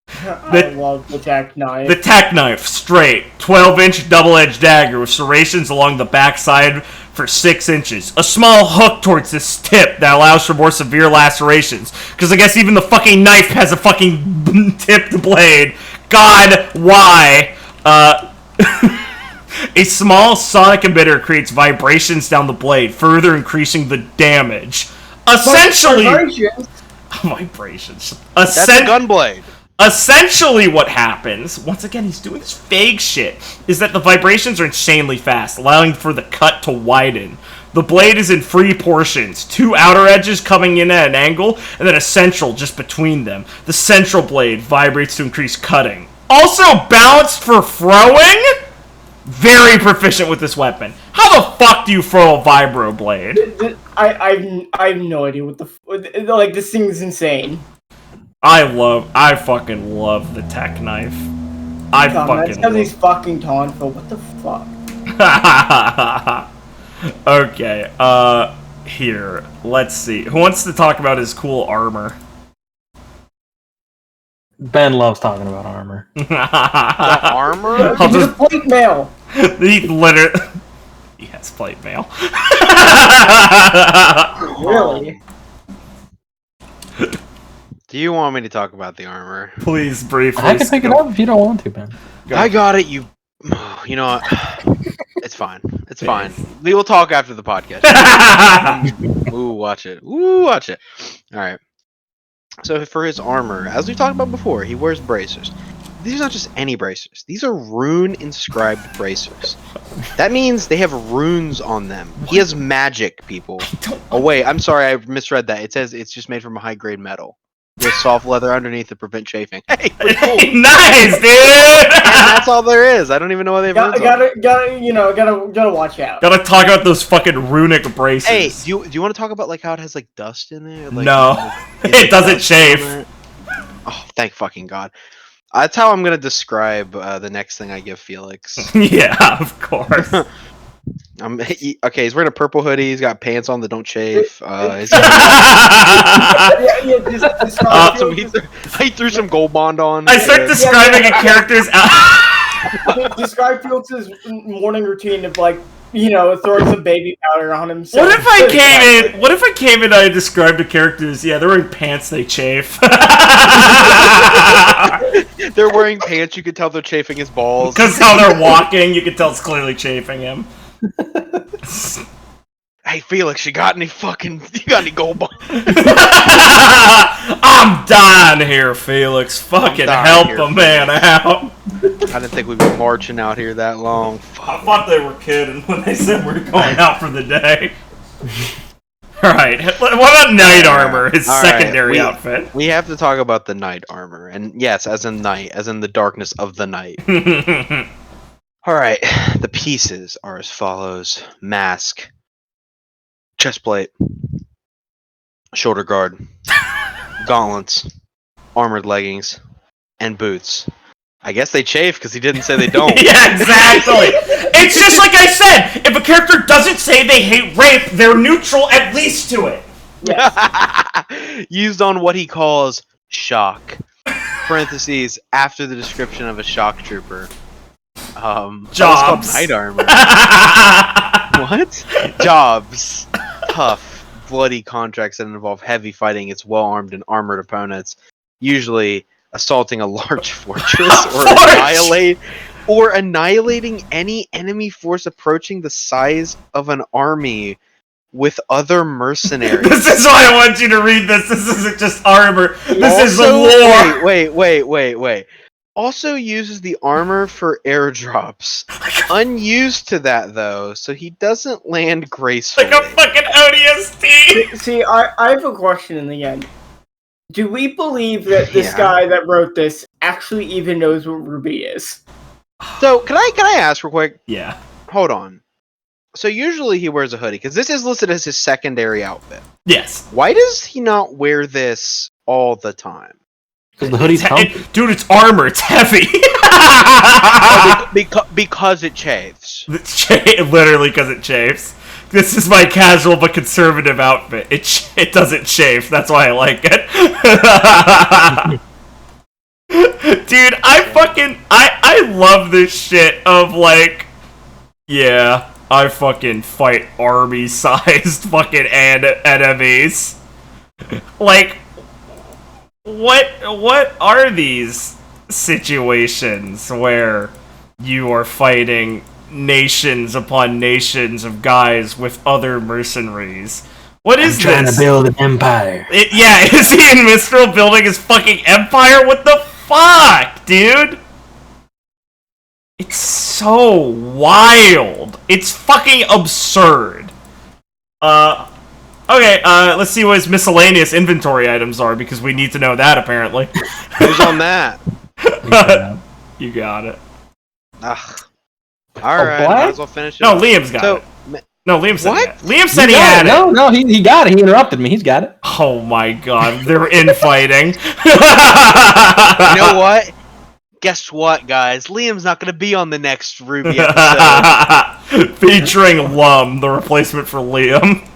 [SPEAKER 5] I love the Tech Knife.
[SPEAKER 1] The Tech Knife, straight, 12-inch double-edged dagger with serrations along the backside for 6 inches. A small hook towards this tip that allows for more severe lacerations. Because I guess even the fucking knife has a fucking tipped blade. God, why? A small sonic emitter creates vibrations down the blade, further increasing the damage. Essentially... Vibrations.
[SPEAKER 6] That's a gun blade.
[SPEAKER 1] Essentially what happens, once again he's doing this vague shit, is that the vibrations are insanely fast, allowing for the cut to widen. The blade is in 3 portions, 2 outer edges coming in at an angle, and then a central just between them. The central blade vibrates to increase cutting. Also balanced for throwing? Very proficient with this weapon. How the fuck do you throw a vibro blade?
[SPEAKER 5] I have no idea what like, this thing is insane.
[SPEAKER 1] I fucking love the Tech Knife.
[SPEAKER 5] That's because he's fucking Tonfa. What the fuck?
[SPEAKER 1] Okay, here. Let's see. Who wants to talk about his cool armor?
[SPEAKER 7] Ben loves talking about armor.
[SPEAKER 6] Armor?
[SPEAKER 5] He's a plate mail.
[SPEAKER 1] He literally... He has plate mail.
[SPEAKER 5] Really?
[SPEAKER 6] Do you want me to talk about the armor?
[SPEAKER 1] Please, briefly.
[SPEAKER 7] I can pick it up if you don't want to, Ben.
[SPEAKER 6] I got it, you... You know what? It's fine. It's fine. We will talk after the podcast. Ooh, watch it. Ooh, watch it. Alright. So for his armor, as we talked about before, he wears bracers. These are not just any bracers. These are rune-inscribed bracers. That means they have runes on them. He has magic, people. Oh, wait, I'm sorry, I misread that. It says it's just made from a high-grade metal. With soft leather underneath to prevent chafing. Hey, pretty cool.
[SPEAKER 1] Nice, dude!
[SPEAKER 6] And that's all there is. I don't even know why they've
[SPEAKER 5] Gotta watch out.
[SPEAKER 1] Gotta talk about those fucking runic braces.
[SPEAKER 6] Hey, do you want to talk about like how it has like dust in it? Like,
[SPEAKER 1] no, it doesn't chafe.
[SPEAKER 6] Oh, thank fucking God. That's how I'm gonna describe the next thing I give Felix.
[SPEAKER 1] Yeah, of course.
[SPEAKER 6] Okay, he's wearing a purple hoodie. He's got pants on that don't chafe. He threw some gold bond on.
[SPEAKER 1] I start describing a character's out.
[SPEAKER 5] Describe Felix's morning routine of like, throwing some baby powder on himself.
[SPEAKER 1] What if I came in and I described a character as, yeah, they're wearing pants, they chafe.
[SPEAKER 6] They're wearing pants, you could tell they're chafing his balls.
[SPEAKER 1] Because how they're walking, you can tell it's clearly chafing him.
[SPEAKER 6] Hey Felix, you got any gold bond?
[SPEAKER 1] I'm dying here, Felix. Fucking help a man out.
[SPEAKER 6] I didn't think we'd be marching out here that long.
[SPEAKER 1] I thought they were kidding when they said we're going out for the day. Alright, what about knight armor, his secondary outfit?
[SPEAKER 6] We have to talk about the knight armor. And yes, as in night, as in the darkness of the night. Alright, the pieces are as follows. Mask. Chestplate. Shoulder guard. Gauntlets. Armored leggings. And boots. I guess they chafe because he didn't say they don't.
[SPEAKER 1] Yeah, exactly. It's just like I said. If a character doesn't say they hate rape, they're neutral at least to it.
[SPEAKER 6] Yes. Used on what he calls shock. Parentheses after the description of a shock trooper.
[SPEAKER 1] Jobs.
[SPEAKER 6] Knight armor. What? Jobs. Tough, bloody contracts that involve heavy fighting against well-armed and armored opponents. Usually assaulting a large fortress or annihilating any enemy force approaching the size of an army with other mercenaries.
[SPEAKER 1] This is why I want you to read this. This isn't just armor. This is the lore.
[SPEAKER 6] Wait. Also uses the armor for airdrops. Unused to that though, so he doesn't land gracefully.
[SPEAKER 1] Like a fucking ODST.
[SPEAKER 5] See, I have a question in the end. Do we believe that this
[SPEAKER 6] Yeah.
[SPEAKER 5] guy that wrote this actually even knows what RWBY is?
[SPEAKER 6] So can I ask real quick?
[SPEAKER 1] Yeah.
[SPEAKER 6] Hold on. So usually he wears a hoodie because this is listed as his secondary outfit.
[SPEAKER 1] Yes.
[SPEAKER 6] Why does he not wear this all the time?
[SPEAKER 7] Because the hoodie's comfy.
[SPEAKER 1] Dude, it's armor. It's heavy.
[SPEAKER 6] Because it chafes.
[SPEAKER 1] Literally because it chafes. This is my casual but conservative outfit. It doesn't chafe. That's why I like it. Dude, I love this shit of like, yeah, I fucking fight army-sized fucking enemies. Like, what are these situations where you are fighting nations upon nations of guys with other mercenaries? What is
[SPEAKER 7] Trying
[SPEAKER 1] this?
[SPEAKER 7] to build an empire.
[SPEAKER 1] Is he in Mistral building his fucking empire? What the fuck, dude? It's so wild. It's fucking absurd. Okay, let's see what his miscellaneous inventory items are, because we need to know that, apparently.
[SPEAKER 6] Who's on that?
[SPEAKER 1] You got it.
[SPEAKER 6] Ugh. Alright,
[SPEAKER 7] what?
[SPEAKER 6] might as well finish it.
[SPEAKER 1] No,
[SPEAKER 6] up.
[SPEAKER 1] Liam's got it. No, Liam said
[SPEAKER 6] What?
[SPEAKER 1] it. Liam said he had it.
[SPEAKER 7] No, he got it. He interrupted me. He's got it.
[SPEAKER 1] Oh my god, they're infighting.
[SPEAKER 6] You know what? Guess what, guys? Liam's not going to be on the next RWBY episode.
[SPEAKER 1] Featuring Lum, the replacement for Liam.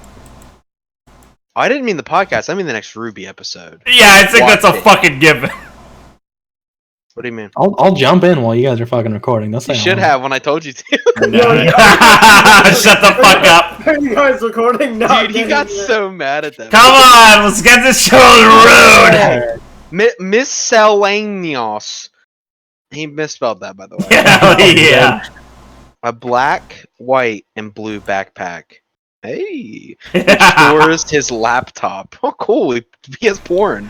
[SPEAKER 6] I didn't mean the podcast. I mean the next RWBY episode.
[SPEAKER 1] Yeah, I think that's a
[SPEAKER 6] Watch it.
[SPEAKER 1] fucking given.
[SPEAKER 6] What do you mean?
[SPEAKER 7] I'll jump in while you guys are fucking recording. That's
[SPEAKER 6] You should have when I told you to.
[SPEAKER 1] Shut the fuck up.
[SPEAKER 5] Are you guys recording? No,
[SPEAKER 6] Dude, he got so mad at that.
[SPEAKER 1] Come on, let's get this show on the road.
[SPEAKER 6] Miscellaneous. He misspelled that, by the way.
[SPEAKER 1] Yeah.
[SPEAKER 6] A black, white, and blue backpack. Hey. Which stores his laptop. Oh, cool. He has porn.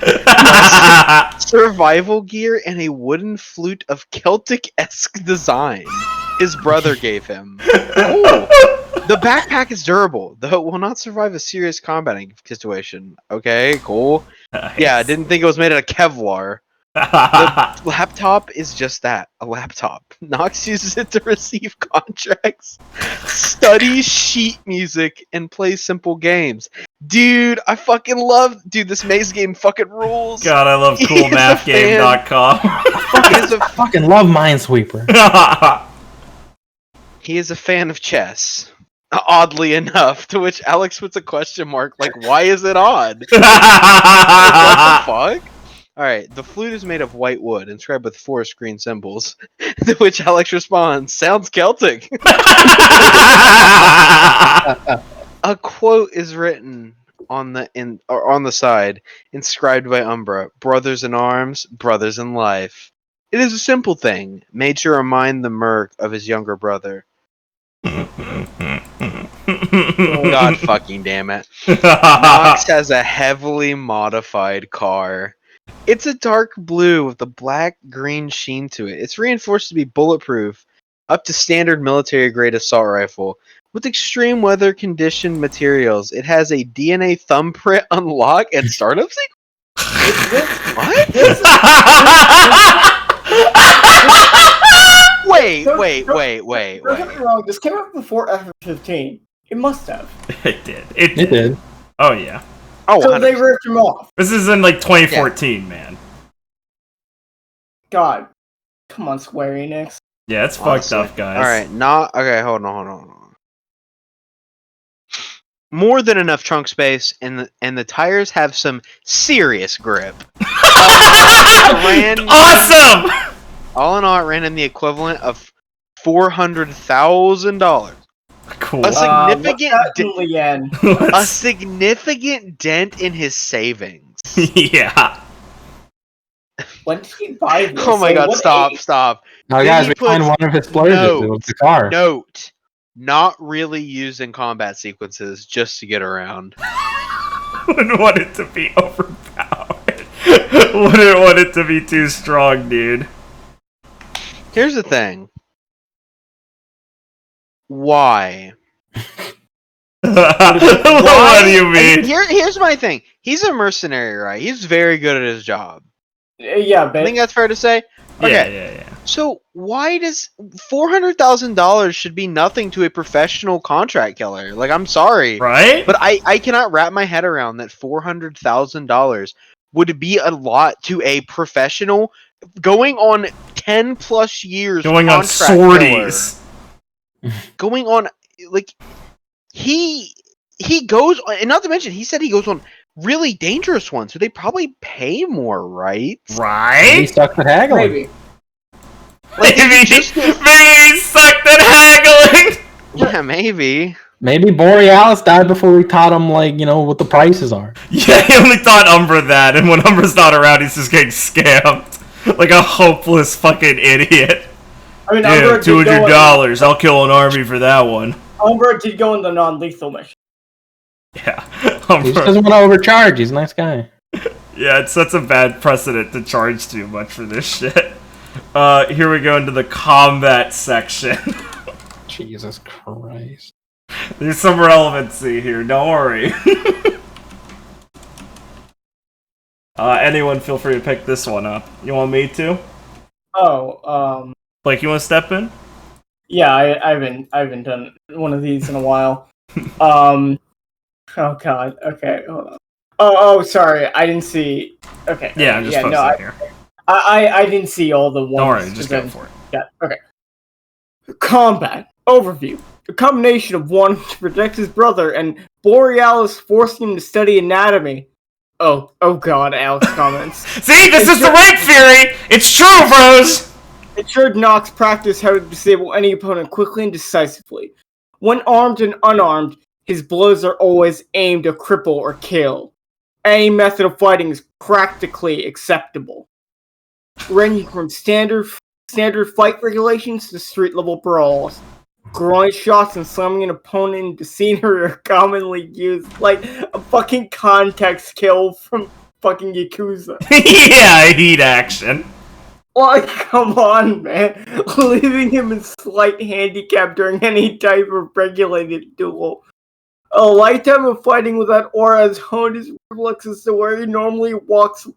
[SPEAKER 6] Survival gear and a wooden flute of Celtic-esque design. His brother gave him. Ooh. The backpack is durable, though it will not survive a serious combating situation. Okay, cool. Yeah, I didn't think it was made out of Kevlar. The laptop is just that, a laptop. Nox uses it to receive contracts, study sheet music, and play simple games. Dude, I fucking love... Dude, this maze game fucking rules.
[SPEAKER 1] God, I love coolmathgame.com.
[SPEAKER 7] I fucking love Minesweeper.
[SPEAKER 6] He is a fan of chess. Oddly enough, to which Alex puts a question mark, like, why is it odd? What the fuck? Alright, the flute is made of white wood, inscribed with 4 screen symbols. To which Alex responds, sounds Celtic! A quote is written on the side, inscribed by Umbra, brothers in arms, brothers in life. It is a simple thing, made to remind the merc of his younger brother. God fucking damn it. Nox has a heavily modified car. It's a dark blue with a black-green sheen to it. It's reinforced to be bulletproof, up to standard military-grade assault rifle. With extreme weather conditioned materials, it has a DNA thumbprint unlock and startup sequence? What? Wait.
[SPEAKER 5] Don't get me wrong, this came out before FF15. It must have.
[SPEAKER 1] It did.
[SPEAKER 7] It did.
[SPEAKER 1] Oh, yeah.
[SPEAKER 6] Oh,
[SPEAKER 5] So they
[SPEAKER 6] 100%.
[SPEAKER 5] ripped him off.
[SPEAKER 1] This is in, like, 2014, man.
[SPEAKER 5] God. Come on, Square Enix.
[SPEAKER 1] Yeah, it's
[SPEAKER 6] Honestly.
[SPEAKER 1] fucked up, guys.
[SPEAKER 6] Alright, okay, hold on. More than enough trunk space, and the tires have some serious grip.
[SPEAKER 1] Awesome!
[SPEAKER 6] All in all, it ran in the equivalent of $400,000.
[SPEAKER 1] Cool.
[SPEAKER 6] A significant,
[SPEAKER 5] A
[SPEAKER 6] a significant dent in his savings.
[SPEAKER 1] Yeah.
[SPEAKER 5] When did he buy this?
[SPEAKER 6] Oh my
[SPEAKER 5] Like,
[SPEAKER 6] god!
[SPEAKER 5] what
[SPEAKER 6] Stop!
[SPEAKER 5] age?
[SPEAKER 6] Stop!
[SPEAKER 7] Now,
[SPEAKER 6] Then
[SPEAKER 7] guys,
[SPEAKER 6] he
[SPEAKER 7] we find
[SPEAKER 6] puts
[SPEAKER 7] one of his splurges. It was the car.
[SPEAKER 6] Note: not really used in combat sequences, just to get around.
[SPEAKER 1] Wouldn't want it to be overpowered. Wouldn't want it to be too strong, dude.
[SPEAKER 6] Here's the thing. Why?
[SPEAKER 1] What do you mean?
[SPEAKER 6] Here's my thing. he's a mercenary, right? He's very good at his job.
[SPEAKER 5] Yeah,
[SPEAKER 6] I think that's fair to say. Okay.
[SPEAKER 1] Yeah.
[SPEAKER 6] So why does $400,000 should be nothing to a professional contract killer? Like, I'm sorry,
[SPEAKER 1] Right?
[SPEAKER 6] but I cannot wrap my head around that $400,000 would be a lot to a professional going on 10 plus years.
[SPEAKER 1] Going on
[SPEAKER 6] contract
[SPEAKER 1] sorties.
[SPEAKER 6] killer. Going on, like, he goes, and not to mention, he said he goes on really dangerous ones, so they probably pay more, right?
[SPEAKER 7] He
[SPEAKER 1] Right?
[SPEAKER 7] sucked at haggling.
[SPEAKER 5] Maybe.
[SPEAKER 6] Like,
[SPEAKER 1] Maybe he sucked at haggling.
[SPEAKER 6] Yeah, maybe.
[SPEAKER 7] Maybe Borealis died before we taught him, like, what the prices are.
[SPEAKER 1] Yeah, he only taught Umbra that, and when Umbra's not around, he's just getting scammed. Like a hopeless fucking idiot.
[SPEAKER 5] I mean,
[SPEAKER 1] Yeah,
[SPEAKER 5] Umbra did go
[SPEAKER 1] $200. I'll kill an army for that one.
[SPEAKER 5] Umbra did go in the non-lethal mission.
[SPEAKER 1] Yeah.
[SPEAKER 7] He just
[SPEAKER 1] Umbra.
[SPEAKER 7] doesn't want to overcharge. He's a nice guy.
[SPEAKER 1] Yeah, it sets a bad precedent to charge too much for this shit. Here we go into the combat section.
[SPEAKER 7] Jesus Christ.
[SPEAKER 1] There's some relevancy here, don't worry. Anyone feel free to pick this one up. You want me to?
[SPEAKER 5] Oh,
[SPEAKER 1] Like, you want to step in?
[SPEAKER 5] yeah, I haven't done one of these in a while. Oh god, okay, hold on. Oh, sorry, I didn't see. Okay.
[SPEAKER 1] Yeah, I'm just posting
[SPEAKER 5] no,
[SPEAKER 1] here.
[SPEAKER 5] I didn't see all the ones.
[SPEAKER 1] Don't worry, just go for it.
[SPEAKER 5] Yeah, okay. Combat overview. A combination of wanting to protect his brother and Borealis forcing him to study anatomy. Oh god, Alex comments.
[SPEAKER 1] See, this is the rape theory! It's true, bros!
[SPEAKER 5] Ensured Nox practice how to disable any opponent quickly and decisively. When armed and unarmed, his blows are always aimed to cripple or kill. Any method of fighting is practically acceptable, ranging from standard fight regulations to street-level brawls. Groin shots and slamming an opponent into scenery are commonly used, like a fucking context kill from fucking Yakuza.
[SPEAKER 1] Yeah, heat action.
[SPEAKER 5] Like, come on, man. Leaving him in slight handicap during any type of regulated duel. A lifetime of fighting without aura has honed his reflexes to where he normally walks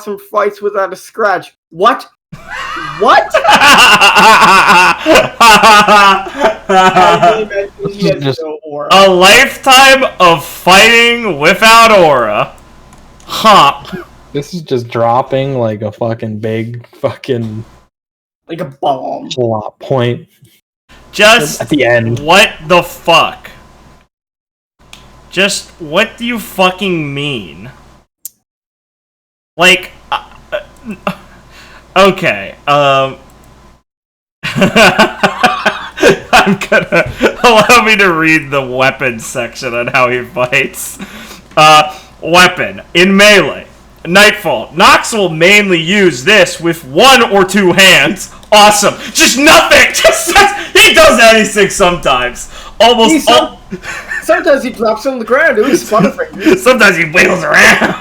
[SPEAKER 5] and fights without a scratch. What? What? He has no aura.
[SPEAKER 1] A lifetime of fighting without aura. Huh.
[SPEAKER 7] This is just dropping like a fucking big fucking
[SPEAKER 5] Like a bomb.
[SPEAKER 7] plot point
[SPEAKER 1] Just
[SPEAKER 7] at the end.
[SPEAKER 1] what the fuck? Just what do you fucking mean? Like, okay, I'm gonna allow me to read the weapon section on how he fights. Weapon in melee. Nightfall. Nox will mainly use this with 1 or 2 hands. Awesome. Just nothing. He does anything sometimes. Almost all.
[SPEAKER 5] Sometimes he drops on the ground doing Butterfingers.
[SPEAKER 1] Sometimes he wiggles around.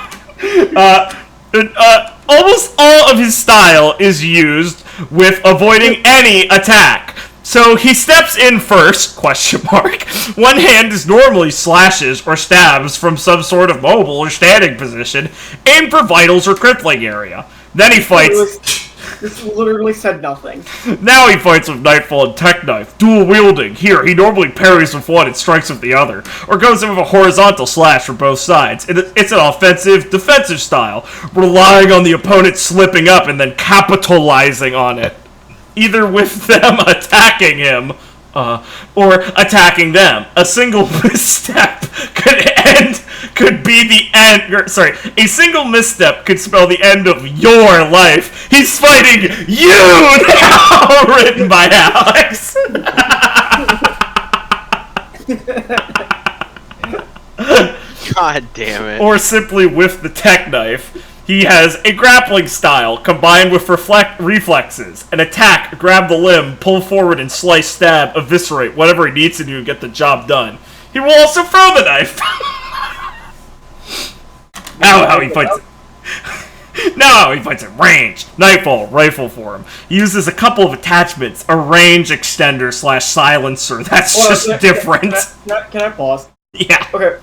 [SPEAKER 1] Almost all of his style is used with avoiding any attack. So he steps in first, question mark. One hand is normally slashes or stabs from some sort of mobile or standing position, aimed for vitals or crippling area. Then he fights.
[SPEAKER 5] This literally said nothing.
[SPEAKER 1] Now he fights with Nightfall and Tech Knife, dual wielding. Here, he normally parries with one and strikes with the other, or goes in with a horizontal slash from both sides. It's an offensive, defensive style, relying on the opponent slipping up and then capitalizing on it. Either with them attacking him, or attacking them. A single misstep could be the end. Sorry, a single misstep could spell the end of your life. He's fighting you now. Written by Alex.
[SPEAKER 6] God damn it.
[SPEAKER 1] Or simply with the tech knife. He has a grappling style combined with reflexes. An attack, grab the limb, pull forward and slice, stab, eviscerate, whatever he needs to do to get the job done. He will also throw the knife. Now how he fights it. Now how he fights at range. Nightfall, rifle form. He uses a couple of attachments. A range extender / silencer. That's just different.
[SPEAKER 5] Can I pause?
[SPEAKER 1] Yeah.
[SPEAKER 5] Okay.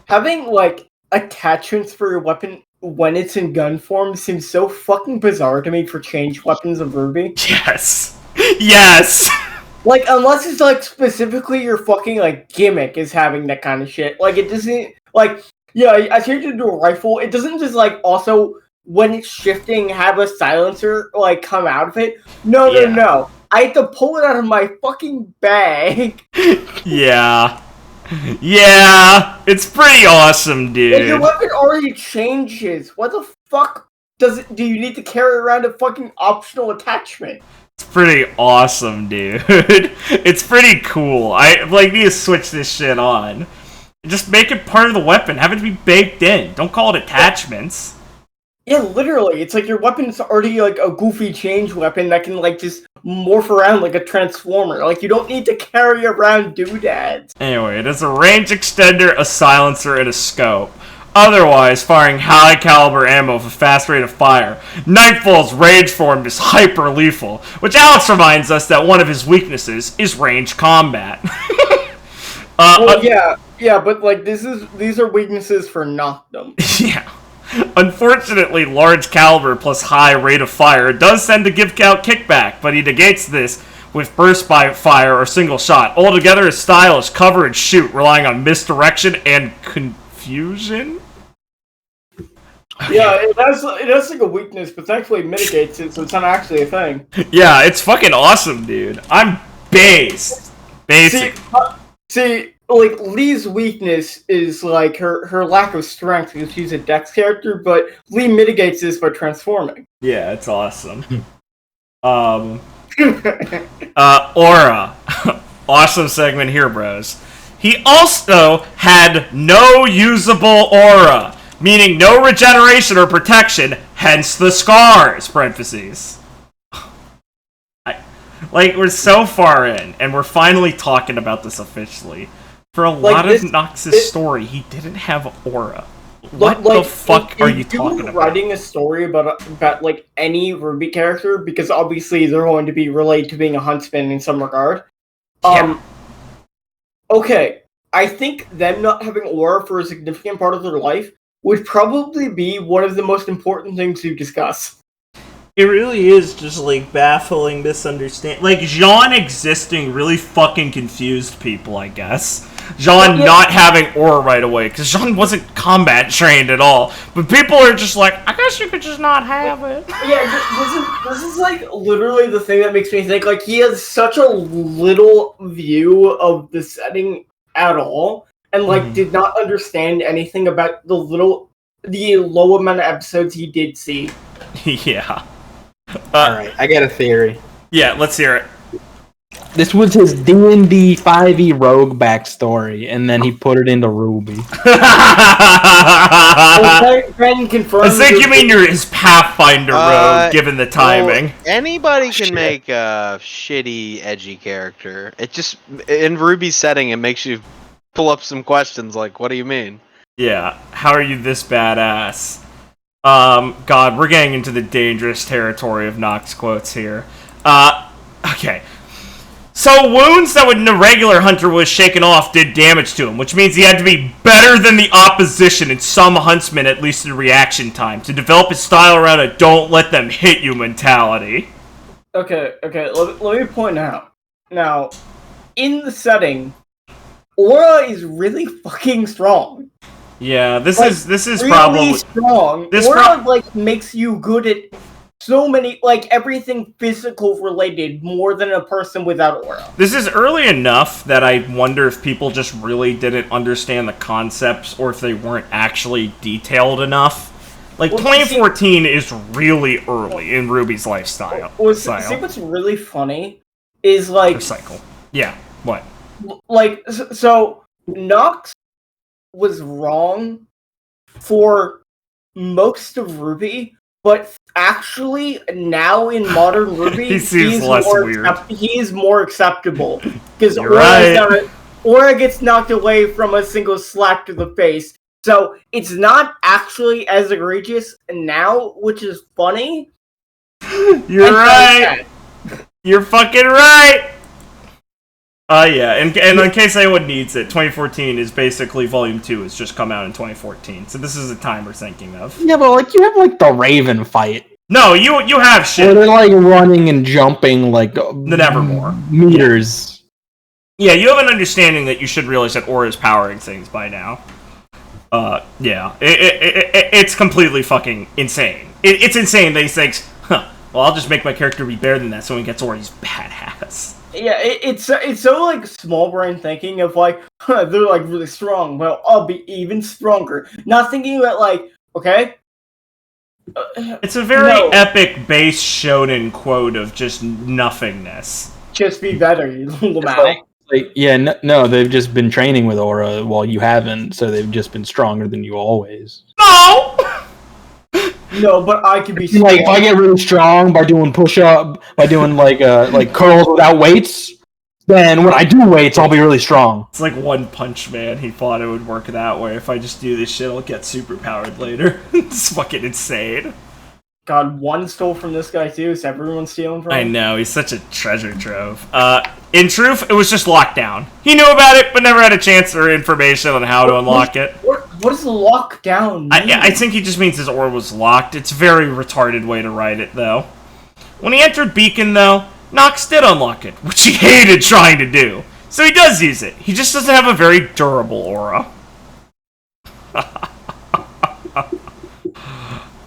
[SPEAKER 5] Having, like, attachments for your weapon when it's in gun form seems so fucking bizarre to me for changed weapons of RWBY.
[SPEAKER 1] Yes. Yes.
[SPEAKER 5] Like, unless it's, like, specifically your fucking, like, gimmick is having that kind of shit. Like, it doesn't, like, yeah, I changed it to a rifle. It doesn't just, like, also, when it's shifting, have a silencer, like, come out of it. No. I have to pull it out of my fucking bag.
[SPEAKER 1] Yeah. Yeah. It's pretty awesome, dude.
[SPEAKER 5] And your weapon already changes. What the fuck do you need to carry around a fucking optional attachment?
[SPEAKER 1] It's pretty awesome, dude. It's pretty cool. I need to switch this shit on. Just make it part of the weapon. Have it be baked in. Don't call it attachments.
[SPEAKER 5] Yeah, literally. It's like your weapon's already like a goofy change weapon that can like just morph around like a transformer. Like you don't need to carry around doodads.
[SPEAKER 1] Anyway, it has a range extender, a silencer, and a scope. Otherwise, firing high caliber ammo with a fast rate of fire. Nightfall's rage form is hyper lethal, which Alex reminds us that one of his weaknesses is range combat.
[SPEAKER 5] Yeah, but like these are weaknesses for Noctum.
[SPEAKER 1] Yeah. Unfortunately, large caliber plus high rate of fire does tend to give out kickback, but he negates this with burst by fire or single shot. Altogether, his style is cover and shoot, relying on misdirection and confusion.
[SPEAKER 5] Yeah, it has like a weakness, but thankfully it mitigates it, so it's not actually a thing.
[SPEAKER 1] Yeah, it's fucking awesome, dude. I'm based. Basic.
[SPEAKER 5] See, like, Lee's weakness is, like, her lack of strength because she's a dex character, but Lee mitigates this by transforming.
[SPEAKER 1] Yeah, it's awesome. Aura. Awesome segment here, bros. He also had no usable aura, meaning no regeneration or protection, hence the scars, parentheses. We're so far in, and we're finally talking about this officially. For a lot of Nox's story, he didn't have aura. What the fuck are you talking about?
[SPEAKER 5] Writing a story about like any RWBY character, because obviously they're going to be related to being a huntsman in some regard. Okay, I think them not having aura for a significant part of their life would probably be one of the most important things to discuss.
[SPEAKER 1] It really is just, like, baffling misunderstanding. Like, Jean existing really fucking confused people, I guess. Jean not having aura right away, because Jean wasn't combat trained at all. But people are just like, I guess you could just not have it.
[SPEAKER 5] Yeah, this is like, literally the thing that makes me think, like, he has such a little view of the setting at all, and, like, did not understand anything about the low amount of episodes he did see.
[SPEAKER 1] Yeah.
[SPEAKER 7] Alright, I got a theory.
[SPEAKER 1] Yeah, let's hear it.
[SPEAKER 7] This was his D&D 5e rogue backstory, and then he put it into RWBY.
[SPEAKER 1] I think you mean his Pathfinder rogue, given the timing.
[SPEAKER 6] Well, anybody can make a shitty, edgy character. It just, in RWBY's setting, it makes you pull up some questions like, what do you mean?
[SPEAKER 1] Yeah, how are you this badass? God, we're getting into the dangerous territory of Nox quotes here. Okay. So, wounds that when the regular hunter was shaken off did damage to him, which means he had to be better than the opposition in some huntsmen, at least in reaction time, to develop his style around a don't let them hit you mentality.
[SPEAKER 5] Okay, let me point out. Now, in the setting, aura is really fucking strong.
[SPEAKER 1] Yeah, this is
[SPEAKER 5] really
[SPEAKER 1] probably
[SPEAKER 5] strong. Aura makes you good at so many, like, everything physical related more than a person without aura.
[SPEAKER 1] This is early enough that I wonder if people just really didn't understand the concepts or if they weren't actually detailed enough. Like, 2014 is really early in RWBY's lifestyle.
[SPEAKER 5] See, what's really funny is, like...
[SPEAKER 1] Cycle. Yeah, what?
[SPEAKER 5] Like, so Nox was wrong for most of RWBY, but actually now in modern RWBY,
[SPEAKER 1] he seems less weird.
[SPEAKER 5] He is more acceptable because
[SPEAKER 1] right.
[SPEAKER 5] Aura gets knocked away from a single slap to the face, so it's not actually as egregious now, which is funny.
[SPEAKER 1] You're right. You're fucking right. Yeah, and in case anyone needs it, 2014 is basically Volume 2 has just come out in 2014, so this is the time we're thinking of.
[SPEAKER 7] Yeah, but like you have like the Raven fight.
[SPEAKER 1] No, you have
[SPEAKER 7] Where
[SPEAKER 1] shit.
[SPEAKER 7] they're like running and jumping like
[SPEAKER 1] The Nevermore.
[SPEAKER 7] meters.
[SPEAKER 1] Yeah, you have an understanding that you should realize that Aura is powering things by now. Yeah, it's completely fucking insane. It's insane that he thinks, well, I'll just make my character be better than that, so when he gets Aura, he's badass.
[SPEAKER 5] Yeah, it's so like small brain thinking of like they're like really strong. Well, I'll be even stronger. Not thinking about like, okay.
[SPEAKER 1] It's a very
[SPEAKER 5] No.
[SPEAKER 1] epic base shonen quote of just nothingness.
[SPEAKER 5] Just be better, you little mouth.
[SPEAKER 7] Like, yeah, no, they've just been training with Aura while you haven't, so they've just been stronger than you always.
[SPEAKER 1] No!
[SPEAKER 5] No, but I can be strong.
[SPEAKER 7] Like, if I get really strong by doing push-up, by doing like curls without weights, then when I do weights, I'll be really strong.
[SPEAKER 1] It's like One Punch Man. He thought it would work that way. If I just do this shit, I'll get super powered later. It's fucking insane.
[SPEAKER 5] God, one stole from this guy too, so everyone's stealing from him.
[SPEAKER 1] I know, he's such a treasure trove. In truth, it was just locked down. He knew about it, but never had a chance or information on how to unlock it.
[SPEAKER 5] What does lockdown mean?
[SPEAKER 1] I think he just means his ore was locked. It's a very retarded way to write it, though. When he entered Beacon, though, Nox did unlock it, which he hated trying to do. So he does use it. He just doesn't have a very durable aura.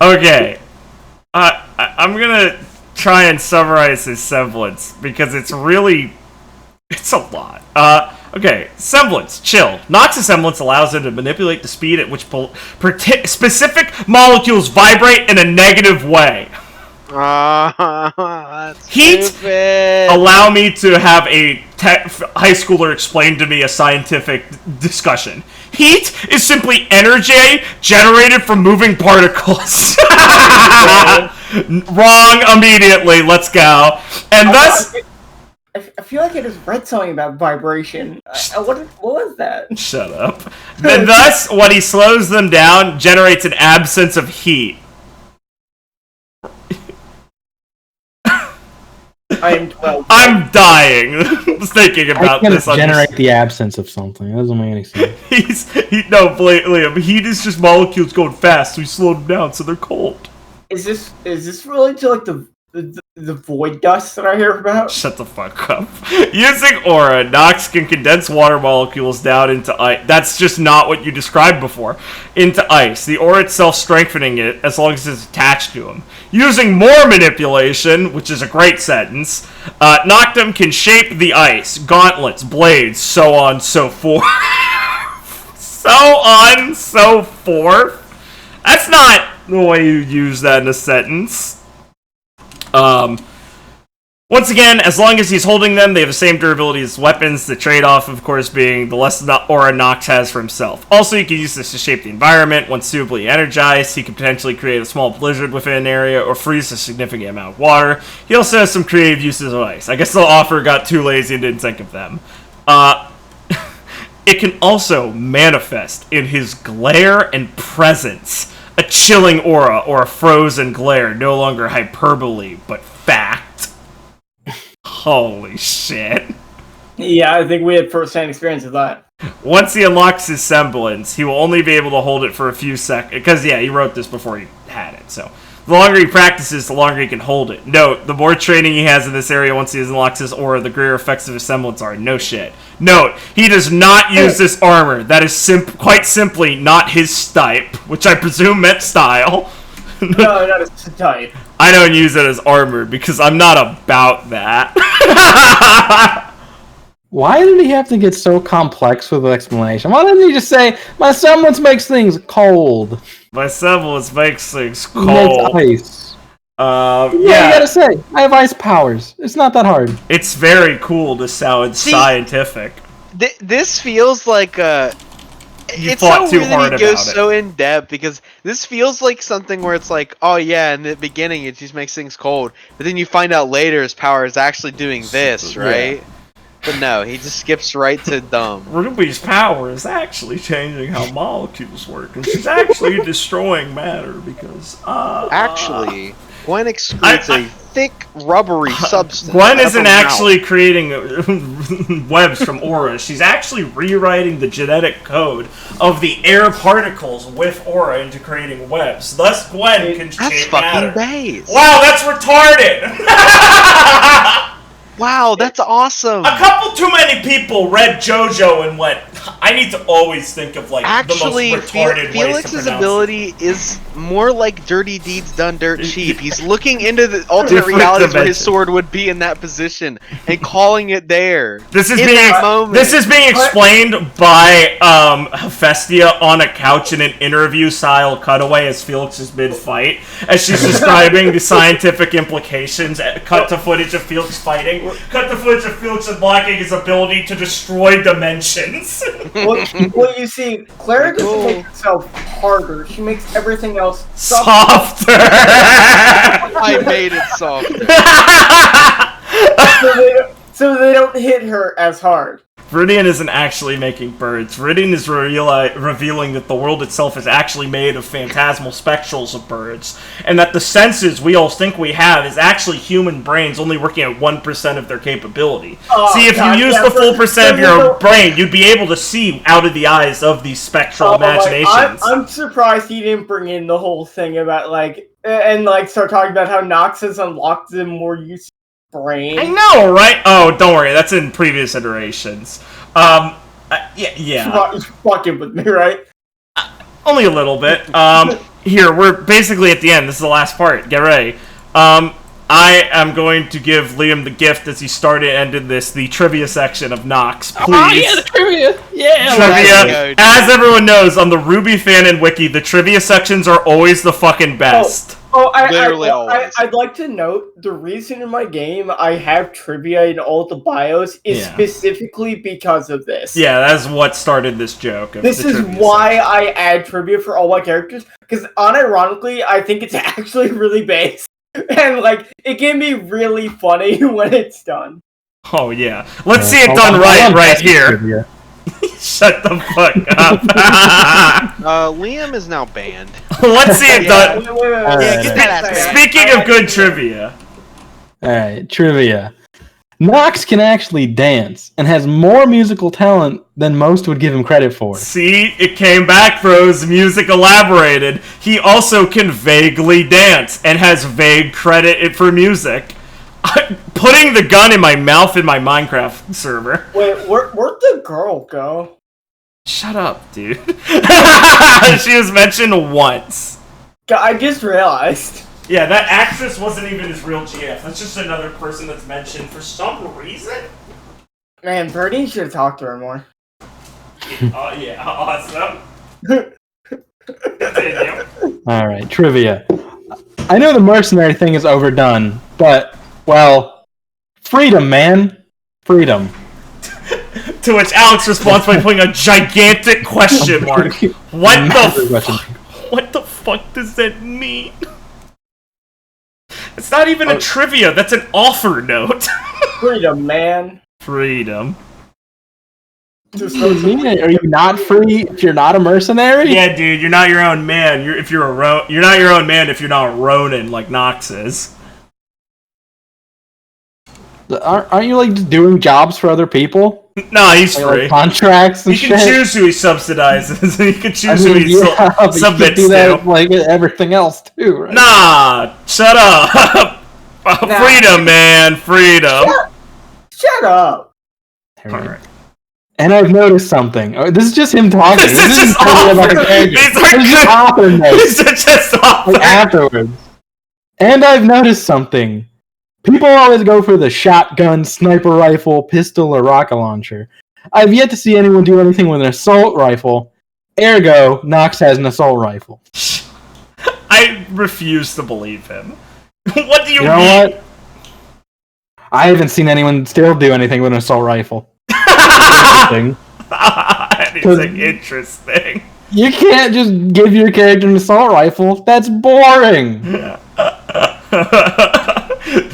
[SPEAKER 1] Okay. I'm gonna try and summarize his semblance, because it's really... It's a lot. Okay, semblance, chill. Nox's semblance allows him to manipulate the speed at which specific molecules vibrate in a negative way.
[SPEAKER 6] That's
[SPEAKER 1] Heat,
[SPEAKER 6] stupid.
[SPEAKER 1] allow me to have a high schooler explain to me a scientific discussion. Heat is simply energy generated from moving particles. Wrong immediately, let's go. And thus...
[SPEAKER 5] I feel like I just read something about vibration. What was that?
[SPEAKER 1] Shut up. And thus, when he slows them down, generates an absence of heat.
[SPEAKER 5] I am 12.
[SPEAKER 1] I'm dying thinking
[SPEAKER 7] I
[SPEAKER 1] about
[SPEAKER 7] can't
[SPEAKER 1] this.
[SPEAKER 7] generate the absence of something. That doesn't make any sense.
[SPEAKER 1] Liam, heat is just molecules going fast, so he slowed them down, so they're cold.
[SPEAKER 5] Is this related to like the void dust that I hear about?
[SPEAKER 1] Shut the fuck up. Using Aura, Nox can condense water molecules down into ice. That's just not what you described before. Into ice. The Aura itself strengthening it as long as it's attached to him. Using more manipulation, which is a great sentence, Noctum can shape the ice. Gauntlets, blades, so on, so forth. So on, so forth? That's not the way you use that in a sentence. Once again, as long as he's holding them, they have the same durability as weapons, the trade-off, of course, being the less aura Nox has for himself. Also, he can use this to shape the environment. Once suitably energized, he can potentially create a small blizzard within an area or freeze a significant amount of water. He also has some creative uses of ice. I guess the author got too lazy and didn't think of them. It can also manifest in his glare and presence. A chilling aura or a frozen glare, no longer hyperbole, but fact. Holy shit.
[SPEAKER 5] Yeah, I think we had first-hand experience of that.
[SPEAKER 1] Once he unlocks his semblance, he will only be able to hold it for a few seconds. Because, yeah, he wrote this before he had it, so... The longer he practices, the longer he can hold it. Note, the more training he has in this area once he unlocks his aura, the greater effects of his semblance are. No shit. Note, he does not use this armor. That is quite simply not his stipe, which I presume meant style.
[SPEAKER 5] No, not his type.
[SPEAKER 1] I don't use it as armor because I'm not about that.
[SPEAKER 7] Why did he have to get so complex with the explanation? Why didn't he just say, my semblance makes things cold?
[SPEAKER 1] My semblance makes things
[SPEAKER 7] He makes
[SPEAKER 1] cold.
[SPEAKER 7] ice.
[SPEAKER 1] Yeah.
[SPEAKER 7] You gotta say, I have ice powers. It's not that hard.
[SPEAKER 1] It's very cool to sound scientific.
[SPEAKER 6] This feels like
[SPEAKER 1] You
[SPEAKER 6] it's
[SPEAKER 1] thought
[SPEAKER 6] so
[SPEAKER 1] too
[SPEAKER 6] weird
[SPEAKER 1] hard
[SPEAKER 6] that he goes
[SPEAKER 1] about it.
[SPEAKER 6] so in depth because this feels like something where it's like, oh yeah, in the beginning it just makes things cold, but then you find out later his power is actually doing this, right?
[SPEAKER 1] Yeah.
[SPEAKER 6] But no, he just skips right to dumb.
[SPEAKER 1] RWBY's power is actually changing how molecules work, and she's actually destroying matter because
[SPEAKER 6] Actually, Gwen excretes a thick, rubbery substance.
[SPEAKER 1] Gwen
[SPEAKER 6] out of
[SPEAKER 1] isn't
[SPEAKER 6] her mouth.
[SPEAKER 1] actually creating webs from aura. She's actually rewriting the genetic code of the air particles with aura into creating webs. Thus, Gwen can
[SPEAKER 6] That's
[SPEAKER 1] shape
[SPEAKER 6] fucking
[SPEAKER 1] matter.
[SPEAKER 6] base.
[SPEAKER 1] Wow, that's retarded!
[SPEAKER 6] Wow, that's awesome.
[SPEAKER 1] A couple too many people read JoJo and went, I need to always think of, like,
[SPEAKER 6] Actually,
[SPEAKER 1] the most retarded ways to
[SPEAKER 6] Felix's
[SPEAKER 1] pronounce
[SPEAKER 6] ability is more like dirty deeds done dirt cheap. He's looking into the alternate
[SPEAKER 1] Different
[SPEAKER 6] realities where
[SPEAKER 1] dimension.
[SPEAKER 6] his sword would be in that position and calling it there.
[SPEAKER 1] This is
[SPEAKER 6] in
[SPEAKER 1] being
[SPEAKER 6] that moment.
[SPEAKER 1] this is being explained by Hephaestia on a couch in an interview-style cutaway as Felix is mid-fight, as she's describing the scientific implications. Cut to footage of Felix fighting. Cut to footage of Felix unlocking his ability to destroy dimensions.
[SPEAKER 5] Well, you see, Clara doesn't make herself harder. She makes everything else
[SPEAKER 1] Softer.
[SPEAKER 6] I made it softer.
[SPEAKER 5] so they don't hit her as hard.
[SPEAKER 1] Viridian isn't actually making birds. Viridian is revealing that the world itself is actually made of phantasmal spectrals of birds, and that the senses we all think we have is actually human brains only working at 1% of their capability. See, if you use the full percent of your brain, you'd be able to see out of the eyes of these spectral imaginations.
[SPEAKER 5] I'm surprised he didn't bring in the whole thing about, like, and, like, start talking about how Nox has unlocked the more useful brain.
[SPEAKER 1] I know, right? Oh, don't worry, that's in previous iterations. Yeah.
[SPEAKER 5] You're fucking with me, right?
[SPEAKER 1] Only a little bit. Here, we're basically at the end. This is the last part. Get ready. I am going to give Liam the gift as he started and ended this, the trivia section of Nox. Please.
[SPEAKER 7] Oh, yeah, the trivia! Yeah!
[SPEAKER 1] Trivia. As everyone knows, on the RWBY Fanon wiki, the trivia sections are always the fucking best.
[SPEAKER 5] I'd like to note, the reason in my game I have trivia in all the bios is specifically because of this.
[SPEAKER 1] Yeah, that's what started this joke.
[SPEAKER 5] This is why I add trivia for all my characters, because unironically, I think it's actually really base. And, like, it can be really funny when it's done.
[SPEAKER 1] Oh, yeah. Let's see it done right here. Shut the fuck up.
[SPEAKER 6] Liam is now banned.
[SPEAKER 1] Let's see it done.
[SPEAKER 5] Wait.
[SPEAKER 1] Speaking of good trivia.
[SPEAKER 7] Alright, trivia. Nox can actually dance, and has more musical talent than most would give him credit for.
[SPEAKER 1] See, it came back, bros. Music elaborated. He also can vaguely dance, and has vague credit for music. Putting the gun in my mouth in my Minecraft server.
[SPEAKER 5] Wait, where'd the girl go?
[SPEAKER 1] Shut up, dude. She was mentioned once.
[SPEAKER 5] I just realized.
[SPEAKER 1] Yeah, that actress wasn't even his real GF. That's just another person that's mentioned for some reason.
[SPEAKER 5] Man, Birdie should have talked to her more.
[SPEAKER 1] Oh, yeah, awesome. Continue.
[SPEAKER 7] Alright, trivia. I know the mercenary thing is overdone, but, well, freedom, man. Freedom.
[SPEAKER 1] To which Alex responds by putting a gigantic question mark. What the fuck does that mean? It's not even a trivia, that's an offer note.
[SPEAKER 5] Freedom, man.
[SPEAKER 1] Freedom.
[SPEAKER 7] Are you not free if you're not a mercenary?
[SPEAKER 1] Yeah, dude, you're not your own man. You're not your own man if you're not Ronin like Nox is.
[SPEAKER 7] Aren't you like doing jobs for other people?
[SPEAKER 1] No, he's free.
[SPEAKER 7] Like contracts and
[SPEAKER 1] he
[SPEAKER 7] shit.
[SPEAKER 1] can choose who he subsidizes. He can choose who he
[SPEAKER 7] but
[SPEAKER 1] submits
[SPEAKER 7] you can do that
[SPEAKER 1] to.
[SPEAKER 7] with, like everything else too, right?
[SPEAKER 1] Nah, shut up. Freedom, man, freedom.
[SPEAKER 5] Shut up.
[SPEAKER 1] Alright.
[SPEAKER 7] And I've noticed something. This is just him talking.
[SPEAKER 1] This is just awful. These are just awful.
[SPEAKER 7] Like afterwards. And I've noticed something. People always go for the shotgun, sniper rifle, pistol, or rocket launcher. I've yet to see anyone do anything with an assault rifle. Ergo, Nox has an assault rifle.
[SPEAKER 1] I refuse to believe him. What do you
[SPEAKER 7] You know
[SPEAKER 1] mean?
[SPEAKER 7] what? I haven't seen anyone still do anything with an assault rifle.
[SPEAKER 1] Anything interesting.
[SPEAKER 7] You can't just give your character an assault rifle. That's boring.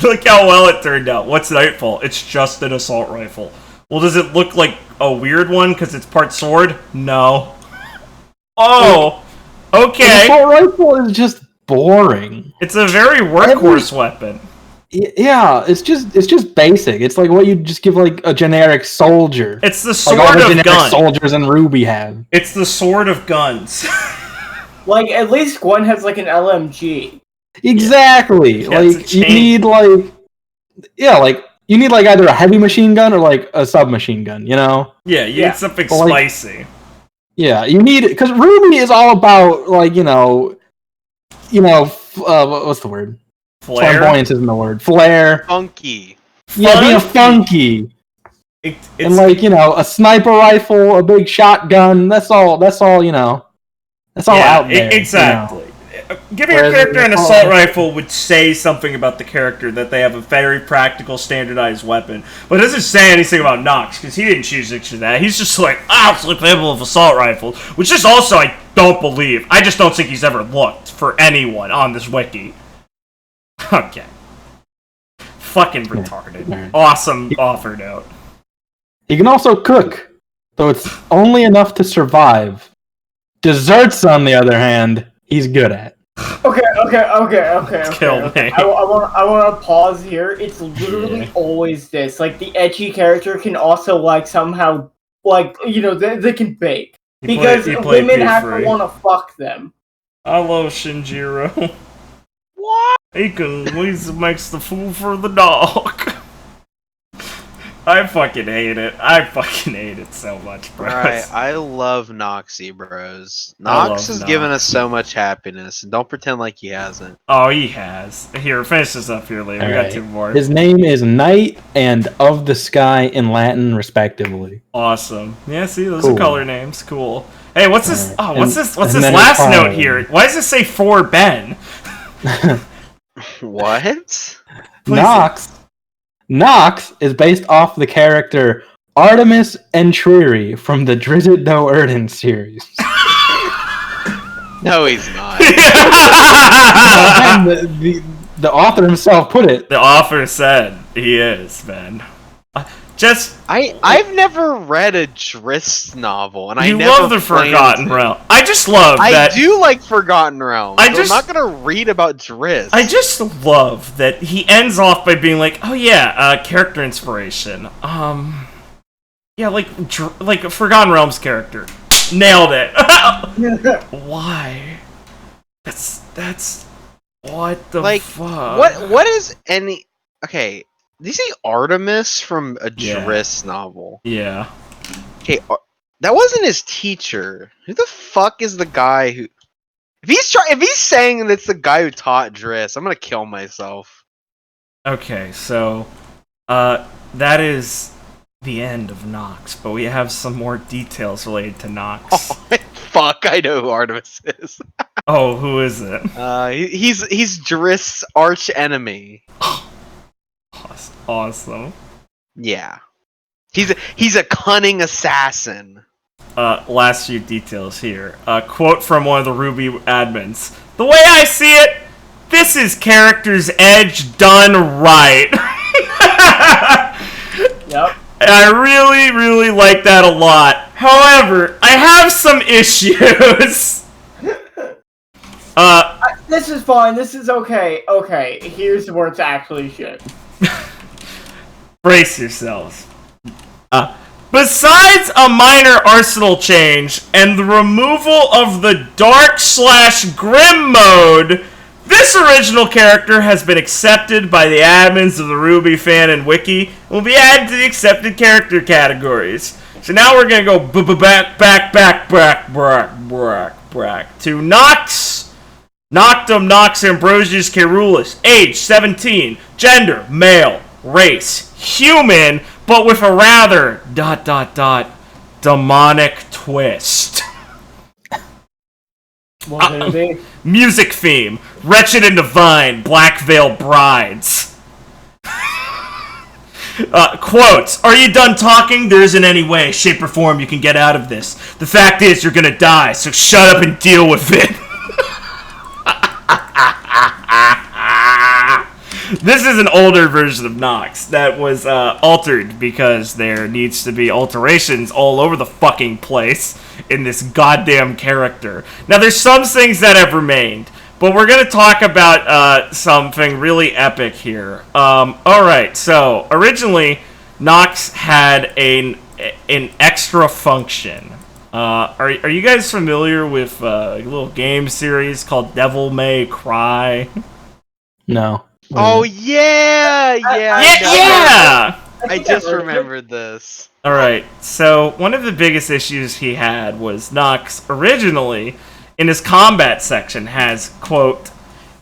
[SPEAKER 1] Look how well it turned out. What's Nightfall? It's just an assault rifle. Well, does it look like a weird one because it's part sword? No. Oh, okay.
[SPEAKER 7] An assault rifle is just boring.
[SPEAKER 1] It's a very workhorse weapon.
[SPEAKER 7] Yeah, it's just basic. It's like what you just give like a generic soldier.
[SPEAKER 1] It's the
[SPEAKER 7] Like
[SPEAKER 1] sword
[SPEAKER 7] all the
[SPEAKER 1] of
[SPEAKER 7] generic
[SPEAKER 1] guns.
[SPEAKER 7] soldiers in RWBY have.
[SPEAKER 1] It's the sword of guns.
[SPEAKER 5] Like, at least Gwen has, like, an LMG.
[SPEAKER 7] Exactly.
[SPEAKER 1] Yeah, it's a
[SPEAKER 7] like you
[SPEAKER 1] chain.
[SPEAKER 7] need like you need like either a heavy machine gun or like a submachine gun. You know.
[SPEAKER 1] Yeah, you
[SPEAKER 5] Yeah.
[SPEAKER 1] need something
[SPEAKER 7] Like-
[SPEAKER 1] spicy.
[SPEAKER 7] Yeah, you need it because RWBY is all about like what's the word?
[SPEAKER 1] Flare.
[SPEAKER 7] Flamboyance isn't the word. Flair.
[SPEAKER 6] Funky.
[SPEAKER 7] Yeah, being funky.
[SPEAKER 1] It's
[SPEAKER 7] And like, a sniper rifle, a big shotgun, that's all That's all out there.
[SPEAKER 1] exactly. Giving
[SPEAKER 7] Whereas
[SPEAKER 1] a character
[SPEAKER 7] in
[SPEAKER 1] an
[SPEAKER 7] the
[SPEAKER 1] assault
[SPEAKER 7] Fall-
[SPEAKER 1] rifle would say something about the character, that they have a very practical, standardized weapon. But it doesn't say anything about Nox, because he didn't choose to do that. He's just like, absolutely capable of assault rifles, which is also, I don't believe. I just don't think he's ever looked for anyone on this wiki. Okay. Fucking retarded.
[SPEAKER 7] Alright.
[SPEAKER 1] Awesome offer note.
[SPEAKER 7] He can also cook, though it's only enough to survive. Desserts, on the other hand, he's good at.
[SPEAKER 5] Okay.
[SPEAKER 1] Kill me.
[SPEAKER 5] I want to pause here. It's literally always this. Like, the edgy character can also, like, somehow, like, they can bake. Because women have to want to fuck them.
[SPEAKER 1] Hello, Shinjiro. What? He makes the food for the dog. I fucking hate it. I fucking hate it so much, bro.
[SPEAKER 6] Alright, I love Noxy, bros.
[SPEAKER 1] I
[SPEAKER 6] Nox
[SPEAKER 1] love
[SPEAKER 6] has given us
[SPEAKER 1] Nox.
[SPEAKER 6] so much happiness, and don't pretend like he hasn't.
[SPEAKER 1] Oh, he has. Here, finish this up here, Lee. We got
[SPEAKER 7] Alright.
[SPEAKER 1] 2 more.
[SPEAKER 7] His name is Knight and Of the Sky in Latin, respectively.
[SPEAKER 1] Awesome. Yeah, see, those
[SPEAKER 7] Cool.
[SPEAKER 1] are color names. Cool. Hey, what's this? Oh,
[SPEAKER 7] And-
[SPEAKER 1] what's this? What's
[SPEAKER 7] and
[SPEAKER 1] this
[SPEAKER 7] then
[SPEAKER 1] last
[SPEAKER 7] it's
[SPEAKER 1] note
[SPEAKER 7] fine.
[SPEAKER 1] here? Why does it say for Ben?
[SPEAKER 6] What?
[SPEAKER 1] Please.
[SPEAKER 7] Nox is based off the character Artemis Entreri from the Drizzt No Erden series.
[SPEAKER 6] No, he's not.
[SPEAKER 7] And the author himself put it.
[SPEAKER 1] The author said he is, Ben.
[SPEAKER 6] I've never read a Drizzt novel, and I
[SPEAKER 1] You
[SPEAKER 6] never
[SPEAKER 1] love the
[SPEAKER 6] planned
[SPEAKER 1] Forgotten
[SPEAKER 6] to.
[SPEAKER 1] Realm. I just love
[SPEAKER 6] I
[SPEAKER 1] that.
[SPEAKER 6] do like Forgotten Realms.
[SPEAKER 1] I
[SPEAKER 6] I'm
[SPEAKER 1] just-
[SPEAKER 6] not gonna read about Drizzt.
[SPEAKER 1] I just love that he ends off by being like, "Oh yeah, character inspiration. Yeah, like Forgotten Realms character, nailed it." Why? That's what the
[SPEAKER 6] like
[SPEAKER 1] fuck?
[SPEAKER 6] what is any? Okay, did you say Artemis from a
[SPEAKER 1] Yeah.
[SPEAKER 6] Drizzt novel?
[SPEAKER 1] Yeah.
[SPEAKER 6] Okay, that wasn't his teacher. Who the fuck is the guy who? If he's saying that's the guy who taught Drizzt, I'm gonna kill myself.
[SPEAKER 1] Okay, so that is the end of Nox, but we have some more details related to Nox.
[SPEAKER 6] Oh, fuck, I know who Artemis is.
[SPEAKER 1] Oh, who is it?
[SPEAKER 6] He's Drizzt's arch enemy.
[SPEAKER 1] Awesome.
[SPEAKER 6] Yeah, he's a cunning assassin.
[SPEAKER 1] Last few details here. Quote from one of the RWBY admins. "The way I see it, this is Character's Edge done right."
[SPEAKER 5] Yep.
[SPEAKER 1] And I really, really like that a lot. However, I have some issues.
[SPEAKER 5] This is fine. This is okay. Okay, here's where it's actually shit.
[SPEAKER 1] Brace yourselves. Besides a minor arsenal change and the removal of the dark/grim mode, this original character has been accepted by the admins of the RWBY Fanon wiki and will be added to the accepted character categories. So now we're gonna go back to Nox. Noctum Ambrosious Caeruleus, age 17, gender male, race human, but with a rather ... demonic twist.
[SPEAKER 5] What would it be?
[SPEAKER 1] Music theme, Wretched and Divine, Black Veil Brides. Quotes, "Are you done talking? There isn't any way, shape, or form you can get out of this. The fact is, you're gonna die, so shut up and deal with it." This is an older version of Nox that was altered because there needs to be alterations all over the fucking place in this goddamn character. Now, there's some things that have remained, But we're going to talk about something really epic here. Alright, so originally, Nox had an extra function. Are you guys familiar with a little game series called Devil May Cry?
[SPEAKER 7] No.
[SPEAKER 6] Oh yeah,
[SPEAKER 1] Yeah!
[SPEAKER 6] I just remembered this.
[SPEAKER 1] Alright, so one of the biggest issues he had was Nox originally, in his combat section, has, quote,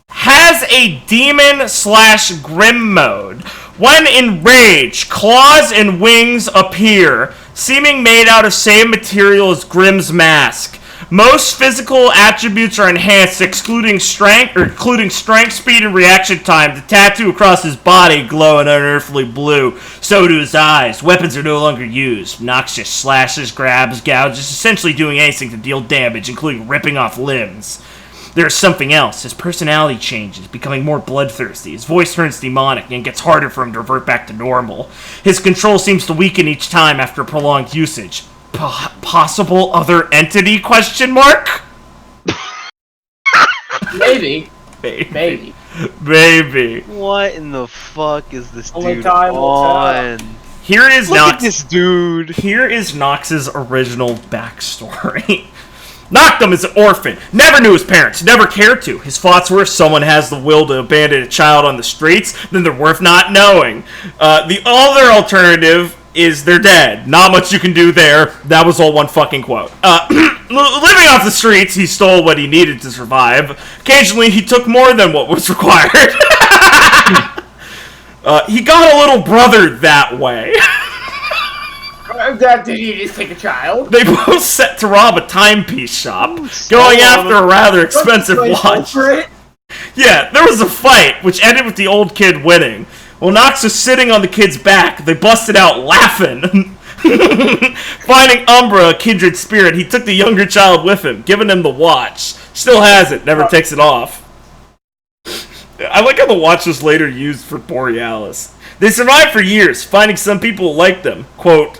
[SPEAKER 1] has a demon/Grimm mode. When enraged, claws and wings appear, seeming made out of same material as Grimm's mask. Most physical attributes are enhanced, including strength, speed, and reaction time. The tattoo across his body glow an unearthly blue. So do his eyes. Weapons are no longer used. Nox just slashes, grabs, gouges, essentially doing anything to deal damage, including ripping off limbs. There's something else. His personality changes, becoming more bloodthirsty. His voice turns demonic and gets harder for him to revert back to normal. His control seems to weaken each time after prolonged usage. Possible other entity, question mark?
[SPEAKER 5] Maybe.
[SPEAKER 1] Maybe.
[SPEAKER 6] What in the fuck is this
[SPEAKER 5] Only
[SPEAKER 6] dude
[SPEAKER 5] time will
[SPEAKER 6] on?
[SPEAKER 1] Here is
[SPEAKER 6] Look
[SPEAKER 1] Nox.
[SPEAKER 6] at this dude.
[SPEAKER 1] Here is Nox's original backstory. Noctum is an orphan, never knew his parents, never cared to. His thoughts were, if someone has the will to abandon a child on the streets, then they're worth not knowing. The other alternative is they're dead. Not much you can do there. That was all one fucking quote. Living off the streets, he stole what he needed to survive. Occasionally, he took more than what was required. He got a little brother that way.
[SPEAKER 5] Did he just take a child?
[SPEAKER 1] They both set to rob a timepiece shop, going after a rather expensive watch. Yeah, there was a fight, which ended with the old kid winning. While Nox was sitting on the kid's back, they busted out laughing. Finding Umbra, a kindred spirit, he took the younger child with him, giving him the watch. Still has it, never takes it off. I like how the watch was later used for Borealis. They survived for years, finding some people who liked them. Quote,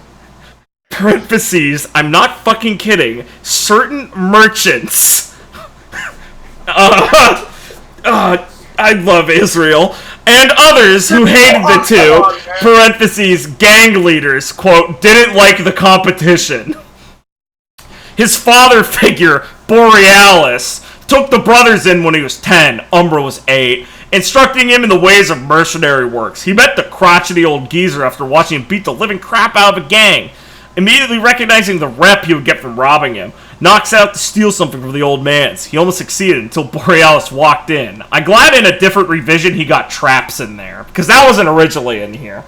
[SPEAKER 1] parentheses, I'm not fucking kidding, certain merchants. I love Israel. And others who hated the two, parentheses, gang leaders, quote, didn't like the competition. His father figure, Borealis, took the brothers in when he was 10, Umbra was 8, instructing him in the ways of mercenary works. He met the crotchety old geezer after watching him beat the living crap out of a gang. Immediately recognizing the rep he would get from robbing him, Nox out to steal something from the old man's. He almost succeeded until Borealis walked in. I'm glad in a different revision he got traps in there, because that wasn't originally in here.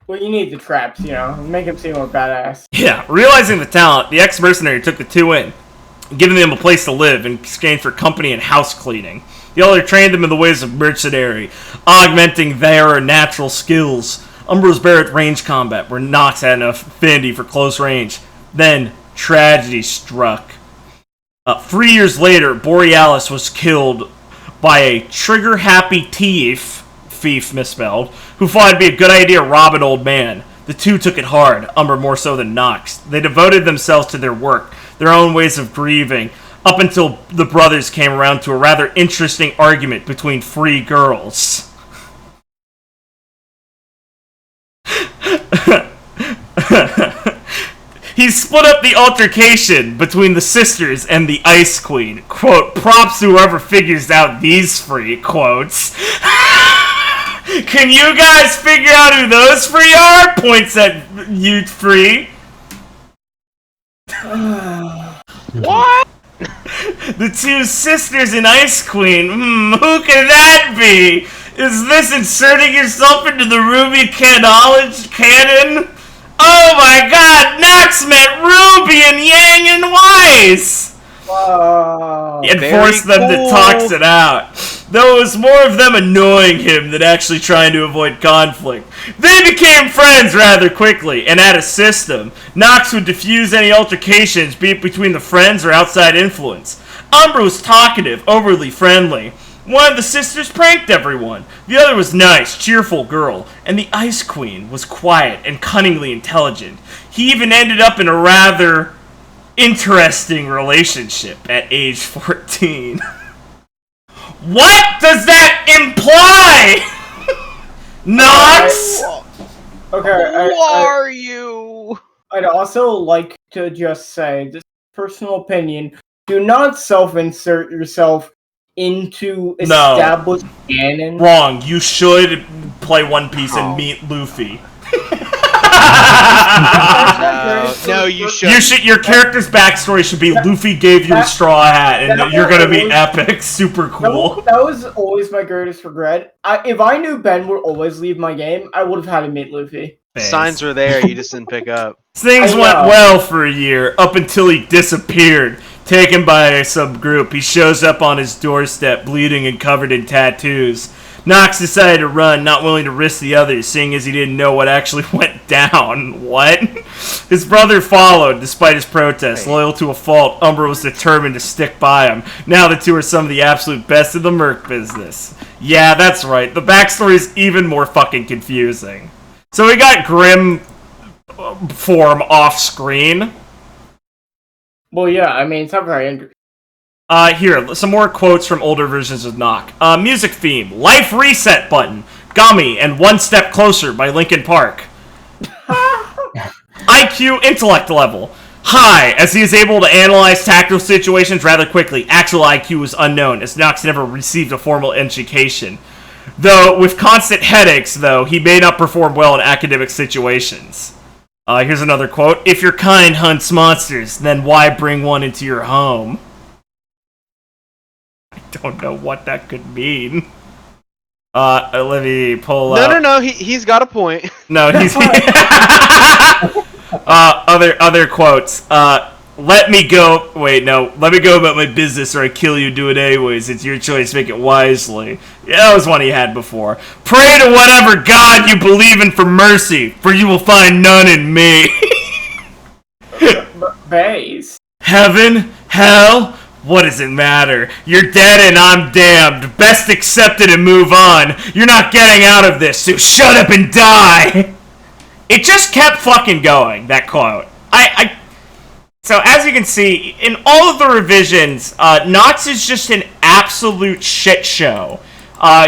[SPEAKER 5] Well, you need the traps, make him seem more badass.
[SPEAKER 1] Yeah, realizing the talent, the ex-mercenary took the two in, giving them a place to live in exchange for company and house cleaning. The other trained them in the ways of mercenary, augmenting their natural skills. Umbra was better at range combat, where Nox had enough affinity for close range. Then, tragedy struck. 3 years later, Borealis was killed by a trigger-happy thief misspelled, who thought it'd be a good idea to rob an old man. The two took it hard, Umbra more so than Nox. They devoted themselves to their work, their own ways of grieving, up until the brothers came around to a rather interesting argument between free girls. He split up the altercation between the sisters and the Ice Queen. Quote, props to whoever figures out these free quotes. Can you guys figure out who those free are? Points at you free.
[SPEAKER 6] What?
[SPEAKER 1] The two sisters in Ice Queen. Who could that be? Is this inserting yourself into the RWBY canon? Oh my god, Nox met Ruby and Yang and Weiss!
[SPEAKER 5] Whoa.
[SPEAKER 1] He forced them to tox it out. Though it was more of them annoying him than actually trying to avoid conflict. They became friends rather quickly, and had a system. Nox would diffuse any altercations, be it between the friends or outside influence. Umbra was talkative, overly friendly. One of the sisters pranked everyone. The other was nice, cheerful girl. And the Ice Queen was quiet and cunningly intelligent. He even ended up in a rather interesting relationship at age 14. What does that imply? Nox?
[SPEAKER 5] Okay,
[SPEAKER 6] Who are you?
[SPEAKER 5] I'd also like to just say, this personal opinion, do not self-insert yourself into established canon.
[SPEAKER 1] Wrong. You should play One Piece and meet Luffy.
[SPEAKER 6] No, you should.
[SPEAKER 1] Your character's backstory should be Luffy gave you a straw hat, and you're gonna be epic, super cool.
[SPEAKER 5] That was always my greatest regret. If I knew Ben would always leave my game, I would have had him meet Luffy.
[SPEAKER 1] Thanks.
[SPEAKER 6] Signs were there, you just didn't pick up.
[SPEAKER 1] Things went well for a year, up until he disappeared, taken by some group. He shows up on his doorstep, bleeding and covered in tattoos. Nox decided to run, not willing to risk the others, seeing as he didn't know what actually went down. What? His brother followed, despite his protest. Loyal to a fault, Umbra was determined to stick by him. Now the two are some of the absolute best in the merc business. Yeah, that's right. The backstory is even more fucking confusing. So we got Grimm form off screen.
[SPEAKER 5] Well, yeah, I mean, it's not very interesting.
[SPEAKER 1] Here, some more quotes from older versions of Nock. Music theme, Life Reset button, Gummy, and One Step Closer by Linkin Park. IQ intellect level, high, as he is able to analyze tactical situations rather quickly. Actual IQ is unknown, as Nox never received a formal education. Though, with constant headaches, though, he may not perform well in academic situations. Here's another quote. If your kind hunts monsters, then why bring one into your home? I don't know what that could mean. Let me pull up.
[SPEAKER 6] No, he's got a point.
[SPEAKER 1] No, he's... other quotes. Let me go... Wait, no. Let me go about my business or I kill you, do it anyways. It's your choice, make it wisely. Yeah, that was one he had before. Pray to whatever god you believe in for mercy, for you will find none in me.
[SPEAKER 5] Base.
[SPEAKER 1] Heaven? Hell? What does it matter? You're dead and I'm damned. Best accept it and move on. You're not getting out of this, so shut up and die! It just kept fucking going, that quote. So as you can see, in all of the revisions, Nox is just an absolute shit show.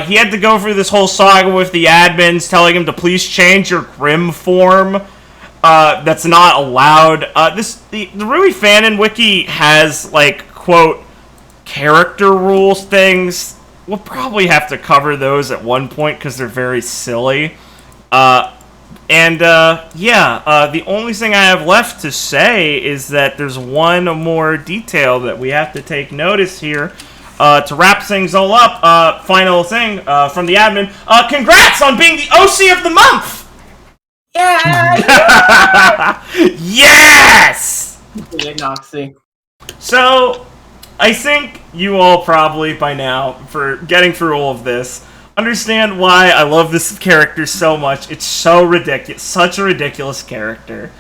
[SPEAKER 1] He had to go through this whole saga with the admins telling him to please change your Grimm form. That's not allowed. The RWBY Fanon wiki has, like, quote, character rules things. We'll probably have to cover those at one point because they're very silly. The only thing I have left to say is that there's one more detail that we have to take notice here to wrap things all up. Final thing from the admin. Congrats on being the OC of the month!
[SPEAKER 5] Yeah!
[SPEAKER 1] Yes!
[SPEAKER 5] Noxy.
[SPEAKER 1] So, I think you all probably by now, for getting through all of this, understand why I love this character so much. It's so ridiculous. Such a ridiculous character.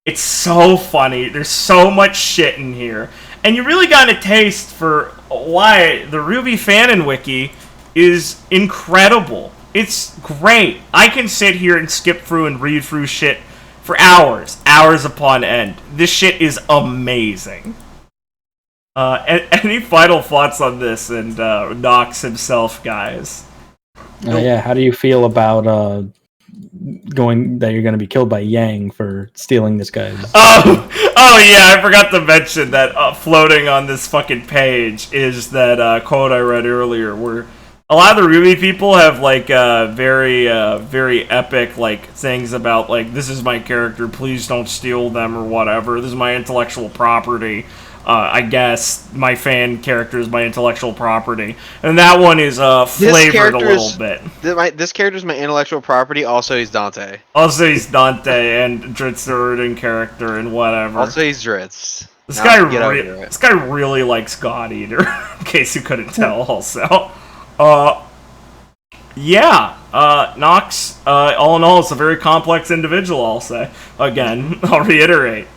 [SPEAKER 1] It's so funny. There's so much shit in here. And you really got a taste for why the RWBY Fanon wiki is incredible. It's great. I can sit here and skip through and read through shit for hours. Hours upon end. This shit is amazing. Any final thoughts on this and Nox himself, guys?
[SPEAKER 7] Yeah, how do you feel about you're going to be killed by Yang for stealing this guy's...
[SPEAKER 1] Oh yeah, I forgot to mention that floating on this fucking page is that quote I read earlier, where a lot of the RWBY people have like very epic like things about like, this is my character, please don't steal them or whatever. This is my intellectual property. I guess my fan character is my intellectual property, and that one is flavored a little bit.
[SPEAKER 6] This character is my intellectual property. Also, he's Dante.
[SPEAKER 1] Also, he's Dante and Dritz the Erdin character and whatever.
[SPEAKER 6] Also, he's Dritz.
[SPEAKER 1] This guy really likes God Eater. In case you couldn't tell, also. Nox. All in all, it's a very complex individual. I'll say again. I'll reiterate.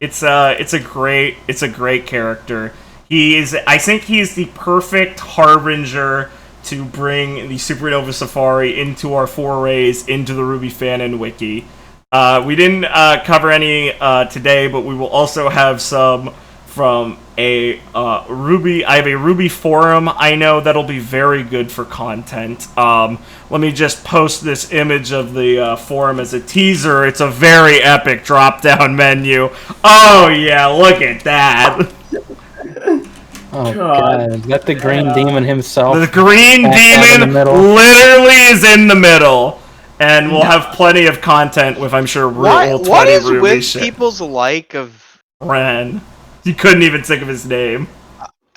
[SPEAKER 1] It's a great character. I think he's the perfect harbinger to bring the Supernova Safari into our forays into the RWBY Fanon wiki. We didn't cover any today, but we will also have some from a RWBY. I have a RWBY forum I know that'll be very good for content. Let me just post this image of the forum as a teaser. It's a very epic drop-down menu. Oh yeah, look at that.
[SPEAKER 7] Oh god, is that the green demon himself?
[SPEAKER 1] The green demon literally is in the middle. And we'll have plenty of content with, I'm sure, real 20
[SPEAKER 6] what is
[SPEAKER 1] RWBY
[SPEAKER 6] with
[SPEAKER 1] shit.
[SPEAKER 6] people's like of
[SPEAKER 1] Ren. You couldn't even think of his name.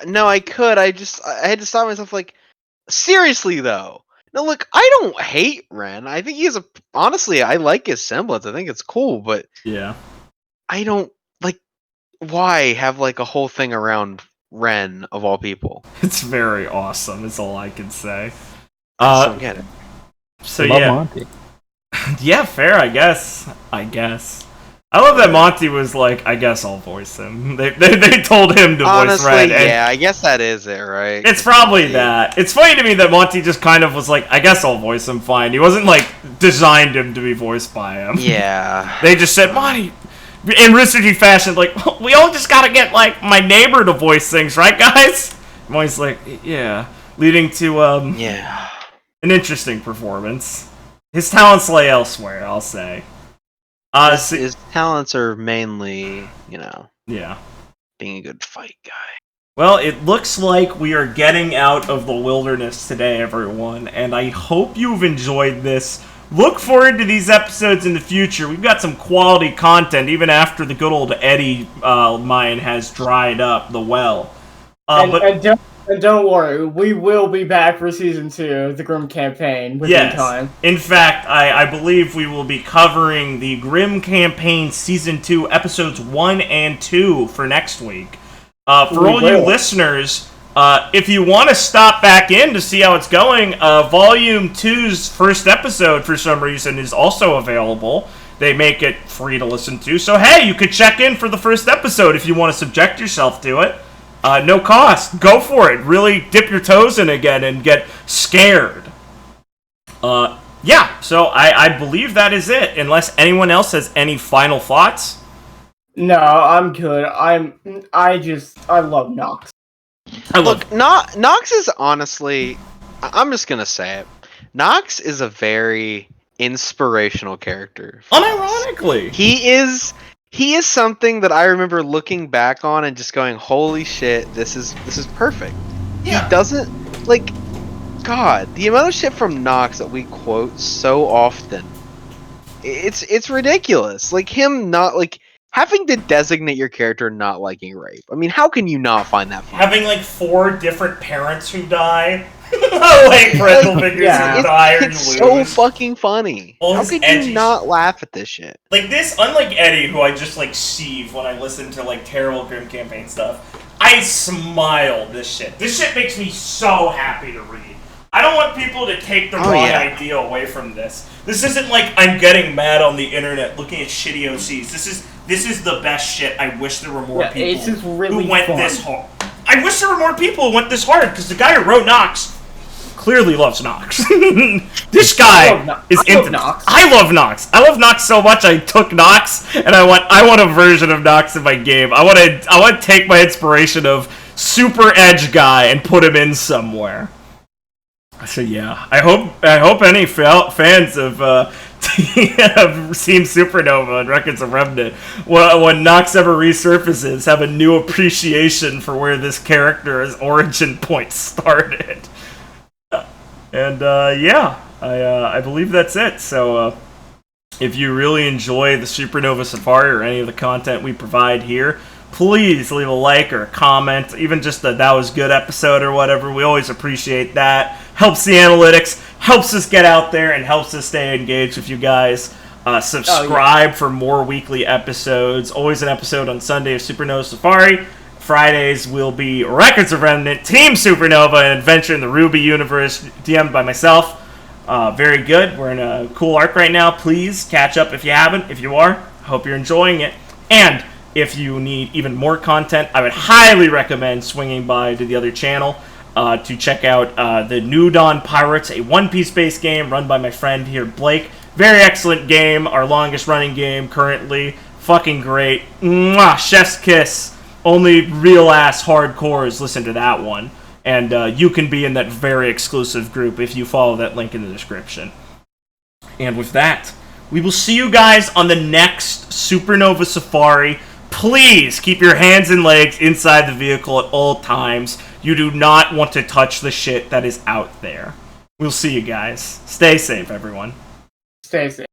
[SPEAKER 6] No, I could. I had to stop myself. Like, seriously though. No, look, I don't hate Ren. I think honestly, I like his semblance. I think it's cool, but
[SPEAKER 1] yeah,
[SPEAKER 6] I don't like. Why have like a whole thing around Ren of all people?
[SPEAKER 1] It's very awesome. Is all I can say.
[SPEAKER 6] I just don't get it.
[SPEAKER 1] So
[SPEAKER 7] Love
[SPEAKER 1] yeah,
[SPEAKER 7] Monty.
[SPEAKER 1] yeah, fair. I guess. I love that Monty was like, I guess I'll voice him. They told him to
[SPEAKER 6] Honestly,
[SPEAKER 1] voice Ren.
[SPEAKER 6] yeah, I guess that is it, right?
[SPEAKER 1] It's probably that. It's funny to me that Monty just kind of was like, I guess I'll voice him fine. He wasn't like designed him to be voiced by him.
[SPEAKER 6] Yeah.
[SPEAKER 1] They just said, Monty, in Rooster Teeth fashion, like, we all just gotta get like my neighbor to voice things, right, guys? Monty's like, yeah, leading to
[SPEAKER 6] yeah,
[SPEAKER 1] an interesting performance. His talents lay elsewhere, I'll say.
[SPEAKER 6] his talents are mainly,
[SPEAKER 1] yeah,
[SPEAKER 6] being a good fight guy.
[SPEAKER 1] Well, it looks like we are getting out of the wilderness today, everyone, and I hope you've enjoyed this. Look forward to these episodes in the future. We've got some quality content, even after the good old Eddie mine has dried up, the well.
[SPEAKER 5] And don't worry, we will be back for Season 2, the Grimm Campaign, within time.
[SPEAKER 1] In fact, I believe we will be covering the Grimm Campaign Season 2, Episodes 1 and 2 for next week. For all you listeners, if you want to stop back in to see how it's going, Volume 2's first episode, for some reason, is also available. They make it free to listen to. So, hey, you could check in for the first episode if you want to subject yourself to it. No cost. Go for it. Really dip your toes in again and get scared. Yeah, so I believe that is it, unless anyone else has any final thoughts.
[SPEAKER 5] No, I'm good. I love Nox.
[SPEAKER 6] Look, Nox is honestly, I'm just gonna say it. Nox is a very inspirational character.
[SPEAKER 1] Unironically,
[SPEAKER 6] He is something that I remember looking back on and just going, "Holy shit, this is perfect." Yeah. He doesn't like, God, the amount of shit from Nox that we quote so often, it's ridiculous. Like him not like having to designate your character not liking rape. I mean, how can you not find that funny?
[SPEAKER 1] having like 4 different parents who die, like parental figures who die or
[SPEAKER 6] it's
[SPEAKER 1] you
[SPEAKER 6] so
[SPEAKER 1] lose.
[SPEAKER 6] fucking funny.
[SPEAKER 1] All
[SPEAKER 6] How
[SPEAKER 1] his
[SPEAKER 6] could
[SPEAKER 1] edgy
[SPEAKER 6] you not laugh at this shit?
[SPEAKER 1] Like this, unlike Eddie, who I just like seethe when I listen to like terrible Grimm Campaign stuff, I smile this shit. This shit makes me so happy to read. I don't want people to take the wrong idea away from this. This isn't like I'm getting mad on the internet looking at shitty OCs. This is the best shit. I wish there were more people who went this hard. I wish there were more people who went this hard, because the guy who wrote Nox clearly loves Nox. This guy is into Nox. I love Nox. I love Nox so much. I took Nox, and I want a version of Nox in my game. I want to take my inspiration of Super Edge guy and put him in somewhere. So yeah, I hope any fans of have seen Supernova and Records of Remnant, when Nox ever resurfaces, have a new appreciation for where this character's origin point started. And yeah, I believe that's it. So if you really enjoy the Supernova Safari or any of the content we provide here, please leave a like or a comment, even just a that was good episode or whatever. We always appreciate that. Helps the analytics, helps us get out there, and helps us stay engaged with you guys. Subscribe for more weekly episodes. Always an episode on Sunday of Supernova Safari. Fridays will be Records of Remnant, Team Supernova, and Adventure in the RWBY universe, DM'd by myself. Very good. We're in a cool arc right now. Please catch up if you haven't. If you are, hope you're enjoying it. And if you need even more content, I would highly recommend swinging by to the other channel to check out the New Dawn Pirates, a One Piece-based game run by my friend here, Blake. Very excellent game, our longest running game currently. Fucking great. Mwah, chef's kiss. only real ass hardcores listen to that one, and you can be in that very exclusive group if you follow that link in the description. And with that, we will see you guys on the next Supernova Safari. Please keep your hands and legs inside the vehicle at all times. You do not want to touch the shit that is out there. We'll see you guys. Stay safe, everyone.
[SPEAKER 5] Stay safe.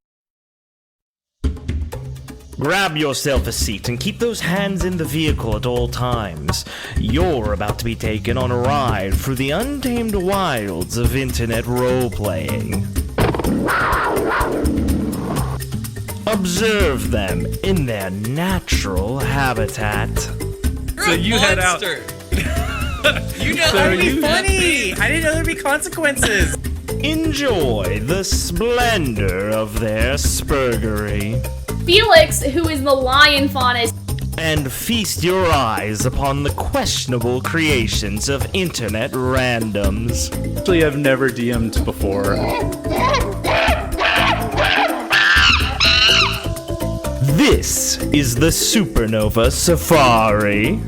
[SPEAKER 8] Grab yourself a seat and keep those hands in the vehicle at all times. You're about to be taken on a ride through the untamed wilds of internet role-playing. Observe them in their natural habitat.
[SPEAKER 2] So you head out.
[SPEAKER 3] You know
[SPEAKER 2] So
[SPEAKER 3] that would be
[SPEAKER 2] you-
[SPEAKER 3] funny. I didn't know there'd be consequences.
[SPEAKER 8] Enjoy the splendor of their spurgery.
[SPEAKER 4] Felix, who is the lion fauna,
[SPEAKER 8] And feast your eyes upon the questionable creations of internet randoms.
[SPEAKER 2] Actually, I've never DM'd before.
[SPEAKER 8] This is the Supernova Safari.